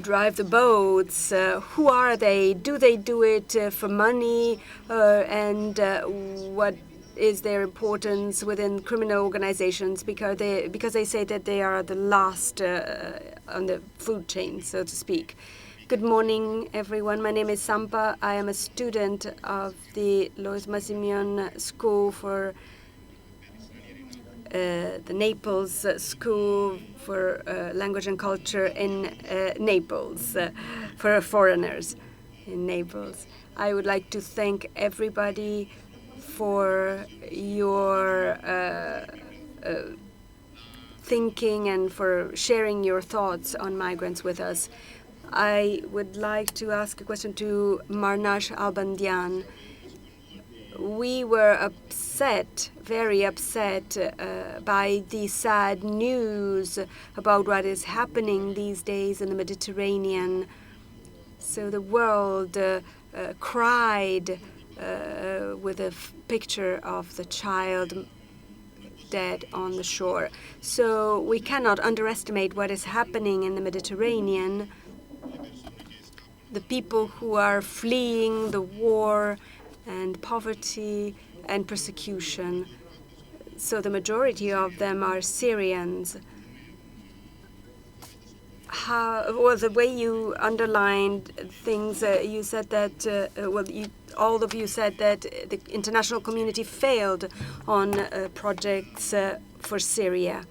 drive the boats. Who are they? Do they do it for money? And what is their importance within criminal organizations? Because they say that they are the last on the food chain, so to speak. Good morning, everyone. My name is Sampa. I am a student of the Lois Massimian School for the Naples School for Language and Culture in Naples, for foreigners in Naples. I would like to thank everybody for your thinking and for sharing your thoughts on migrants with us. I would like to ask a question to Marnash Nalbandian. We were upset, very upset, by the sad news about what is happening these days in the Mediterranean. So the world cried with a picture of the child dead on the shore. So we cannot underestimate what is happening in the Mediterranean. The people who are fleeing the war and poverty and persecution. So the majority of them are Syrians. The way you underlined things, you said that, all of you said that the international community failed on projects for Syria.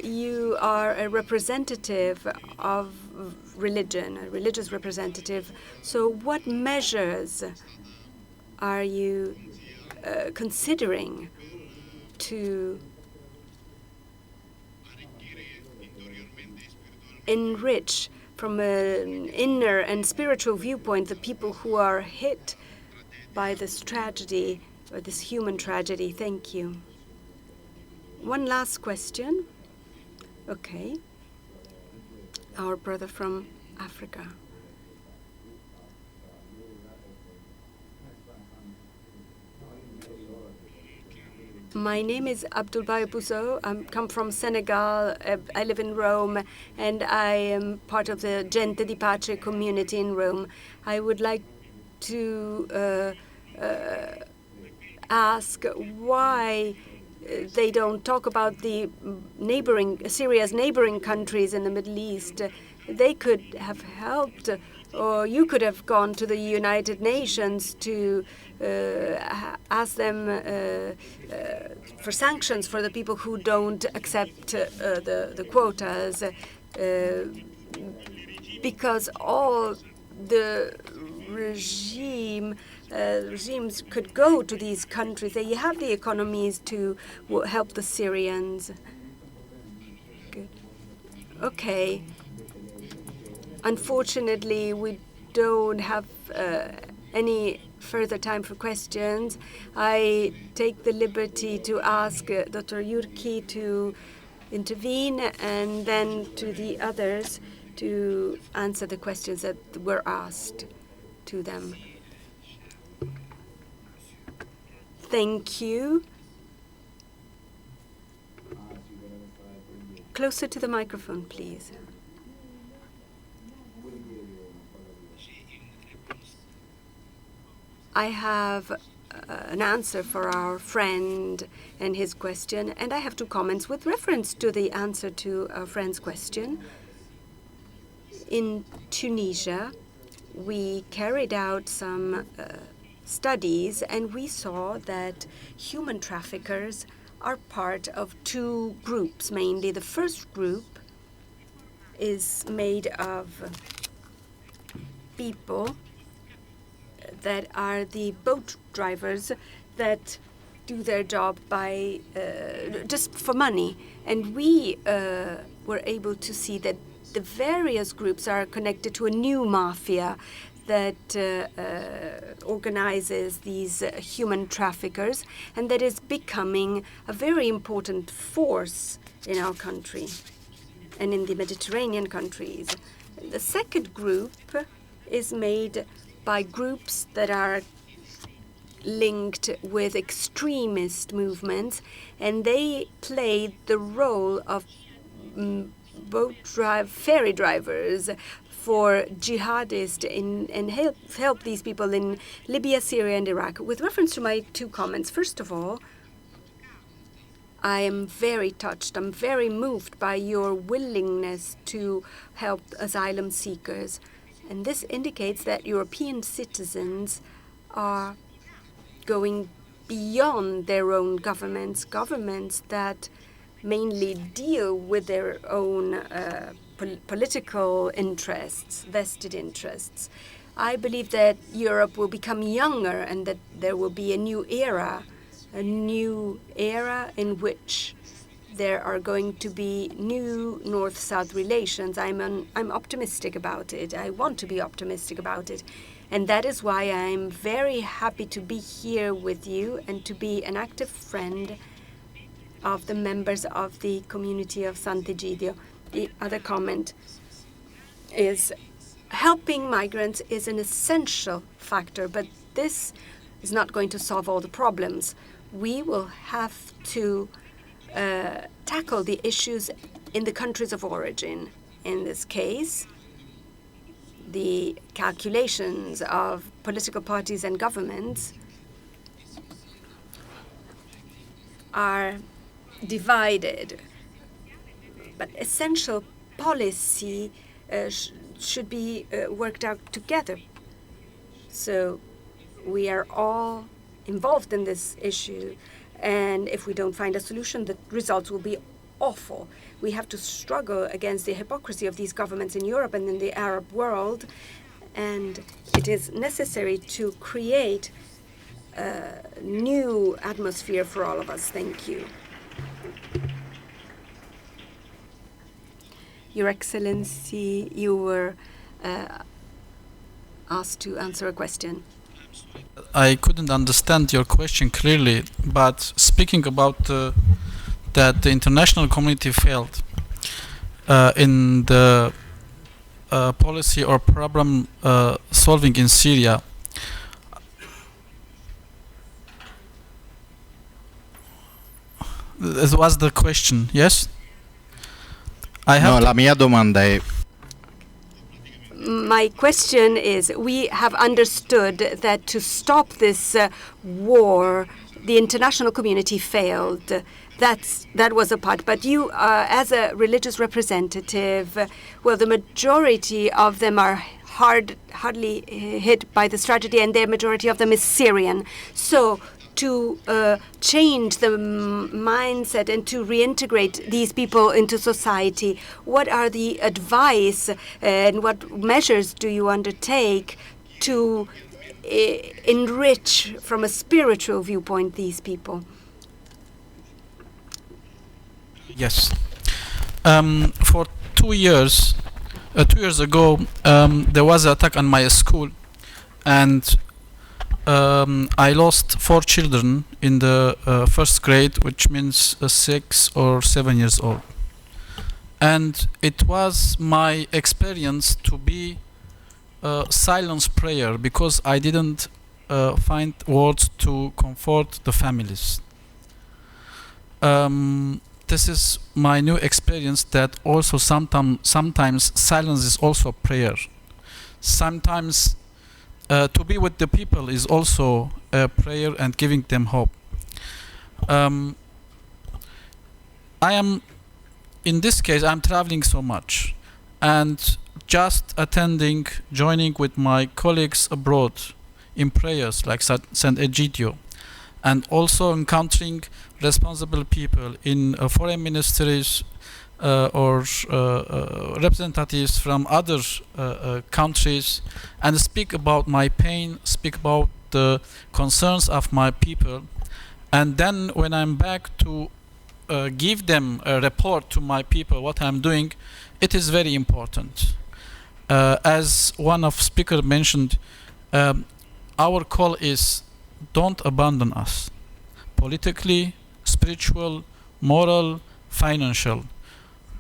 You are a representative of religion, a religious representative. So what measures are you considering to enrich from an inner and spiritual viewpoint the people who are hit by this tragedy, or this human tragedy? Thank you. One last question. Okay. Our brother from Africa. My name is Abdul Bousso. I come from Senegal. I live in Rome, and I am part of the Gente di Pace community in Rome. I would like to ask why they don't talk about the Syria's neighboring countries in the Middle East. They could have helped, or you could have gone to the United Nations to ask them for sanctions for the people who don't accept the quotas, because all the regimes could go to these countries. They have the economies to help the Syrians. Good. Okay. Unfortunately, we don't have any further time for questions. I take the liberty to ask Dr. Jourchi to intervene, and then to the others to answer the questions that were asked to them. Thank you. Closer to the microphone, please. I have an answer for our friend and his question, and I have two comments with reference to the answer to our friend's question. In Tunisia, we carried out some studies, and we saw that human traffickers are part of two groups mainly. The first group is made of people that are the boat drivers that do their job by just for money. And we were able to see that the various groups are connected to a new mafia that organizes these human traffickers, and that is becoming a very important force in our country and in the Mediterranean countries. The second group is made by groups that are linked with extremist movements, and they play the role of ferry drivers for jihadists and help these people in Libya, Syria, and Iraq. With reference to my two comments, first of all, I am very touched, I'm very moved by your willingness to help asylum seekers. And this indicates that European citizens are going beyond their own governments that mainly deal with their own political interests, vested interests. I believe that Europe will become younger and that there will be a new era in which there are going to be new North-South relations. I'm optimistic about it. I want to be optimistic about it. And that is why I'm very happy to be here with you and to be an active friend of the members of the community of Sant'Egidio. The other comment is helping migrants is an essential factor, but this is not going to solve all the problems. We will have to tackle the issues in the countries of origin. In this case, the calculations of political parties and governments are divided, but essential policy should be worked out together. So we are all involved in this issue, and if we don't find a solution, the results will be awful. We have to struggle against the hypocrisy of these governments in Europe and in the Arab world, and it is necessary to create a new atmosphere for all of us. Thank you. Your Excellency, you were asked to answer a question. I couldn't understand your question clearly, but speaking about that the international community failed in the policy or problem solving in Syria. This was the question, yes? La mia domanda è... My question is, we have understood that to stop this war, the international community failed. That was a part. But you, as a religious representative, well, the majority of them are hardly hit by this tragedy, and the majority of them is Syrian. So to change the mindset and to reintegrate these people into society, what are the advice and what measures do you undertake to enrich from a spiritual viewpoint these people? Yes. For 2 years, 2 years ago, there was an attack on my school, and I lost 4 children in the first grade, which means 6 or 7 years old. And it was my experience to be silence prayer, because I didn't find words to comfort the families. This is my new experience, that also sometimes silence is also prayer. Sometimes to be with the people is also a prayer and giving them hope. In this case, I'm traveling so much, and just joining with my colleagues abroad in prayers like Sant'Egidio, and also encountering responsible people in foreign ministries or representatives from other countries, and speak about my pain, speak about the concerns of my people. And then when I'm back to give them a report to my people what I'm doing, it is very important. as one of speakers mentioned, our call is don't abandon us. Politically, spiritual, moral, financial.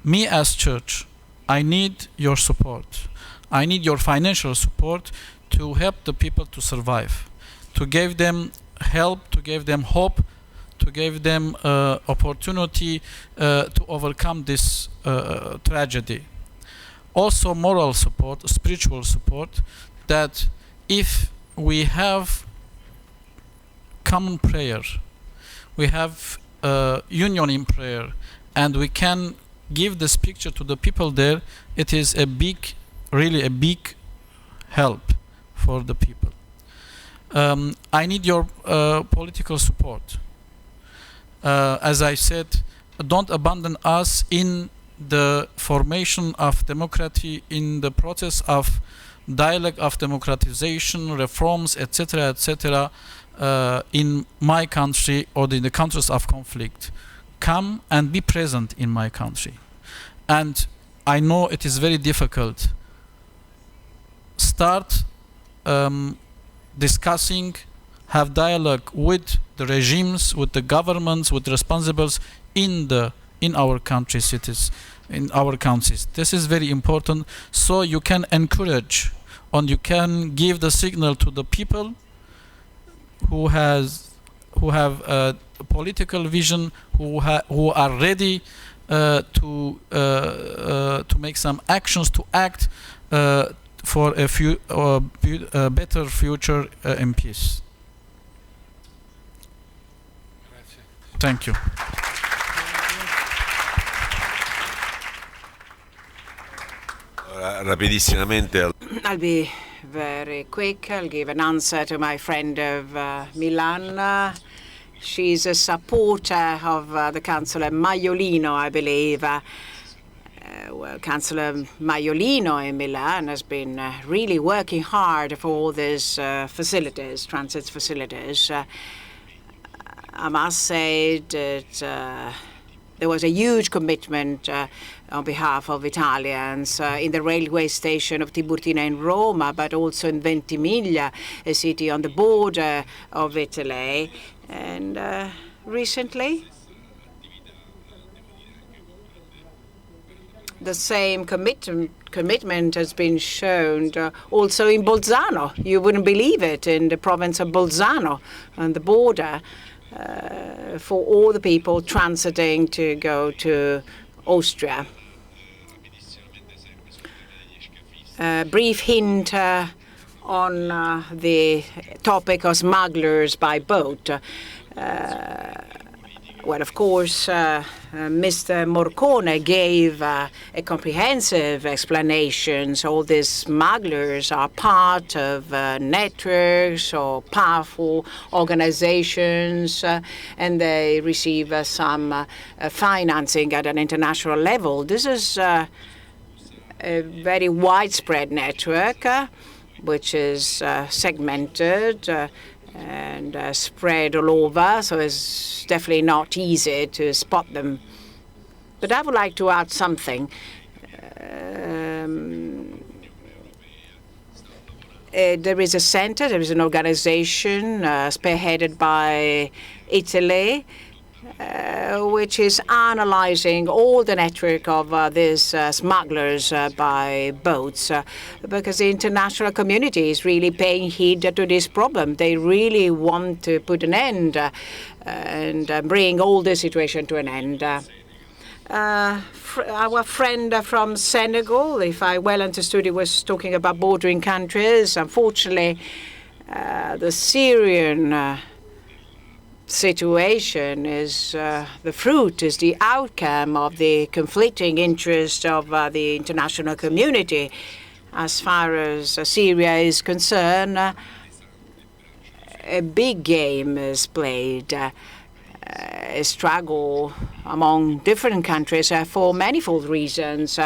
Me as church, I need your support. I need your financial support to help the people to survive, to give them help, to give them hope, to give them opportunity to overcome this tragedy. Also moral support, spiritual support, that if we have common prayer, we have union in prayer, and we can give this picture to the people there, it is a big, really a big help for the people. I need your political support. As I said, don't abandon us in the formation of democracy, in the process of dialogue of democratization, reforms, etc., etc., in my country or in the countries of conflict. Come and be present in my country. And I know it is very difficult. Start discussing, have dialogue with the regimes, with the governments, with the responsibles in our country, cities, in our countries. This is very important, so you can encourage and you can give the signal to the people who have a political vision, who are ready to make some actions, to act for a better future in peace. Thank you. I'll be very quick. I'll give an answer to my friend of Milan. She's a supporter of the Councillor Maiolino, I believe. Well, Councillor Maiolino in Milan has been really working hard for all these facilities, transit facilities. I must say that there was a huge commitment on behalf of Italians in the railway station of Tiburtina in Roma, but also in Ventimiglia, a city on the border of Italy. And recently, the same commitment has been shown also in Bolzano. You wouldn't believe it, in the province of Bolzano, on the border, for all the people transiting to go to Austria. A brief hint on the topic of smugglers by boat. Well, of course, Mr. Morcone gave a comprehensive explanation. So all these smugglers are part of networks or powerful organizations, and they receive some financing at an international level. This is a very widespread network, which is segmented and spread all over, so it's definitely not easy to spot them. But I would like to add something. There is a center, there is an organization spearheaded by Italy, which is analyzing all the network of these smugglers by boats, because the international community is really paying heed to this problem. They really want to put an end and bring all the situation to an end. Our friend from Senegal, if I well understood, he was talking about bordering countries. Unfortunately, the Syrian situation is the outcome of the conflicting interest of the international community. As far as Syria is concerned, a big game is played, a struggle among different countries for manifold reasons,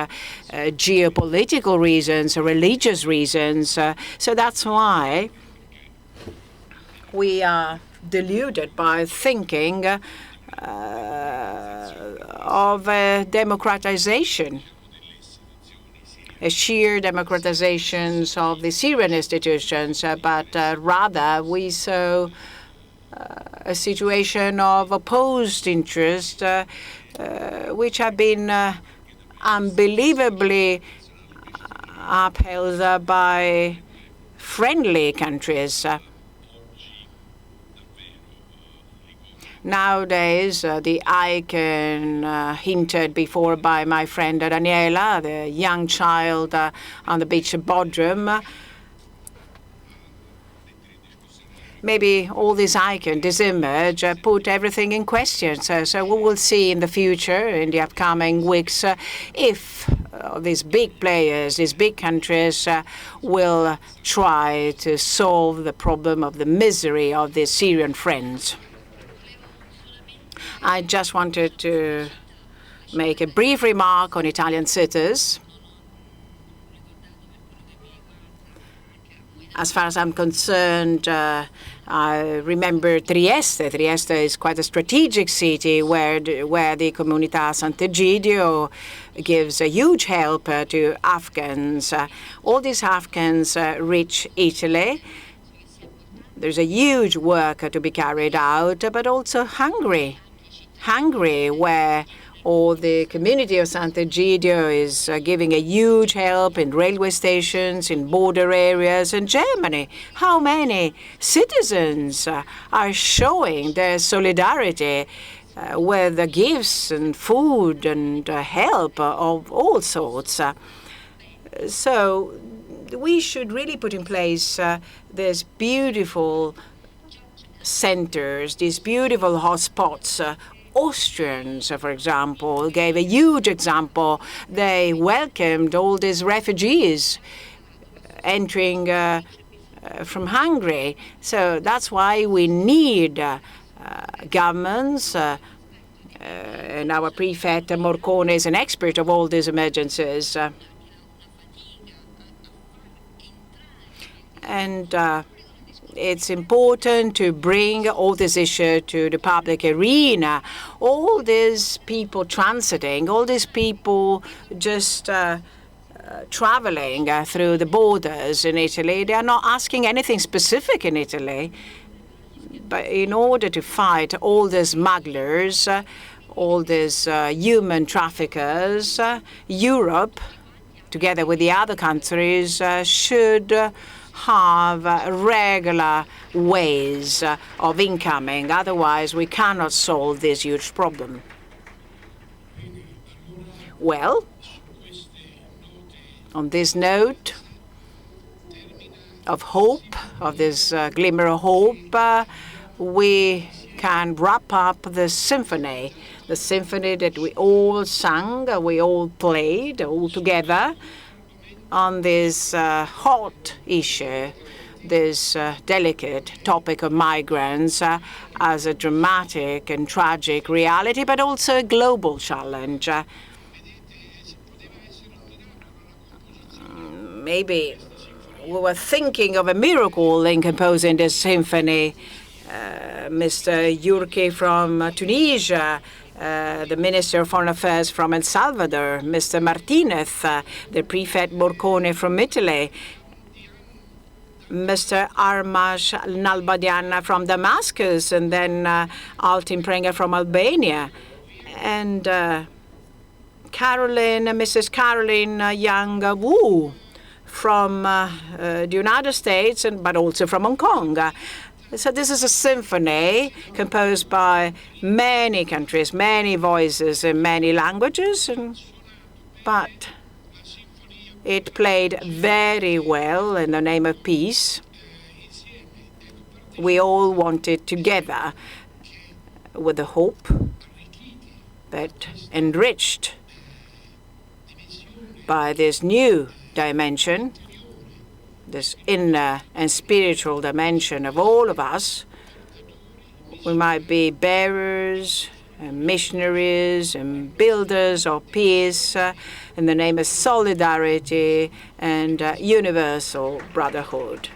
geopolitical reasons, religious reasons. So that's why we are deluded by thinking of democratization. a sheer democratization of the Syrian institutions, but rather we saw a situation of opposed interest, which have been unbelievably upheld by friendly countries. Nowadays, the icon hinted before by my friend Daniela, the young child on the beach of Bodrum, maybe all this icon, this image, put everything in question. So we will see in the future, in the upcoming weeks, if these big players, these big countries will try to solve the problem of the misery of the Syrian friends. I just wanted to make a brief remark on Italian cities. As far as I'm concerned, I remember Trieste. Trieste is quite a strategic city where the Comunità Sant'Egidio gives a huge help to Afghans. All these Afghans reach Italy. There's a huge work to be carried out, but also Hungary, where or the community of Sant'Egidio is giving a huge help in railway stations, in border areas, in Germany. How many citizens are showing their solidarity with the gifts and food and help of all sorts? So we should really put in place these beautiful centers, these beautiful hotspots. Austrians, for example, gave a huge example. They welcomed all these refugees entering from Hungary. So that's why we need governments, and our prefect Morcone is an expert of all these emergencies. It's important to bring all this issue to the public arena. All these people transiting, all these people just traveling through the borders in Italy, they are not asking anything specific in Italy. But in order to fight all these smugglers, all these human traffickers, Europe, together with the other countries, should have regular ways of incoming. Otherwise, we cannot solve this huge problem. Well, on this note of hope, of this glimmer of hope, we can wrap up the symphony that we all sang, we all played all together on this hot issue, this delicate topic of migrants as a dramatic and tragic reality, but also a global challenge. Maybe we were thinking of a miracle in composing this symphony. Mr. Jourchi from Tunisia, the Minister of Foreign Affairs from El Salvador, Mr. Martinez, the Prefect Morcone from Italy, Mr. Armash Nalbandian from Damascus, and then Altin Prenga from Albania, and Carolyn, Mrs. Carolyn Young Wu from the United States, but also from Hong Kong. So this is a symphony composed by many countries, many voices in many languages, but it played very well in the name of peace. We all wanted together with the hope that enriched by this new dimension, this inner and spiritual dimension of all of us. We might be bearers and missionaries and builders of peace in the name of solidarity and universal brotherhood.